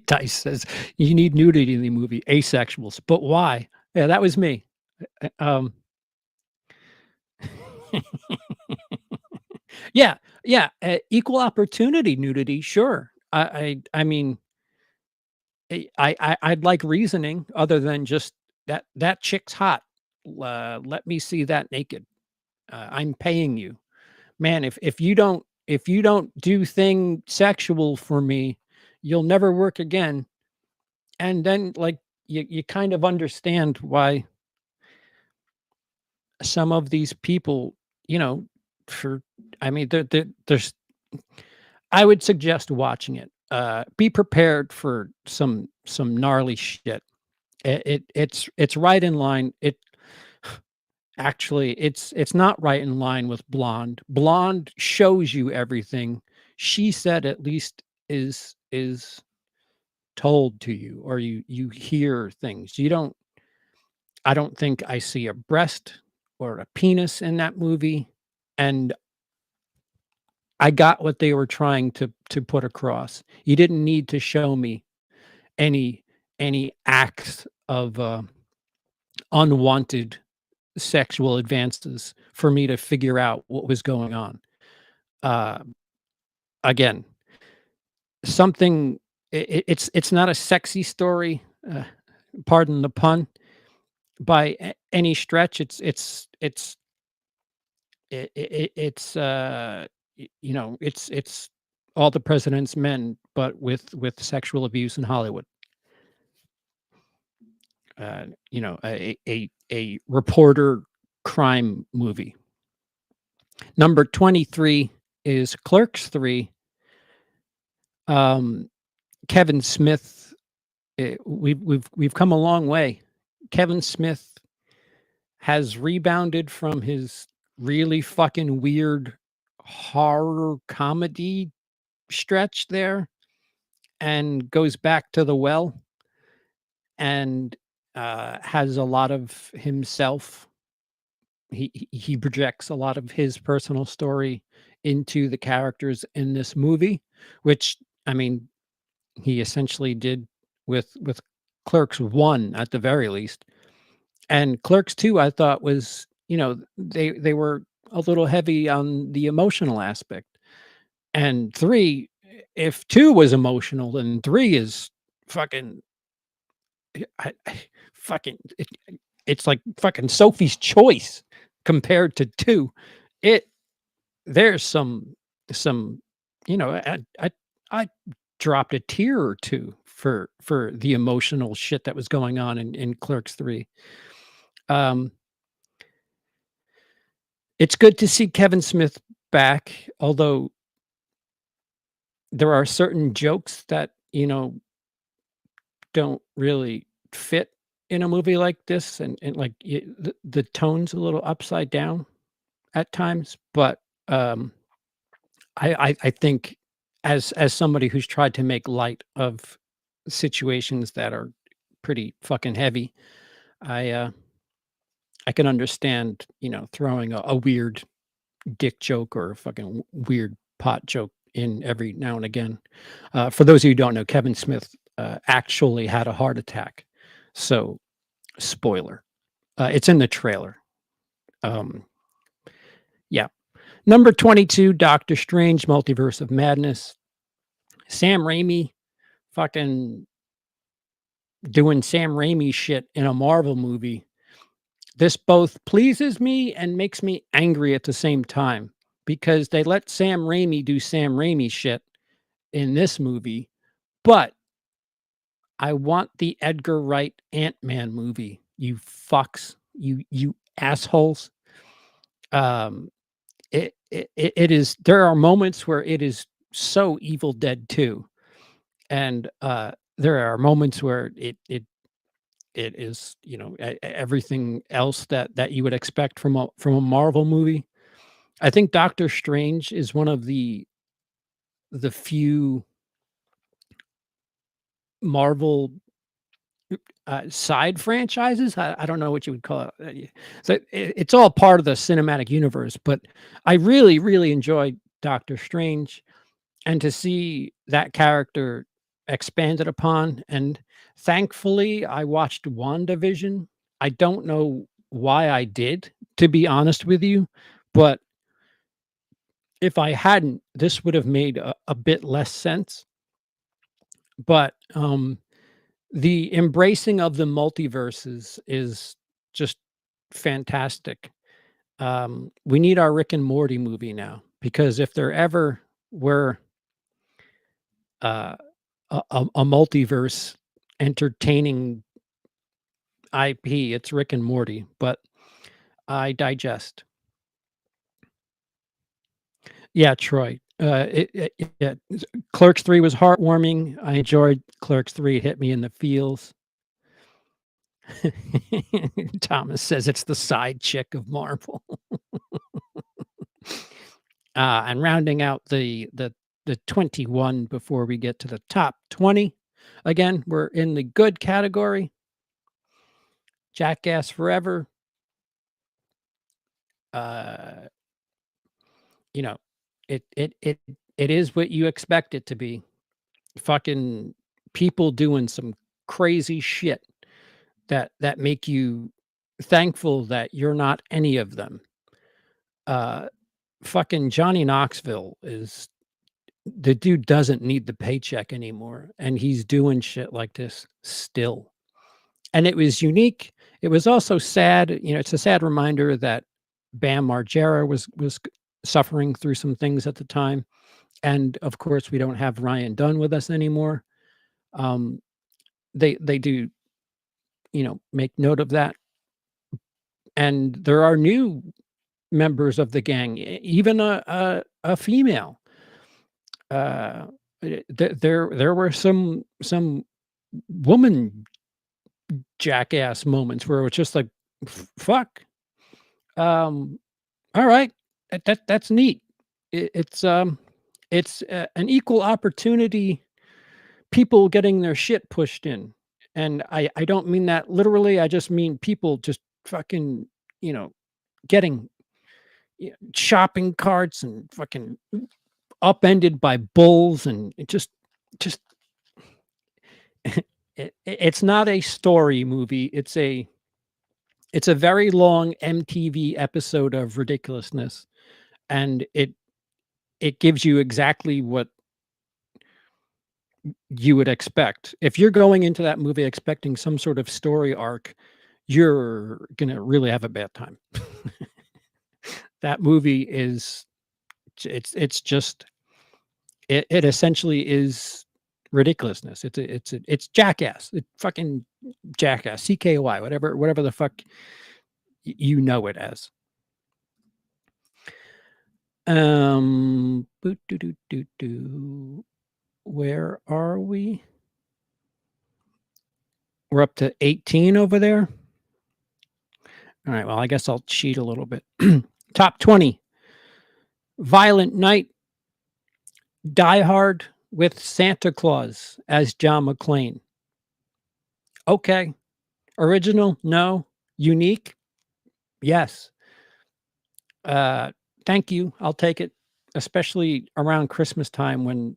Dice says, "You need nudity in the movie, asexuals, but why?" Yeah, that was me. Um Yeah, yeah, equal opportunity nudity, sure. I mean, I'd like reasoning other than just, "That chick's hot. Let me see that naked. I'm paying you." Man, if you don't do thing sexual for me, you'll never work again. And then, like, you kind of understand why some of these people, you know, for I mean, there's I would suggest watching it. Be prepared for some gnarly shit. It's right in line. Actually, it's not right in line with Blonde. Blonde shows you everything. She said at least is told to you, or you hear things. You don't I don't think I see a breast or a penis in that movie, and I got what they were trying to put across. You didn't need to show me any any acts of, unwanted sexual advances for me to figure out what was going on. Uh, Again, something it's not a sexy story, pardon the pun, by any stretch. It's All the President's Men, but with sexual abuse in Hollywood. A reporter crime movie. Number 23 is Clerks 3. Um, Kevin Smith, we've come a long way. Kevin Smith has rebounded from his really fucking weird horror comedy stretch there, and goes back to the well, and has a lot of himself. He projects a lot of his personal story into the characters in this movie, which, I mean, he essentially did with Clerks 1 at the very least. And Clerks 2, I thought was, they were a little heavy on the emotional aspect. And 3, if 2 was emotional, then 3 is fucking fucking it's like fucking Sophie's Choice compared to 2. It There's some, I dropped a tear or 2 for the emotional shit that was going on in Clerks 3. Um, it's good to see Kevin Smith back, although there are certain jokes that, don't really fit in a movie like this, and like, the tone's a little upside down at times, but, I think as somebody who's tried to make light of situations that are pretty fucking heavy, I, uh, I can understand, throwing a weird dick joke or a fucking weird pot joke in every now and again. For those of you who don't know, Kevin Smith, actually had a heart attack. So, spoiler. It's in the trailer. Um, yeah. Number 22, Doctor Strange, Multiverse of Madness. Sam Raimi fucking doing Sam Raimi shit in a Marvel movie. this both pleases me and makes me angry at the same time because they let Sam Raimi do Sam Raimi shit in this movie, but I want the Edgar Wright Ant-Man movie, you fucks, you assholes. Um, it is there are moments where it is so Evil Dead 2, and, there are moments where it is, everything else that you would expect from a Marvel movie. I think Doctor Strange is one of the few Marvel side franchises. I don't know what you would call it. So it's all part of the cinematic universe, but I really, really enjoyed Doctor Strange, and to see that character expanded upon. And thankfully, I watched WandaVision. I don't know why I did, to be honest with you, but if I hadn't, this would have made a bit less sense. But the embracing of the multiverses is just fantastic. We need our Rick and Morty movie now, because if there ever were uh, a multiverse entertaining IP, it's Rick and Morty. But I digest. Yeah, Troy. Yeah, Clerks 3 was heartwarming. I enjoyed Clerks 3. It hit me in the feels. Thomas says it's the side chick of Marvel. And rounding out the 21 before we get to the top 20. Again, we're in the good category. Jackass Forever. Uh, you know, it is what you expect it to be. Fucking people doing some crazy shit that make you thankful that you're not any of them. Uh, Fucking Johnny Knoxville is the dude doesn't need the paycheck anymore, and he's doing shit like this still. And it was unique. It was also sad. It's a sad reminder that Bam Margera was suffering through some things at the time, and of course, we don't have Ryan Dunn with us anymore. Um, they do, make note of that, and there are new members of the gang, even a female. Uh, there were some woman jackass moments where it was just like, fuck. All right, that's neat. It's an equal opportunity, people getting their shit pushed in, and I don't mean that literally. I just mean people just fucking, getting shopping carts and fucking upended by bulls, and it just it's not a story movie. It's a very long MTV episode of ridiculousness, and it gives you exactly what you would expect. If you're going into that movie expecting some sort of story arc, you're gonna really have a bad time. That movie is it's just it essentially is ridiculousness. It's Jackass. It's fucking Jackass. CKY, whatever the fuck you know it as. Boot doo doo doo doo. Where are we? We're up to 18 over there. All right. Well, I guess I'll cheat a little bit. Top 20. Violent Night. Die Hard with Santa Claus as John McClane. Okay. Original? No. Unique? Yes. Thank you. I'll take it, especially around Christmas time when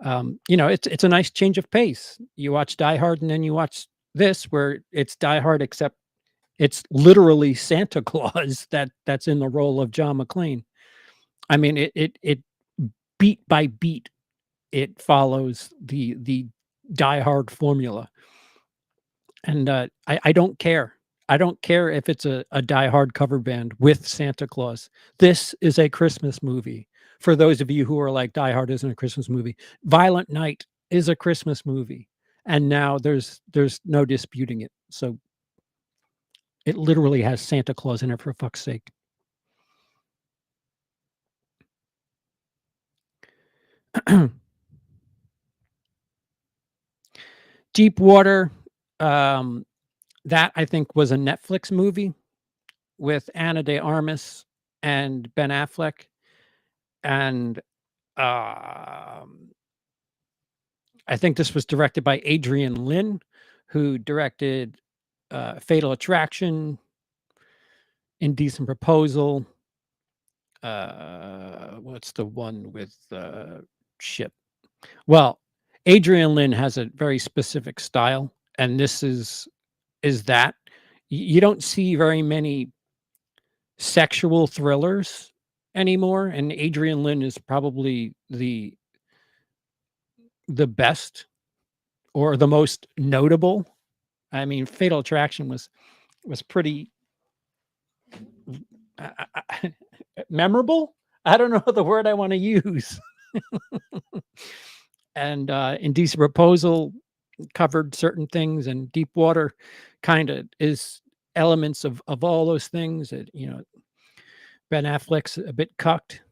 it's a nice change of pace. You watch Die Hard and then you watch this where it's Die Hard, except it's literally Santa Claus that's in the role of John McClane. I mean, it beat by beat, it follows the Die Hard formula, and I don't care. I don't care if it's a Die Hard cover band with Santa Claus. This is a Christmas movie. For those of you who are like, Die Hard isn't a Christmas movie, Violent Night is a Christmas movie, and now there's no disputing it. So it literally has Santa Claus in it, for fuck's sake. Deep Water, that I think was a Netflix movie with Ana de Armas and Ben Affleck, and I think this was directed by Adrian Lin, who directed Fatal Attraction, Indecent Proposal. What's the one with shit? Well, Adrian Lin has a very specific style, and this is that. You don't see very many sexual thrillers anymore, and Adrian Lin is probably the best or the most notable. I mean, Fatal Attraction was pretty memorable. I don't know the word I want to use. And Indecent Proposal covered certain things, and Deep Water kind of is elements of all those things. That, you know, Ben Affleck's a bit cucked,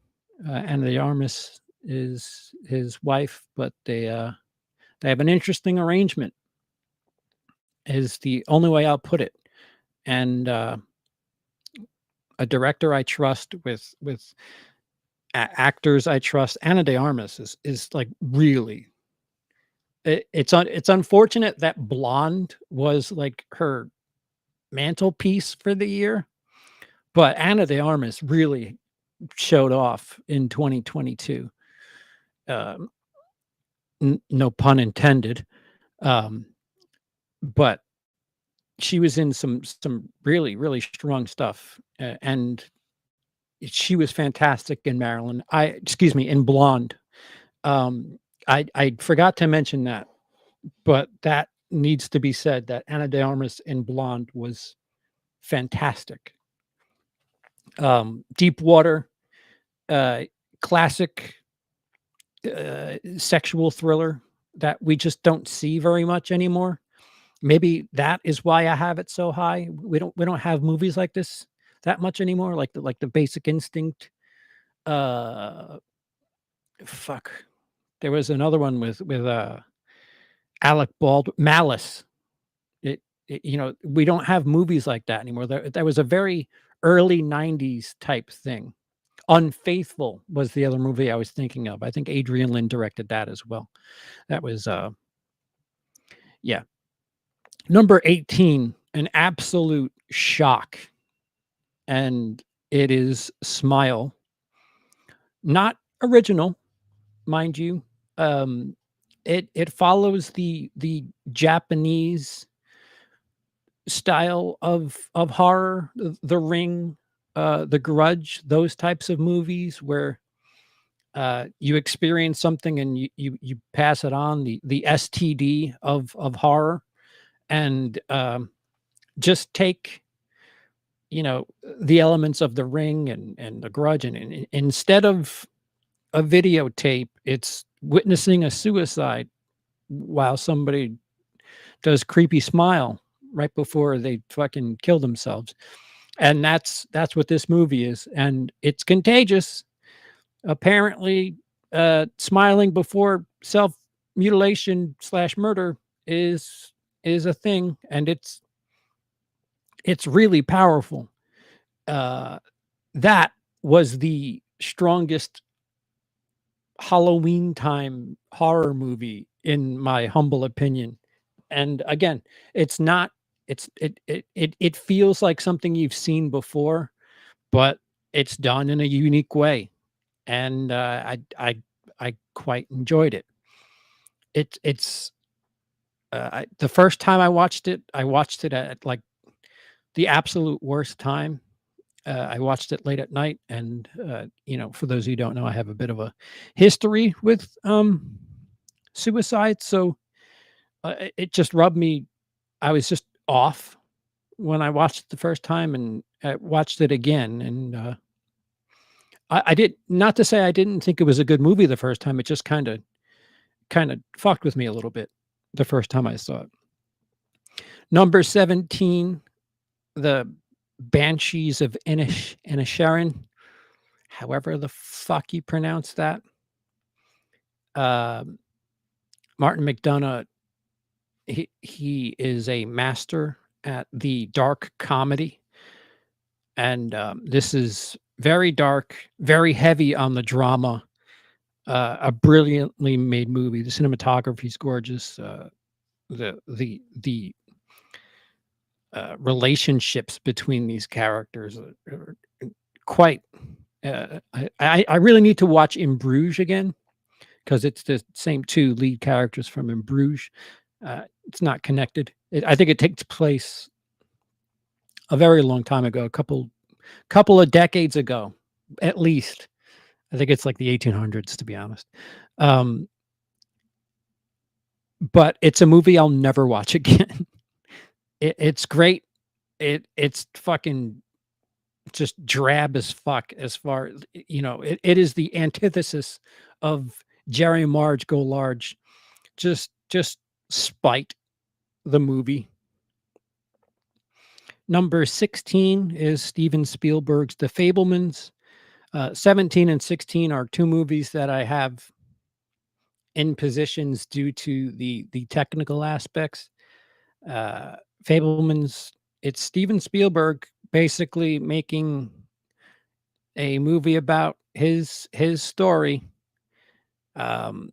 and the Armis is his wife, but they have an interesting arrangement. Is the only way I'll put it, and a director I trust with actors I trust. Ana de Armas is like really. It's unfortunate that Blonde was like her mantelpiece for the year, but Ana de Armas really showed off in 2022. Um, no pun intended. But she was in some really strong stuff, and she was fantastic in Marilyn. In Blonde. I forgot to mention that, but that needs to be said that Ana de Armas in Blonde was fantastic. Deep Water, classic sexual thriller that we just don't see very much anymore. Maybe that is why I have it so high. We don't have movies like this that much anymore, like the Basic Instinct. Uh, fuck. There was another one with Alec Baldwin, Malice. You know, we don't have movies like that anymore. There was a very early '90s type thing. Unfaithful was the other movie I was thinking of. I think Adrian Lin directed that as well. That was yeah. Number 18, an absolute shock. And it is Smile. Not original, mind you. It follows the Japanese style of horror, The Ring, The Grudge, those types of movies where you experience something and you pass it on, the STD of horror, and just take, you know, the elements of The Ring and The Grudge, and instead of a videotape, it's witnessing a suicide while somebody does creepy smile right before they fucking kill themselves. And that's what this movie is, and it's contagious. Apparently, smiling before self mutilation / murder is a thing, and it's really powerful. That was the strongest Halloween time horror movie in my humble opinion. And again, it's not it feels like something you've seen before, but it's done in a unique way. And I quite enjoyed it. It's the first time I watched it at like the absolute worst time. I watched it late at night, and you know, for those of you who don't know, I have a bit of a history with suicide, so it just rubbed me. I was just off when I watched it the first time and watched it again, and I did not to say I didn't think it was a good movie the first time. It just kind of fucked with me a little bit the first time I saw it. Number 17, the Banshees of Inisherin, however the fuck you pronounce that. Um, Martin McDonagh, he is a master at the dark comedy, and this is very dark, very heavy on the drama. A brilliantly made movie. The cinematography is gorgeous. The relationships between these characters are quite. I really need to watch In Bruges again because it's the same two lead characters from In Bruges. It's not connected. I think it takes place a very long time ago, a couple of decades ago, at least. I think it's like the 1800s, to be honest. Um, but it's a movie I'll never watch again. It's great. It's fucking just drab as fuck as far as it is the antithesis of Jerry Marge Go Large. Just spite the movie. Number 16 is Steven Spielberg's The Fablemans. 17 and 16 are two movies that I have in positions due to the technical aspects. Uh, Fablemans, it's Steven Spielberg basically making a movie about his story. Um,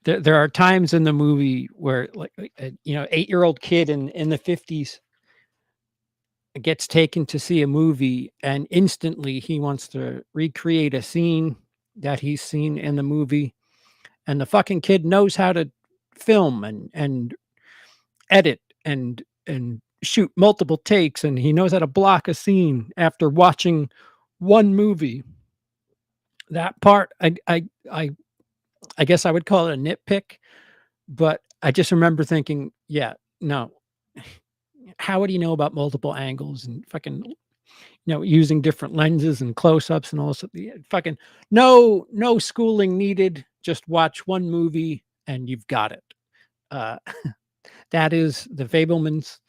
there are times in the movie where, like, 8-year-old kid in the 50s gets taken to see a movie, and instantly he wants to recreate a scene that he's seen in the movie, and the fucking kid knows how to film and edit and shoot multiple takes, and he knows how to block a scene after watching one movie. That part, I guess I would call it a nitpick, but I just remember thinking, yeah, no. How would he know about multiple angles and fucking, using different lenses and close-ups and all this? Fucking no schooling needed. Just watch one movie and you've got it. Uh, that is The Fablemans.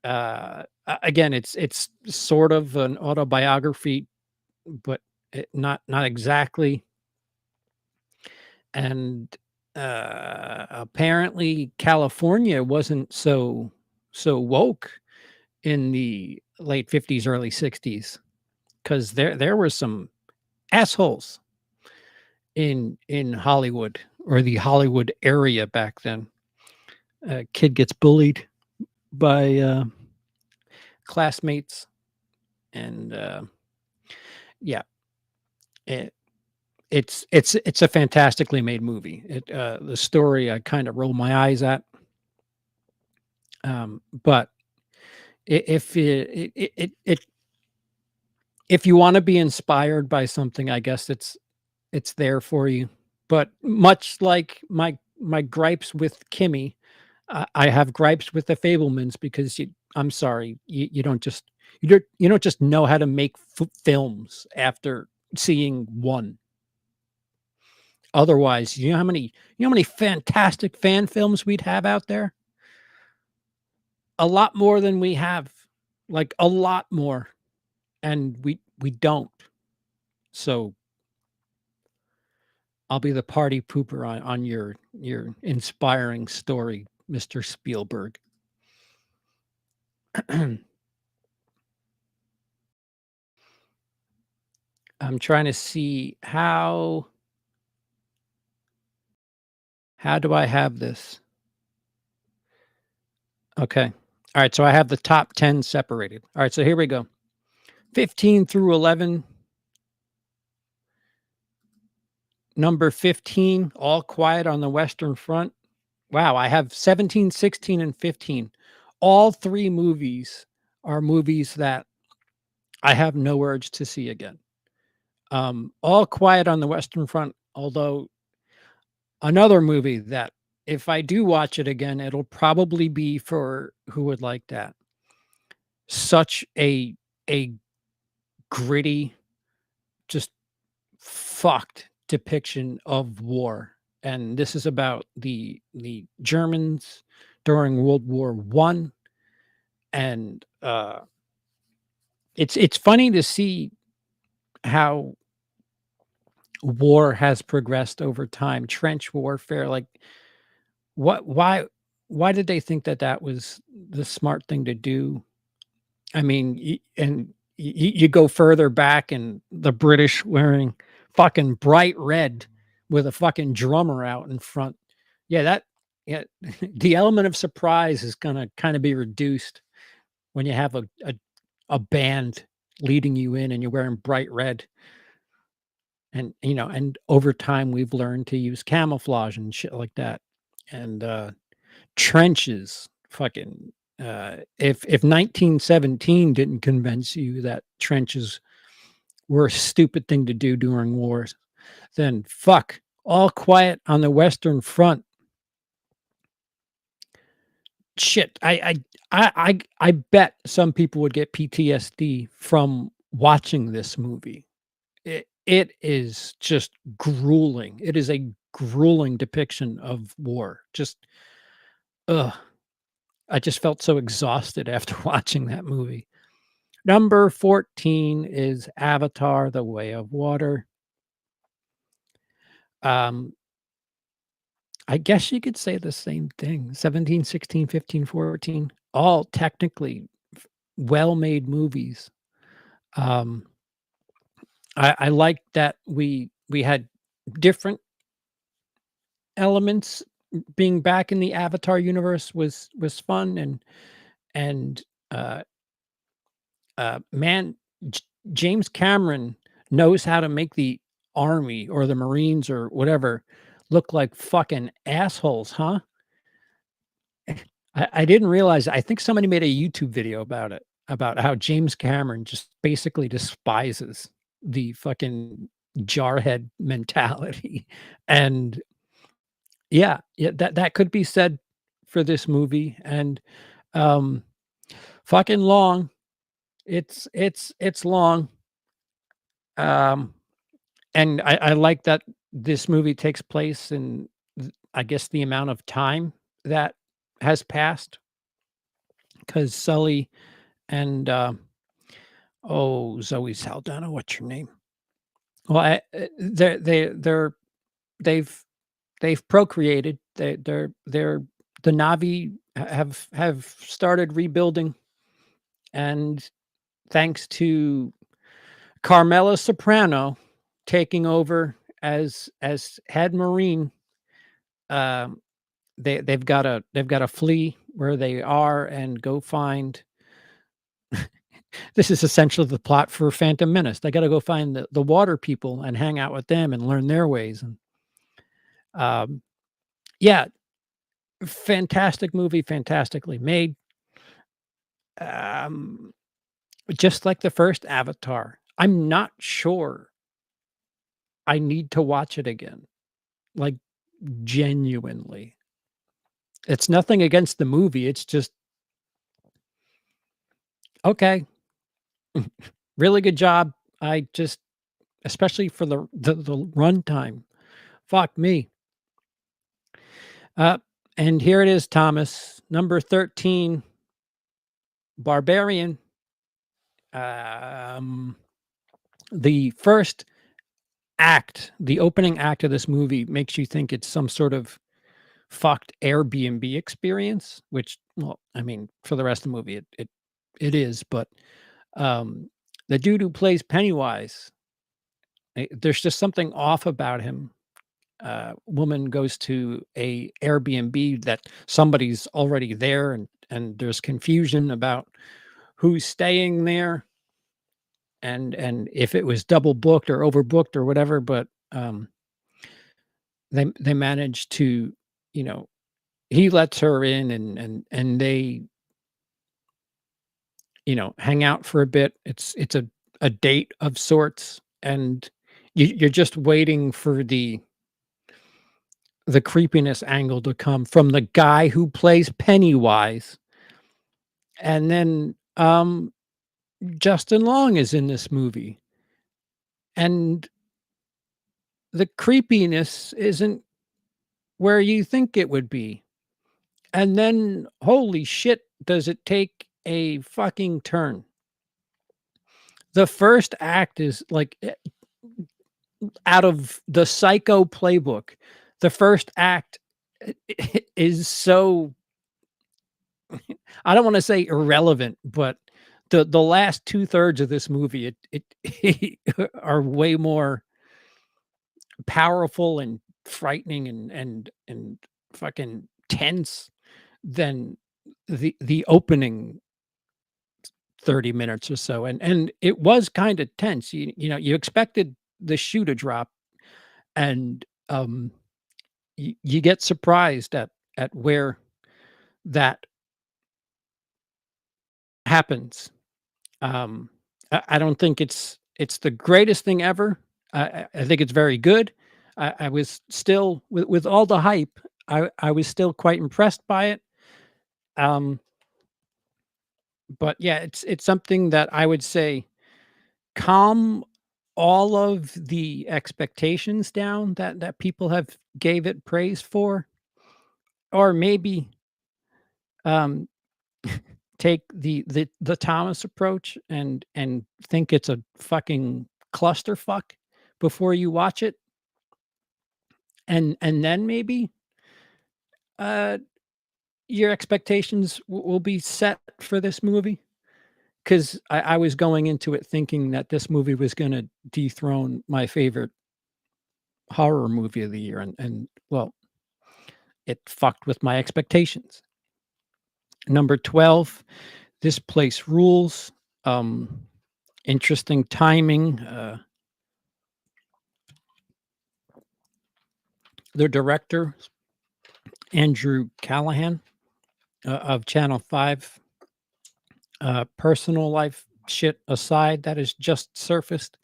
Again, it's sort of an autobiography, but not exactly. And apparently California wasn't so woke in the late 50s, early 60s, because there were some assholes in Hollywood, or the Hollywood area back then. A kid gets bullied by classmates, and yeah, it, it's a fantastically made movie. The story I kind of roll my eyes at, but if if you want to be inspired by something, I guess it's there for you. But much like my gripes with Kimmy, I have gripes with the Fablemans because I'm sorry, you don't just you don't just know how to make films after seeing one. Otherwise, you know how many fantastic fan films we'd have out there? A lot more than we have, like a lot more, and we don't. So I'll be the party pooper on your inspiring story, Mr. Spielberg. I'm trying to see how do I have this? Okay. All right, so I have the top 10 separated. All right, so here we go. 15 through 11. Number 15, All Quiet on the Western Front. Wow, I have 17, 16, and 15. All three movies are movies that I have no urge to see again. All Quiet on the Western Front, although another movie that if I do watch it again, it'll probably be for Who Would Like That. Such a gritty, just fucked depiction of war, and this is about the Germans during World War One, and, it's funny to see how war has progressed over time, trench warfare, like, what why did they think that that was the smart thing to do? I mean, you go further back and the British wearing fucking bright red with a fucking drummer out in front. Yeah, that yeah, the element of surprise is gonna kinda be reduced when you have a band leading you in and you're wearing bright red. And, and over time, we've learned to use camouflage and shit like that. And, trenches, fucking, if 1917 didn't convince you that trenches were a stupid thing to do during wars, then fuck, All Quiet on the Western Front. Shit, I bet some people would get PTSD from watching this movie. It is just grueling. It is a grueling depiction of war. Just, ugh, I just felt so exhausted after watching that movie. Number 14 is Avatar: The Way of Water. Um, I guess you could say the same thing. 17, 16, 15, 14, all technically well-made movies. Um, I like that we had different elements. Being back in the Avatar universe was fun, and, uh man, J James Cameron knows how to make the Army or the Marines or whatever look like fucking assholes, huh? I didn't realize I think somebody made a YouTube video about it, about how James Cameron just basically despises the fucking jarhead mentality, and yeah, that could be said for this movie, and, um, fucking long. It's long, um, and I like that this movie takes place in I guess the amount of time that has passed, because Sully and, oh, Zoe Saldana, what's your name? Well, they're they've they've procreated. They're the Navi have started rebuilding, and thanks to Carmela Soprano taking over as head Marine, um, they've gotta flee where they are and go find this is essentially the plot for Phantom Menace. They gotta go find the water people and hang out with them and learn their ways, and, um, yeah, fantastic movie, fantastically made, um, just like the first Avatar. I'm not sure I need to watch it again, like, genuinely. It's nothing against the movie, it's just, okay, really good job. I just especially for the runtime. Fuck me. Uh, and here it is, Thomas, number 13, Barbarian. Um, the first the opening act of this movie makes you think it's some sort of fucked Airbnb experience, which, well, I mean, for the rest of the movie, it is, but, the dude who plays Pennywise, there's just something off about him. Woman goes to a Airbnb that somebody's already there, and there's confusion about who's staying there, and if it was double booked or overbooked or whatever, but, they managed to, you know he lets her in, and they, hang out for a bit. It's a date of sorts, and you're just waiting for the creepiness angle to come from the guy who plays Pennywise, and then, Justin Long is in this movie, and the creepiness isn't where you think it would be, and then, holy shit, does it take a fucking turn. The first act is, like, out of the Psycho playbook, the first act is so I don't wanna say irrelevant, but the last 2/3 of this movie, it are way more powerful and frightening and fucking tense than the opening 30 minutes or so, and it was kinda tense. You expected the shoe to drop, and, you get surprised at where that happens. I don't think it's the greatest thing ever. I think it's very good. I was still with all the hype, I was still quite impressed by it. Um, but yeah, it's something that I would say calm all of the expectations down that people have gave it praise for, or maybe, um, take the Thomas approach and think it's a fucking clusterfuck before you watch it, and then maybe, uh, your expectations will be set for this movie. 'Cause I was going into it thinking that this movie was gonna dethrone my favorite horror movie of the year, and, well, it fucked with my expectations. Number 12, This Place Rules. Um, Interesting timing. The director, Andrew Callahan, of Channel 5, personal life shit aside that has just surfaced,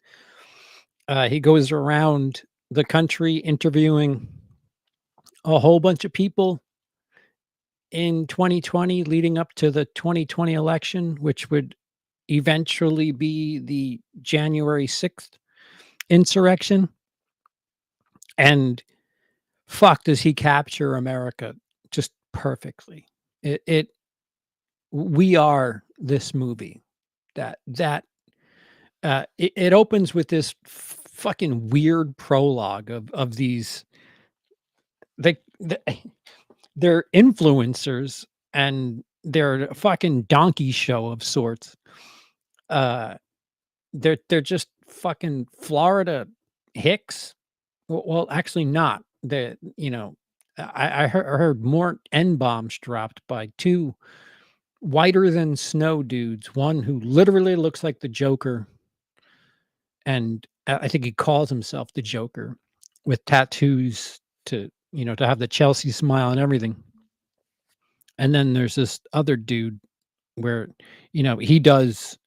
he goes around the country interviewing a whole bunch of people in 2020 leading up to the 2020 election, which would eventually be the January 6th insurrection. And fuck, does he capture America just perfectly. It we are this movie. It opens with this fucking weird prologue of these they they're influencers and they're a fucking donkey show of sorts. Uh, they're just fucking Florida hicks. Well, actually not. I heard more N bombs dropped by two whiter than snow dudes. One who literally looks like the Joker, and I think he calls himself the Joker with tattoos to have the Chelsea smile and everything. And then there's this other dude where, he does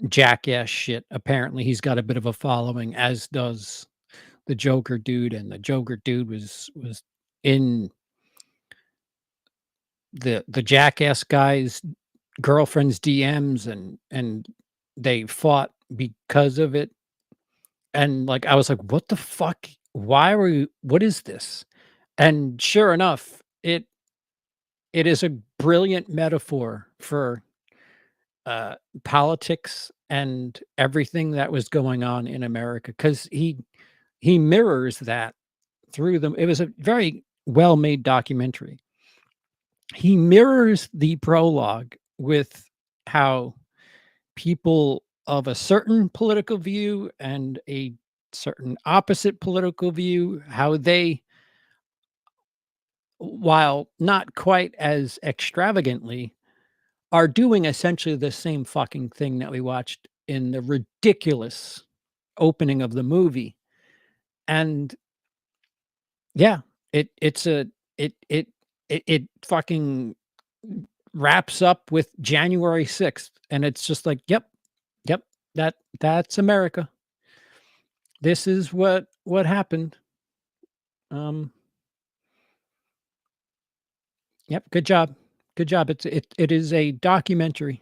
jackass shit. Apparently, he's got a bit of a following, as does the Joker dude, and the Joker dude was in the jackass guy's girlfriend's DMs, and they fought because of it. And like I was like, what the fuck? Why are we what is this? And sure enough, it is a brilliant metaphor for politics and everything that was going on in America, because he mirrors that through them. It was a very well made documentary. He mirrors the prologue with how people of a certain political view and a certain opposite political view, how they, while not quite as extravagantly, are doing essentially the same fucking thing that we watched in the ridiculous opening of the movie. And yeah, it's a it fucking wraps up with January 6th, and it's just like, yep, yep, that's America. This is what happened. Um Yep, good job. Good job. It is a documentary.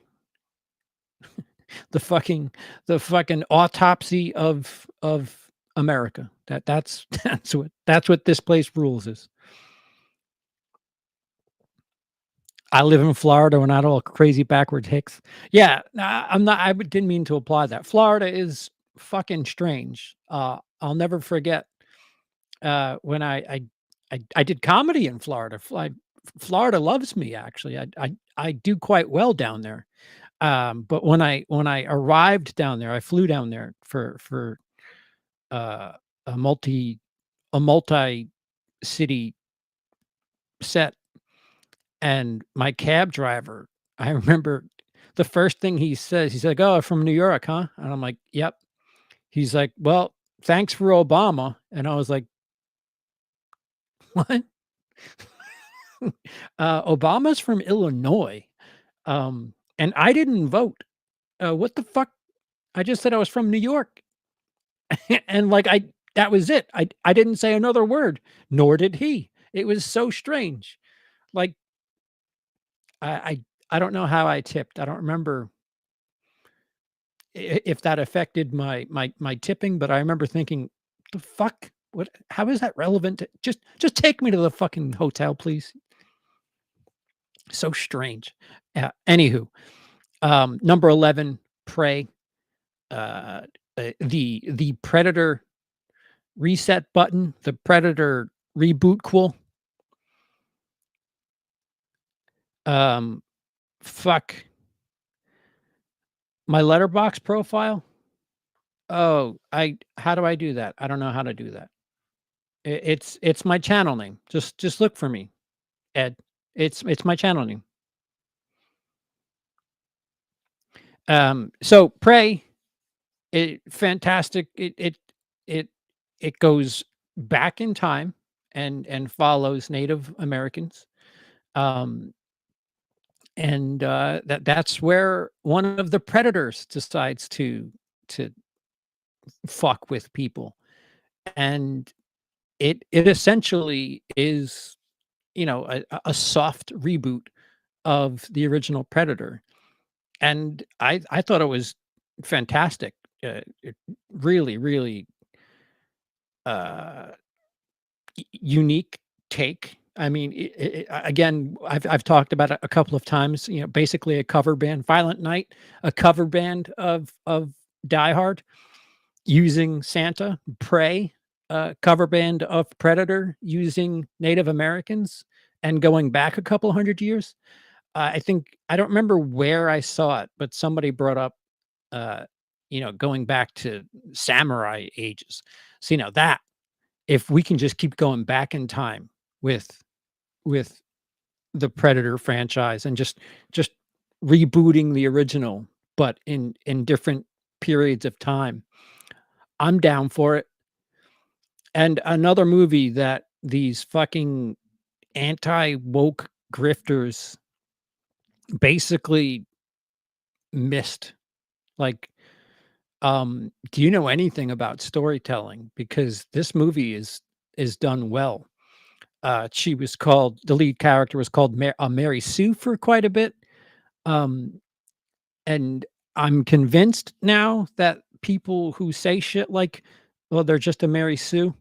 The fucking autopsy of America. That's that's what this place rules is. I live in Florida. We're not all crazy backwards hicks. Yeah, I'm not. Didn't mean to apply that. Florida is fucking strange. I'll never forget when I did comedy in Florida. Florida loves me actually. I do quite well down there. But when I arrived down there, I flew down there for uh, a multi city set, and my cab driver, I remember the first thing he says, he's like, "Oh, from New York, huh?" And I'm like, "Yep." He's like, "Well, thanks for Obama." And I was like, "What?" Obama's from Illinois, and I didn't vote. What the fuck? I just said I was from New York. And like that was it. I didn't say another word, nor did he. It was so strange. Like I I, I don't know how I tipped. I don't remember if that affected my tipping, but I remember thinking, the fuck? What how is that relevant to, just take me to the fucking hotel, please? So strange. Anywho, number 11, Prey. Uh, the Predator reset button, the Predator reboot cool. Um, fuck my letterbox profile. Oh, I how do I do that? I don't know how to do that. It's my channel name. Just look for me, Ed. It's my channel name. So Prey, fantastic. It it goes back in time and follows Native Americans. Um, and that's where one of the predators decides to fuck with people, and it essentially is, a soft reboot of the original Predator, and I thought it was fantastic. It really, really uh, unique take. I mean, again, I've talked about it a couple of times. Basically a cover band, Violent Night, a cover band of Die Hard, using Santa. Prey, cover band of Predator, using Native Americans, and going back a couple hundred years. I think I don't remember where I saw it, but somebody brought up, uh, going back to samurai ages. So that if we can just keep going back in time with with the Predator franchise and just rebooting the original, but in different periods of time, I'm down for it. And another movie that these fucking anti-woke grifters basically missed. Like, do you know anything about storytelling? Because this movie is done well. She was called the lead character was called Mary Sue for quite a bit. Um, and I'm convinced now that people who say shit like, "Well, they're just a Mary Sue,"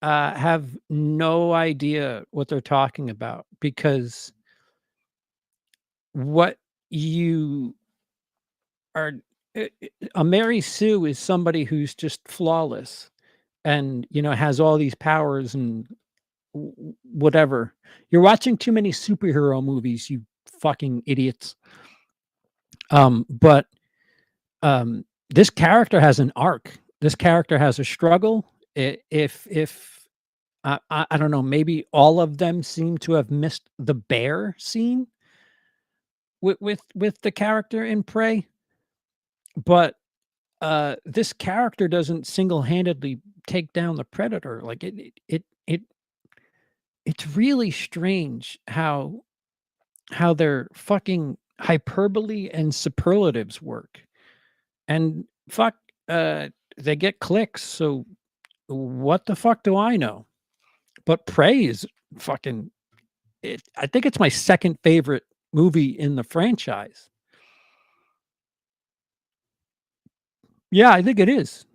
have no idea what they're talking about, because what you are a Mary Sue is somebody who's just flawless and, has all these powers and whatever. You're watching too many superhero movies, you fucking idiots. But this character has an arc. This character has a struggle. If I don't know, maybe all of them seem to have missed the bear scene with the character in Prey, but this character doesn't single-handedly take down the predator. Like it's really strange how their fucking hyperbole and superlatives work. And fuck, they get clicks, so what the fuck do I know? But Prey is fucking I think it's my second favorite movie in the franchise. Yeah, I think it is.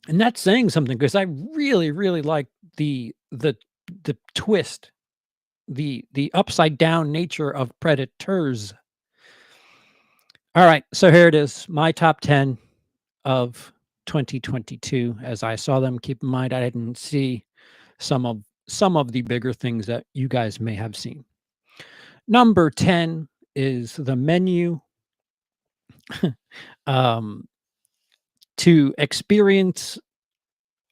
And that's saying something because I really, really like the twist, the upside down nature of Predators. All right, so here it is, my top 10 of 2022 as I saw them. Keep in mind I didn't see some of the bigger things that you guys may have seen. Number 10 is The Menu. Um, to experience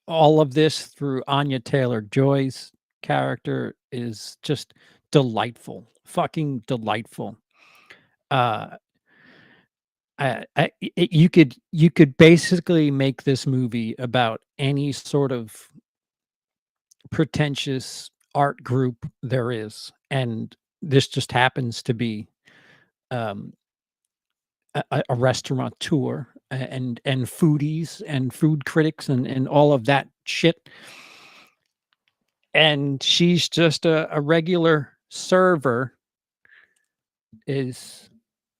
all of this through Anya Taylor-Joy's character is just delightful, fucking delightful. Uh, you could basically make this movie about any sort of pretentious art group there is, and this just happens to be um, a restaurateur and foodies and food critics and all of that shit. And she's just a regular server, is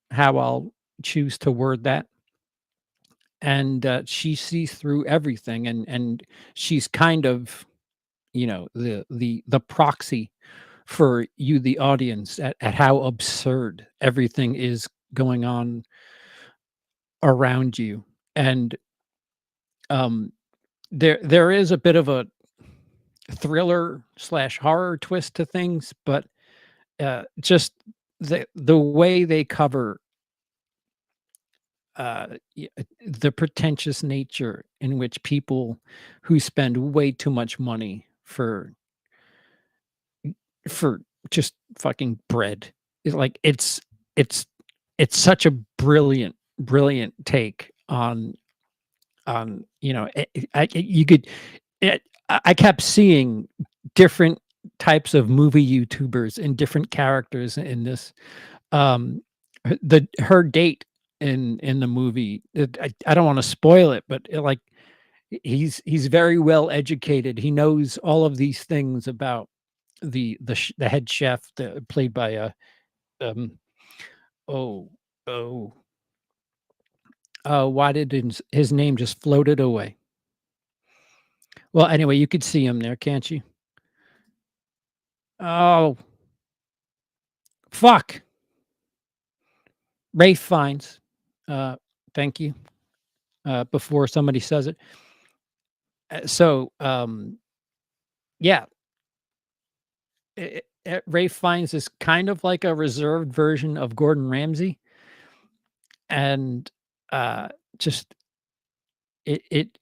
how I'll choose to word that. And she sees through everything, and she's kind of, the proxy for you, the audience, at how absurd everything is going on around you. And um, there is a bit of a thriller slash horror twist to things, but just the way they cover the pretentious nature in which people who spend way too much money for just fucking bread is like it's it's such a brilliant take on you could I kept seeing different types of movie YouTubers and different characters in this. The her date in the movie, I don't wanna spoil it, but, like, he's very well educated. He knows all of these things about the head chef, played by, um, oh, oh, why did his name just floated away? Well, anyway, you could see him there, can't you? Oh, fuck. Rafe Fiennes. Thank you, before somebody says it. Yeah, Rafe Fiennes is kind of like a reserved version of Gordon Ramsay, and, uh, just it it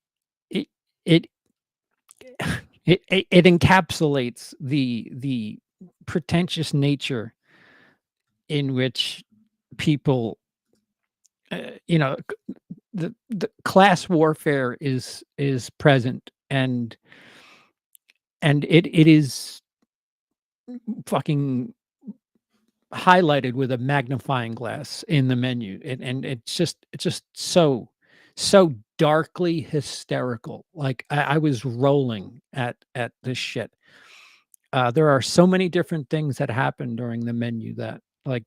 it it it encapsulates the pretentious nature in which people, the class warfare is present, and it is fucking highlighted with a magnifying glass in the menu, and it's just so darkly hysterical. Like, I was rolling at this shit. There are so many different things that happen during the menu that, like,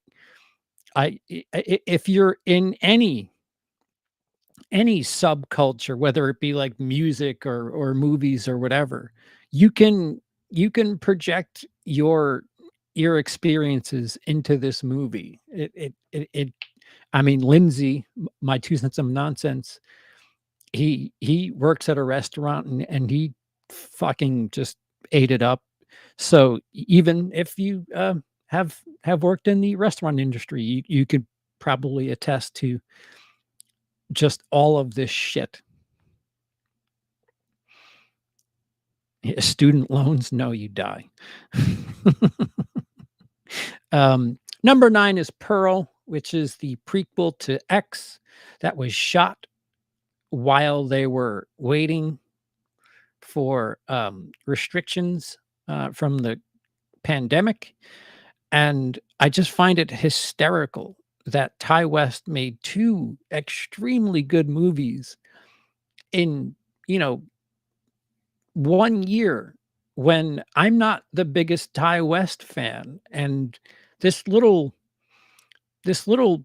if you're in any subculture, whether it be like music or movies or whatever, you can project your experiences into this movie. I mean, Lindsay, my 2 cents of nonsense, he works at a restaurant, and he fucking just ate it up. So even if you have worked in the restaurant industry, you could probably attest to just all of this shit. Student loans? No, you die. Number 9 is Pearl, which is the prequel to X that was shot while they were waiting for restrictions from the pandemic. And I just find it hysterical that Ty West made 2 extremely good movies in, you know, 1 year, when I'm not the biggest Ty West fan, and this little this little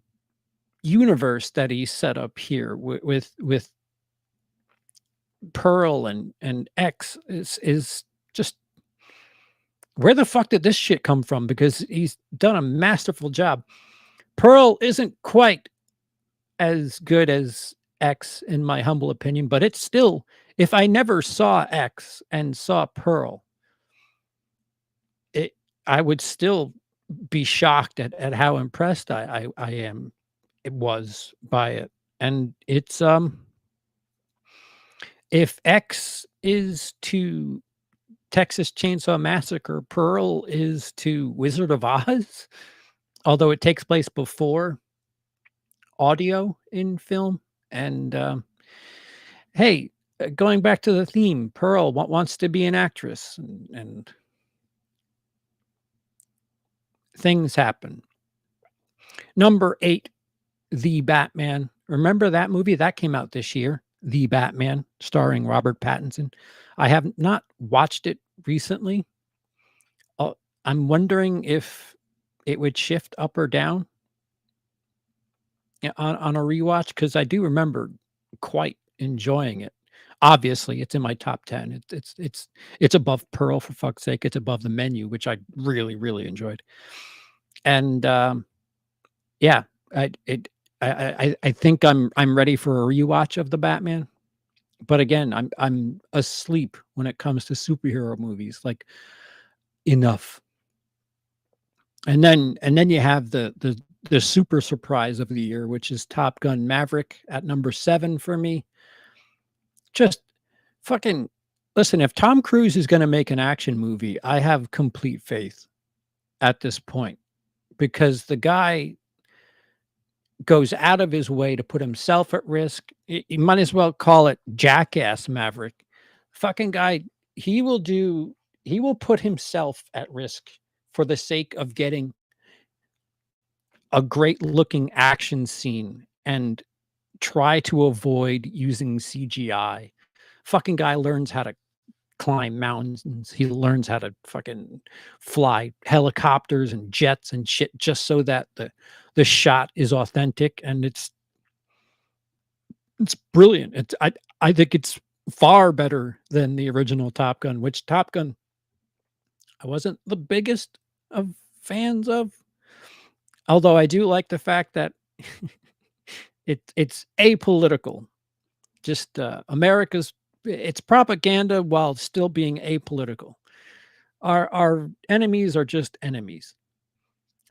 universe that he set up here with Pearl and X is just, where the fuck did this shit come from? Because he's done a masterful job. Pearl isn't quite as good as X in my humble opinion, but it's still, if I never saw X and saw Pearl, it I would still be shocked at how impressed I am it was by it. And it's if X is to Texas Chainsaw Massacre, Pearl is to Wizard of Oz, although it takes place before audio in film. And hey, going back to the theme, Pearl wants to be an actress, and things happen. Number 8, The Batman. Remember that movie? That came out this year, The Batman, starring Robert Pattinson. I have not watched it recently. I'm wondering if it would shift up or down, on a rewatch, because I do remember quite enjoying it. Obviously, it's in my top 10. It's above Pearl, for fuck's sake. It's above The Menu, which I really, really enjoyed. And yeah, I it I think I'm ready for a rewatch of the Batman. But again, I'm asleep when it comes to superhero movies. Like, enough. And then you have the super surprise of the year, which is Top Gun Maverick at number 7 for me. Just fucking listen, if Tom Cruise is gonna make an action movie, I have complete faith at this point, because the guy goes out of his way to put himself at risk. You might as well call it Jackass Maverick. Fucking guy, he will do he will put himself at risk for the sake of getting a great looking action scene and try to avoid using CGI. Fucking guy learns how to climb mountains. He learns how to fucking fly helicopters and jets and shit, just so that the shot is authentic, and it's brilliant. I think it's far better than the original Top Gun, which Top Gun I wasn't the biggest of fans of. Although I do like the fact that it's apolitical. Just America's it's propaganda while still being apolitical. Our enemies are just enemies.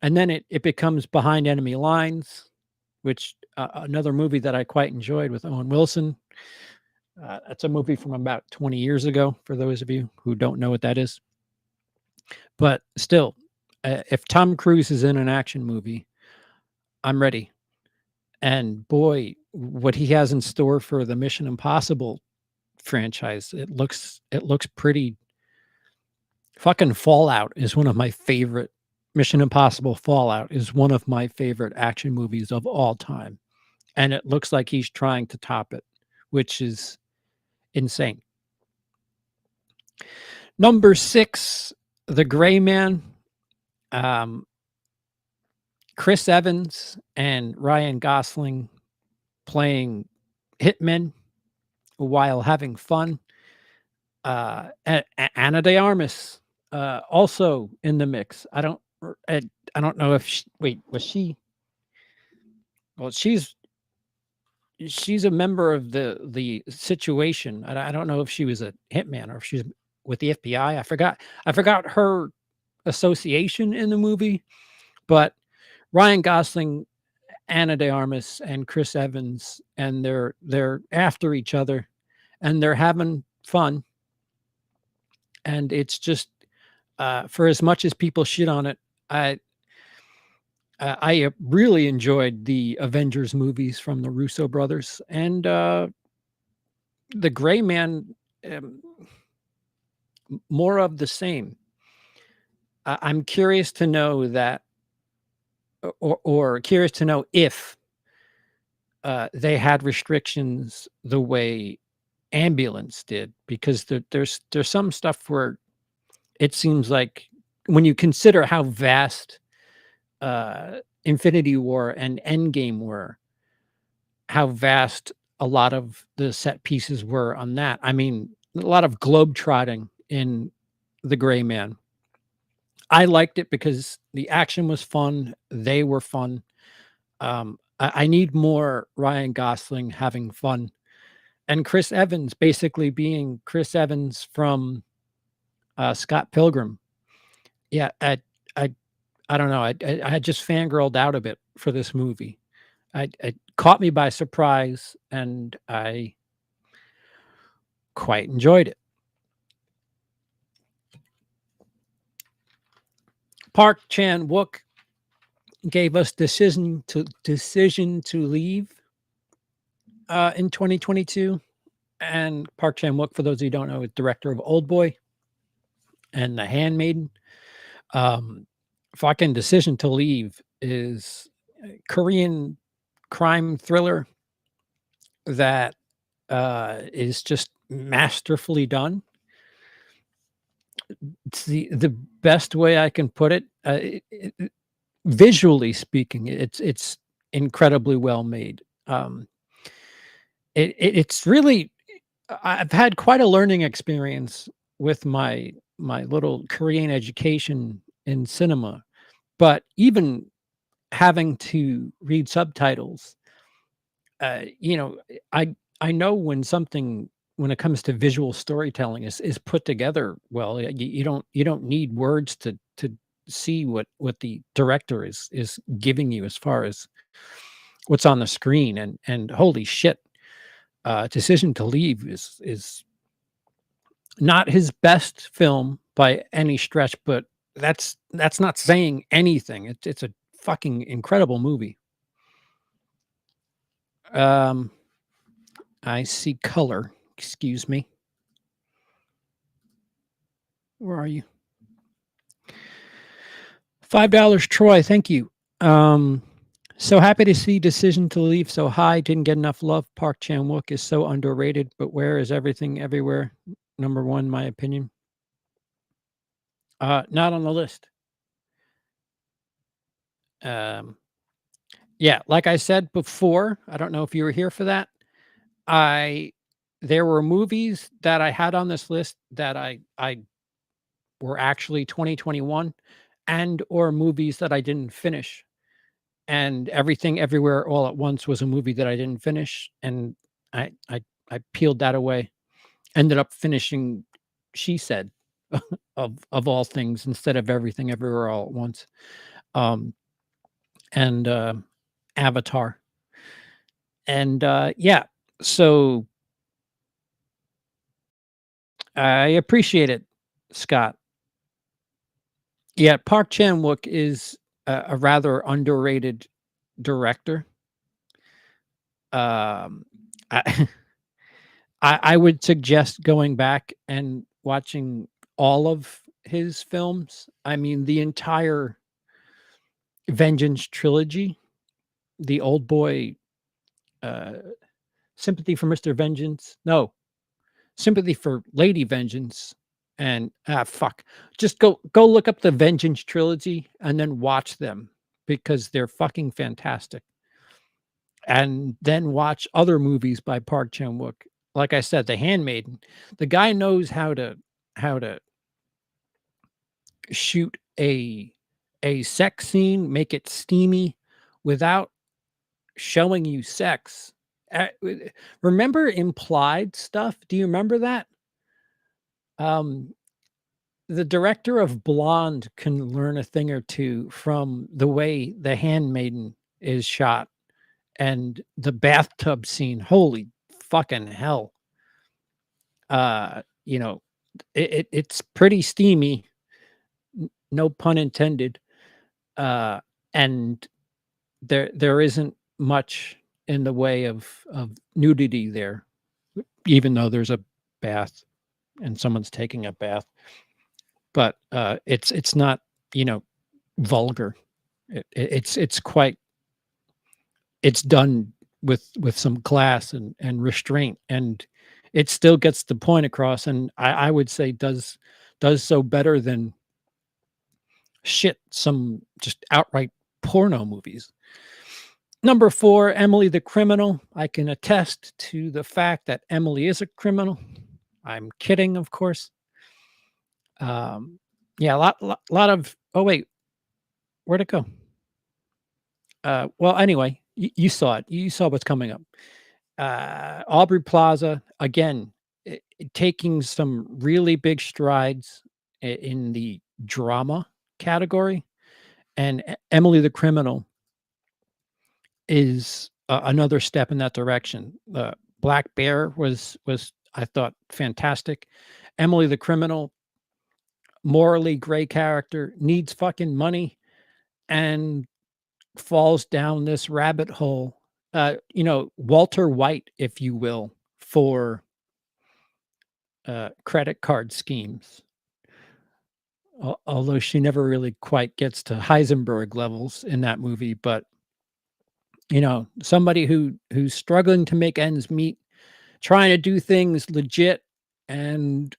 And then it becomes Behind Enemy Lines, which another movie that I quite enjoyed with Owen Wilson. That's a movie from about 20 years ago, for those of you who don't know what that is. But still, if Tom Cruise is in an action movie, I'm ready. And boy, what he has in store for the Mission Impossible franchise, it looks pretty. Fucking Fallout is one of my favorite. Mission Impossible Fallout is one of my favorite action movies of all time, and it looks like he's trying to top it, which is insane. Number 6, The Gray Man. Um, Chris Evans and Ryan Gosling playing hitmen while having fun. Anna de Armas also in the mix. I don't know if wait, was she? Well, she's a member of the situation. I don't know if she was a hitman or if she's with the FBI. I forgot her association in the movie, but Ryan Gosling, Anna de Armas, and Chris Evans, and they're after each other, and they're having fun. And it's just for as much as people shit on it, I really enjoyed the Avengers movies from the Russo brothers, and the Gray Man, um, more of the same. I'm curious to know that, or curious to know if they had restrictions the way Ambulance did, because there's some stuff where it seems like when you consider how vast Infinity War and Endgame were, how vast a lot of the set pieces were on that. I mean, a lot of globe trotting in The Gray Man. I liked it because the action was fun. They were fun. I need more Ryan Gosling having fun, and Chris Evans basically being Chris Evans from Scott Pilgrim. Yeah, I, I don't know. I had just fangirled out a bit for this movie. It caught me by surprise, and I quite enjoyed it. Park Chan Wook gave us decision to leave in 2022, and Park Chan Wook, for those who don't know, is director of Old Boy and The Handmaiden. Um, fucking Decision to Leave is a Korean crime thriller that is just masterfully done. It's the best way I can put it. Visually speaking, it's incredibly well made. It's really I've had quite a learning experience with my little Korean education in cinema, but even having to read subtitles, you know, I know when it comes to visual storytelling is put together well. You don't need words to see what the director is giving you as far as what's on the screen, and holy shit, Decision to Leave is not his best film by any stretch, but that's not saying anything. It's a fucking incredible movie. Um, I see color. Excuse me. Where are you? $5, Troy. Thank you. Um, so happy to see Decision to Leave so high. Didn't get enough love. Park Chan Wook is so underrated, but where is everything everywhere? Number one, my opinion. Not on the list. Um, yeah, like I said before, I don't know if you were here for that. I There were movies that I had on this list that I were actually 2021, and or movies that I didn't finish. And Everything Everywhere All at Once was a movie that I didn't finish, and I I I peeled that away. Ended up finishing She Said of all things instead of Everything Everywhere All at Once. Um and Avatar. And yeah, so I appreciate it, Scott. Yeah, Park Chan-wook is a rather underrated director. Um, I I would suggest going back and watching all of his films. I mean, the entire Vengeance trilogy, the Old Boy, uh, Sympathy for Mr. Vengeance. No, Sympathy for Lady Vengeance, and fuck. Just go look up the Vengeance trilogy and then watch them because they're fucking fantastic. And then watch other movies by Park Chan-wook. Like I said, The Handmaiden. The guy knows how to shoot a sex scene, make it steamy without showing you sex. Remember Implied stuff? Do you remember that? Um, the director of Blonde can learn a thing or two from the way The Handmaiden is shot, and the bathtub scene. Holy fucking hell. You know, it's pretty steamy, no pun intended. Uh, and there isn't much in the way of nudity there, even though there's a bath and someone's taking a bath. But it's not, you know, vulgar. It's quite it's done with some class and restraint, and it still gets the point across, and I would say does so better than shit, some just outright porno movies. Number 4, Emily the Criminal. I can attest to the fact that Emily is a criminal. I'm kidding, of course. Um, yeah, a lot of oh, wait, where'd it go? Well, anyway, you saw it. You saw what's coming up. Aubrey Plaza, again, taking some really big strides in the drama category, and Emily the Criminal is another step in that direction. Black Bear was I thought fantastic. Emily the Criminal, morally gray character, needs fucking money and falls down this rabbit hole. Walter White, if you will, for credit card schemes. Although she never really quite gets to Heisenberg levels in that movie, but somebody who's struggling to make ends meet, trying to do things legit, and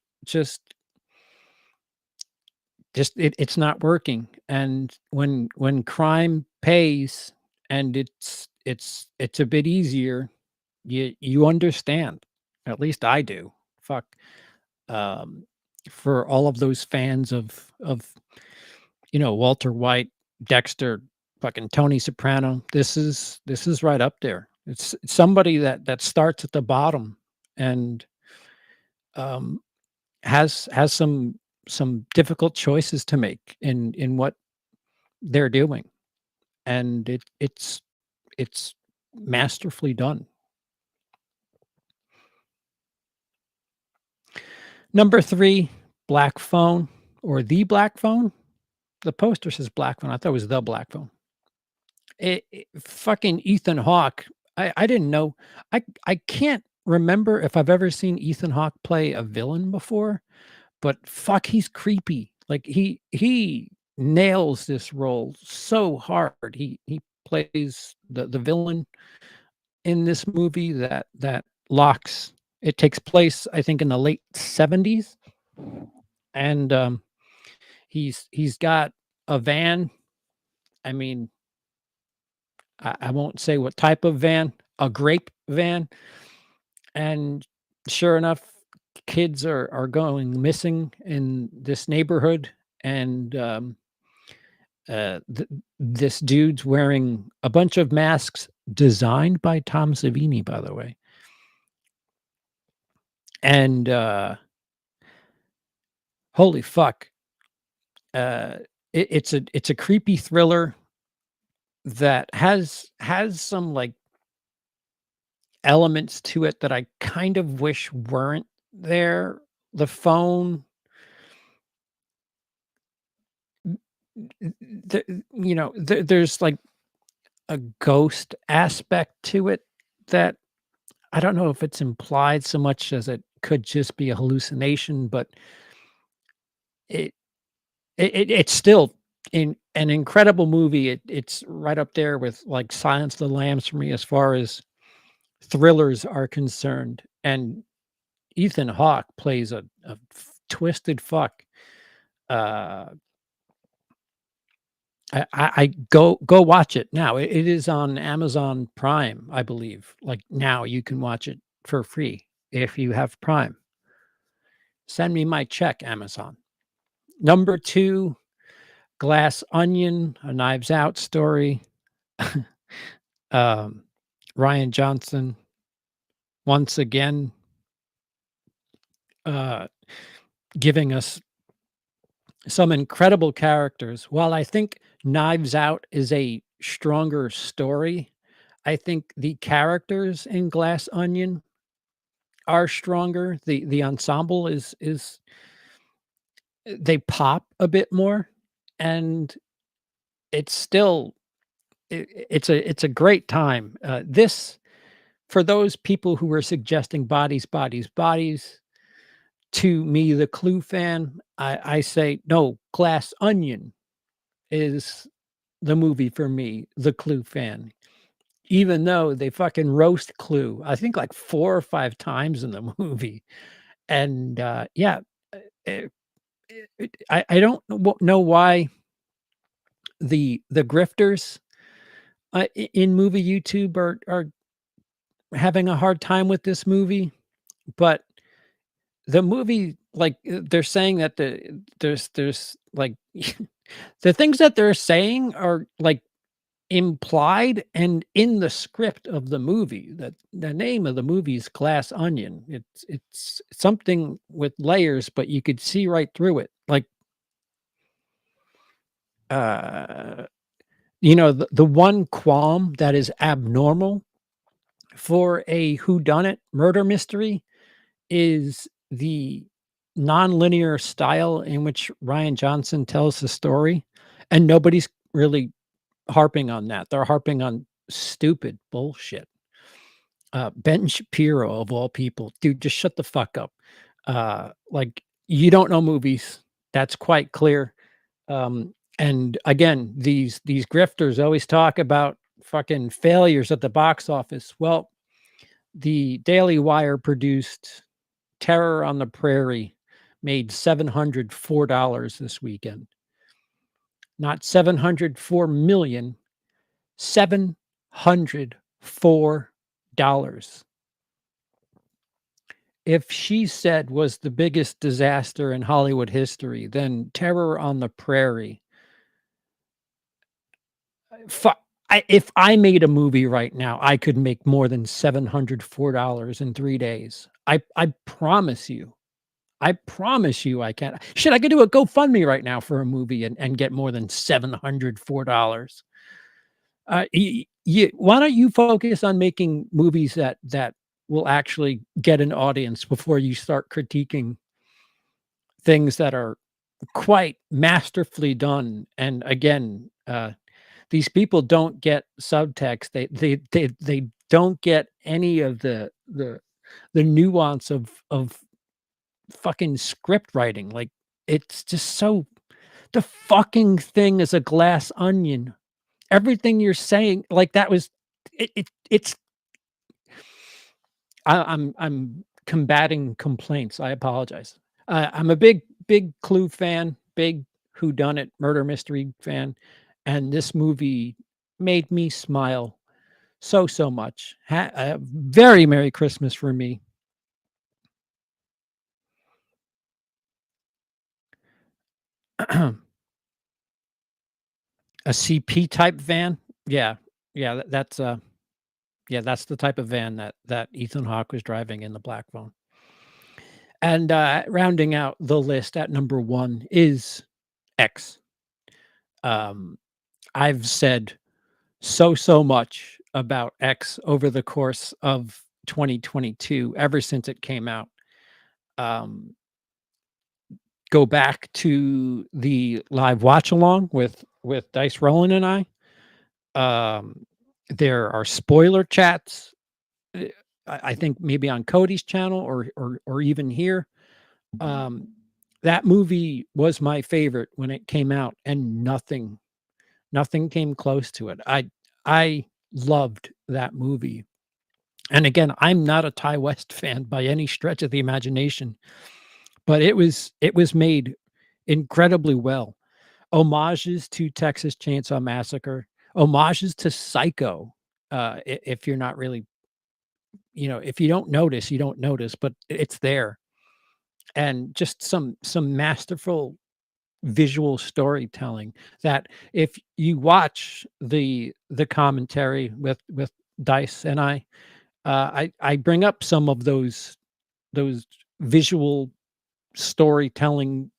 it's not working. And when crime pays and it's a bit easier, you understand. At least I do. Fuck. Um, for all of those fans of Walter White, Dexter, fucking Tony Soprano, this is right up there. It's somebody that starts at the bottom and um, has some difficult choices to make in what they're doing, and it's masterfully done. Number 3, Black Phone, or The Black Phone. The poster says Black Phone. I thought it was The Black Phone. Fucking Ethan Hawke. I didn't know. I can't remember if I've ever seen Ethan Hawke play a villain before, but fuck, he's creepy. Like he nails this role so hard. He plays the villain in this movie that locks. It takes place, I think, in the late 70s, and he's got a van. I mean, I won't say what type of van, a grape van, and sure enough, kids are going missing in this neighborhood, and this dude's wearing a bunch of masks designed by Tom Savini, by the way, and holy fuck, uh, it's a creepy thriller that has some like elements to it that I kind of wish weren't there. The phone, there's like a ghost aspect to it that I don't know if it's implied so much as it could just be a hallucination, but it it's still in an incredible movie. It's right up there with like Silence of the Lambs for me as far as thrillers are concerned. And Ethan Hawke plays a twisted fuck. Uh, I go watch it now. It is on Amazon Prime, I believe. Like now, you can watch it for free if you have Prime. Send me my check, Amazon. Number 2, Glass Onion, a Knives Out story. um, Ryan Johnson, once again, uh, giving us some incredible characters. While I think Knives Out is a stronger story, I think the characters in Glass Onion are stronger. The ensemble is they pop a bit more, and it's still it's a great time. This for those people who were suggesting bodies, bodies, bodies. To me, the Clue fan, I say no. Glass Onion is the movie for me, the Clue fan. Even though they fucking roast Clue, I think like 4 or 5 times in the movie, and yeah, eh, I don't know why the grifters in movie YouTube are having a hard time with this movie, but the movie, like, they're saying that there's like the things that they're saying are like implied and in the script of the movie. That the name of the movie is Glass Onion. It's something with layers, but you could see right through it. Like, uh the one qualm that is abnormal for a whodunit murder mystery is the nonlinear style in which Ryan Johnson tells the story, and nobody's really harping on that. They're harping on stupid bullshit. Ben Shapiro, of all people, dude, just shut the fuck up. Like, you don't know movies. That's quite clear. And again, these grifters always talk about fucking failures at the box office. Well, the Daily Wire produced Terror on the Prairie, made $704 this weekend. Not 704 million, $704. If She Said was the biggest disaster in Hollywood history, then Terror on the Prairie, fu if I made a movie right now, I could make more than $704 in 3 days. I promise you. I promise you I can. Shit, I could do a GoFundMe right now for a movie and get more than $704. Why don't you focus on making movies that will actually get an audience before you start critiquing things that are quite masterfully done? And again, these people don't get subtext. They don't get any of the nuance of fucking script writing. Like, it's just so the fucking thing is a glass onion. Everything you're saying, like, that was it's I'm combating complaints. I apologize. I'm a big Clue fan, big whodunit murder mystery fan, and this movie made me smile so much. Very Merry Christmas for me. A CP type van? Yeah. Yeah, that's the type of van that Ethan Hawke was driving in the black phone. And, rounding out the list at number 1 is X. Um, I've said so much about X over the course of 2022, ever since it came out. Um, go back to the live watch along with Dice Rollin and I. Um, there are spoiler chats, eh, I think maybe on Cody's channel or even here. Um, that movie was my favorite when it came out, and nothing came close to it. I loved that movie. And again, I'm not a Ty West fan by any stretch of the imagination, but it was made incredibly well. Homages to Texas Chainsaw Massacre, homages to Psycho. If you're not really, if you don't notice, you don't notice, but it's there. And just some masterful visual storytelling that if you watch the commentary with Dice and I bring up some of those visual storytelling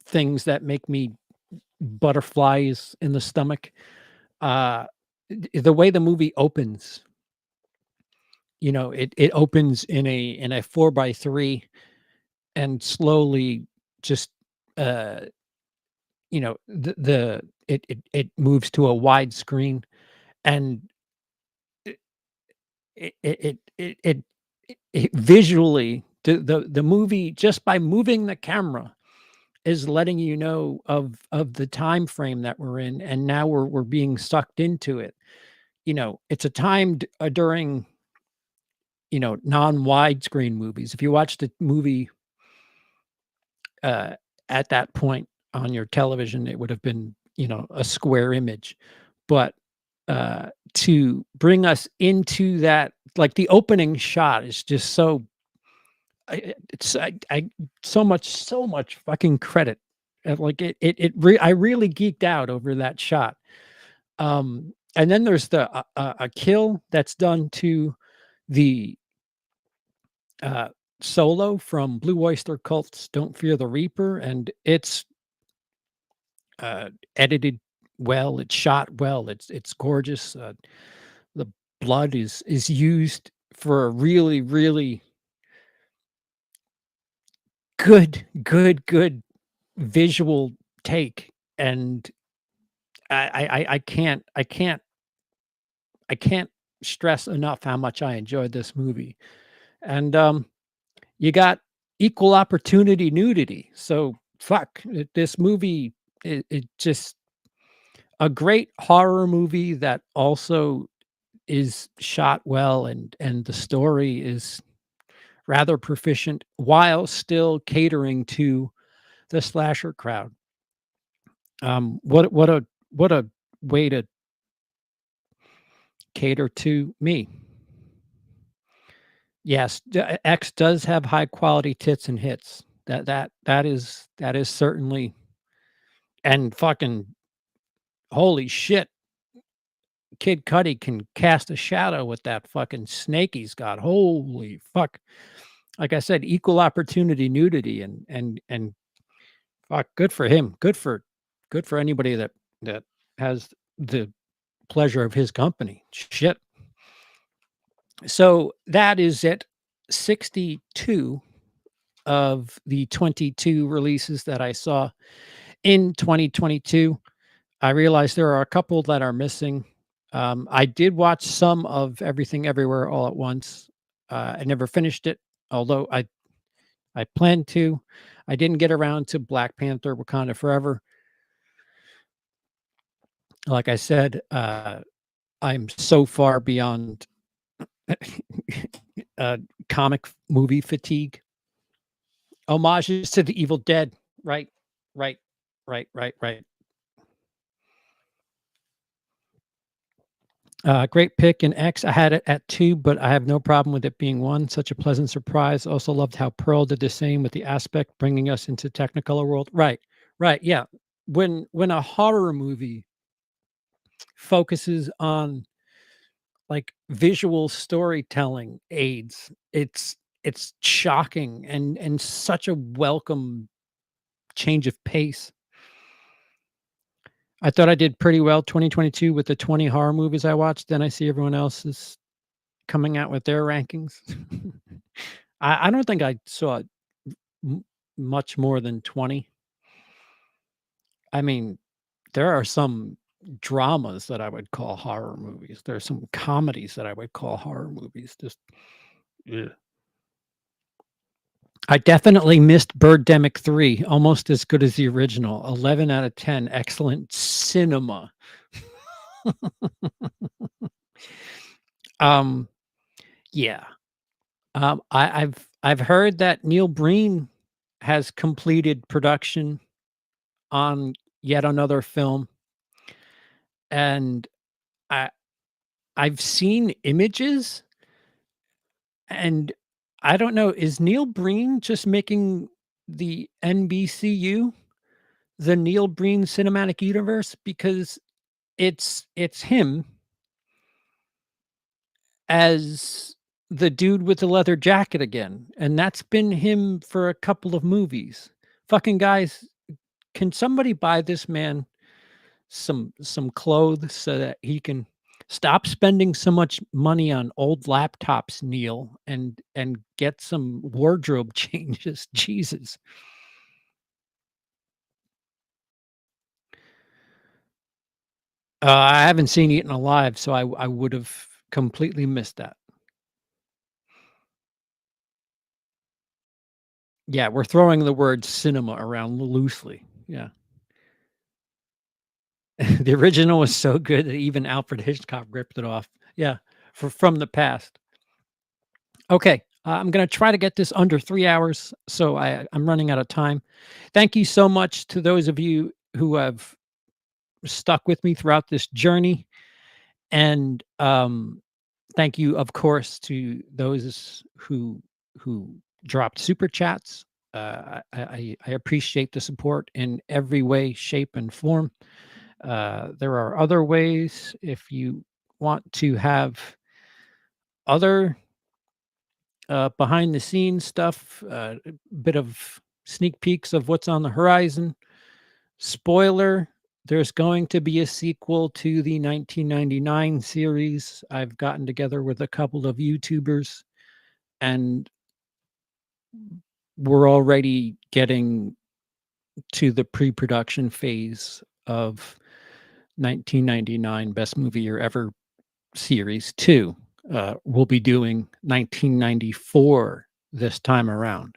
things that make me butterflies in the stomach. Uh, the way the movie opens, it opens in a 4x3 and slowly just uh it moves to a wide screen, and it visually, the movie, just by moving the camera, is letting you know of the time frame that we're in, and now we're being sucked into it. It's a time during, non-widescreen movies. If you watch the movie uh, at that point on your television, it would have been, a square image. But to bring us into that, like the opening shot is just so it's I so much fucking credit. Like I really geeked out over that shot. And then there's the a kill that's done to the uh, solo from Blue Oyster Cult's "Don't Fear the Reaper," and it's edited well. It's shot well. It's gorgeous. The blood is used for a really really good visual take, and I can't stress enough how much I enjoyed this movie. And you got equal opportunity nudity. So fuck this movie. It just a great horror movie that also is shot well, and the story is rather proficient while still catering to the slasher crowd. What a way to cater to me. Yes, X does have high quality tits and hits. That is certainly, and fucking holy shit, Kid Cudi can cast a shadow with that fucking snake he's got. Holy fuck. Like I said, equal opportunity nudity, and fuck, good for him. Good for anybody that has the pleasure of his company. Shit. So that is it. 62 of the 22 releases that I saw in 2022. I realized there are a couple that are missing. I did watch some of Everything Everywhere All at Once. I never finished it, although I planned to. I didn't get around to Black Panther: Wakanda Forever. Like I said, I'm so far beyond uh, comic movie fatigue. Homages to the Evil Dead. Right, right, right. Great pick in X. I had it at 2, but I have no problem with it being 1. Such a pleasant surprise. Also loved how Pearl did the same with the aspect, bringing us into Technicolor world. Right, right, yeah. When a horror movie focuses on like visual storytelling aids, it's shocking and such a welcome change of pace. I thought I did pretty well 2022 with the 20 horror movies I watched. Then I see everyone else is coming out with their rankings. I don't think I saw much more than 20. I mean, there are some dramas that I would call horror movies. There are some comedies that I would call horror movies. Just, ugh. I definitely missed Birdemic 3, almost as good as the original. 11 out of 10. Excellent cinema. um, yeah. I've heard that Neil Breen has completed production on yet another film, and I I've seen images, and I don't know, is Neil Breen just making the NBCU the Neil Breen Cinematic Universe? Because it's him as the dude with the leather jacket again, and that's been him for a couple of movies. Fucking guys, can somebody buy this man some clothes so that he can stop spending so much money on old laptops, Neil, and get some wardrobe changes? Jesus. I haven't seen Eaten Alive, so I would have completely missed that. Yeah, we're throwing the word cinema around loosely. Yeah. The original was so good that even Alfred Hitchcock ripped it off. Yeah, from the past. Okay, I'm going to try to get this under 3 hours, so I'm running out of time. Thank you so much to those of you who have stuck with me throughout this journey, and thank you, of course, to those who dropped super chats. I appreciate the support in every way, shape, and form. There are other ways if you want to have other behind the scenes stuff, a bit of sneak peeks of what's on the horizon. Spoiler, there's going to be a sequel to the 1999 series. I've gotten together with a couple of YouTubers, and we're already getting to the pre-production phase of 1999 Best Movie Year Ever Series 2. We'll be doing 1994 this time around.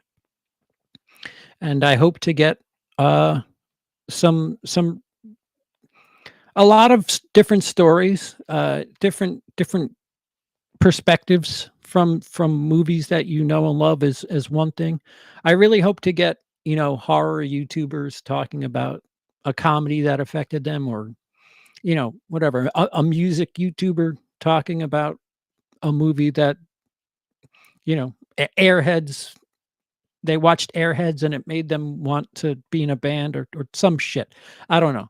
And I hope to get some a lot of different stories, different perspectives from movies that you know and love is one thing. I really hope to get, horror YouTubers talking about a comedy that affected them, or whatever, a music YouTuber talking about a movie that, Airheads, they watched Airheads and it made them want to be in a band, or some shit. I don't know.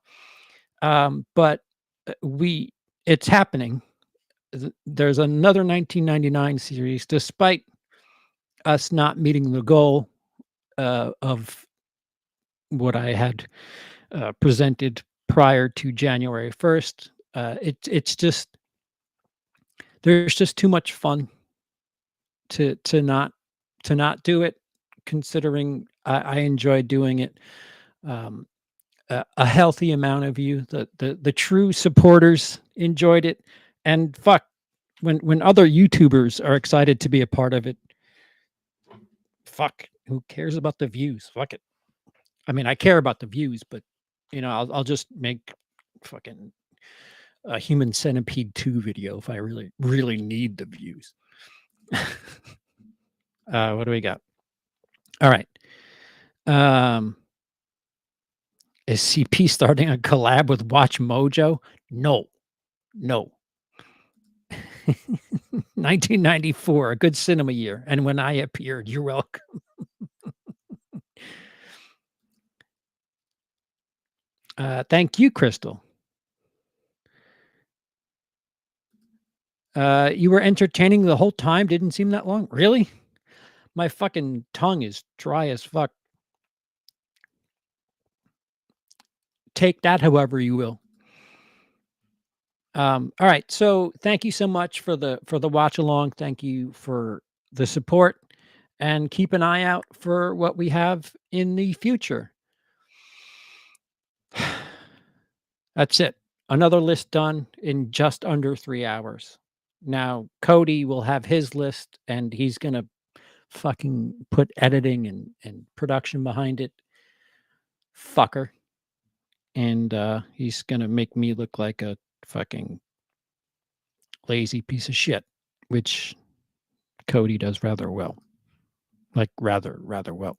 But we it's happening. There's another 1999 series, despite us not meeting the goal of what I had presented prior to January 1st. It's just there's just too much fun to not do it, considering I enjoy doing it. Um, a healthy amount of you, the true supporters, enjoyed it, and fuck, when other YouTubers are excited to be a part of it, fuck, who cares about the views? Fuck it. I mean, I care about the views, but I'll just make fucking a Human Centipede 2 video if I really need the views. What do we got? All right. Is CP starting a collab with Watch Mojo? No. 1994, a good cinema year. And when I appeared, you're welcome. Thank you, Crystal. You were entertaining the whole time? Didn't seem that long? Really? My fucking tongue is dry as fuck. Take that however you will. All right. So thank you so much for the watch along. Thank you for the support, and keep an eye out for what we have in the future. That's it. Another list done in just under 3 hours. Now, Cody will have his list, and he's going to fucking put editing and production behind it. Fucker. And he's going to make me look like a fucking lazy piece of shit, which Cody does rather well. Like, rather well.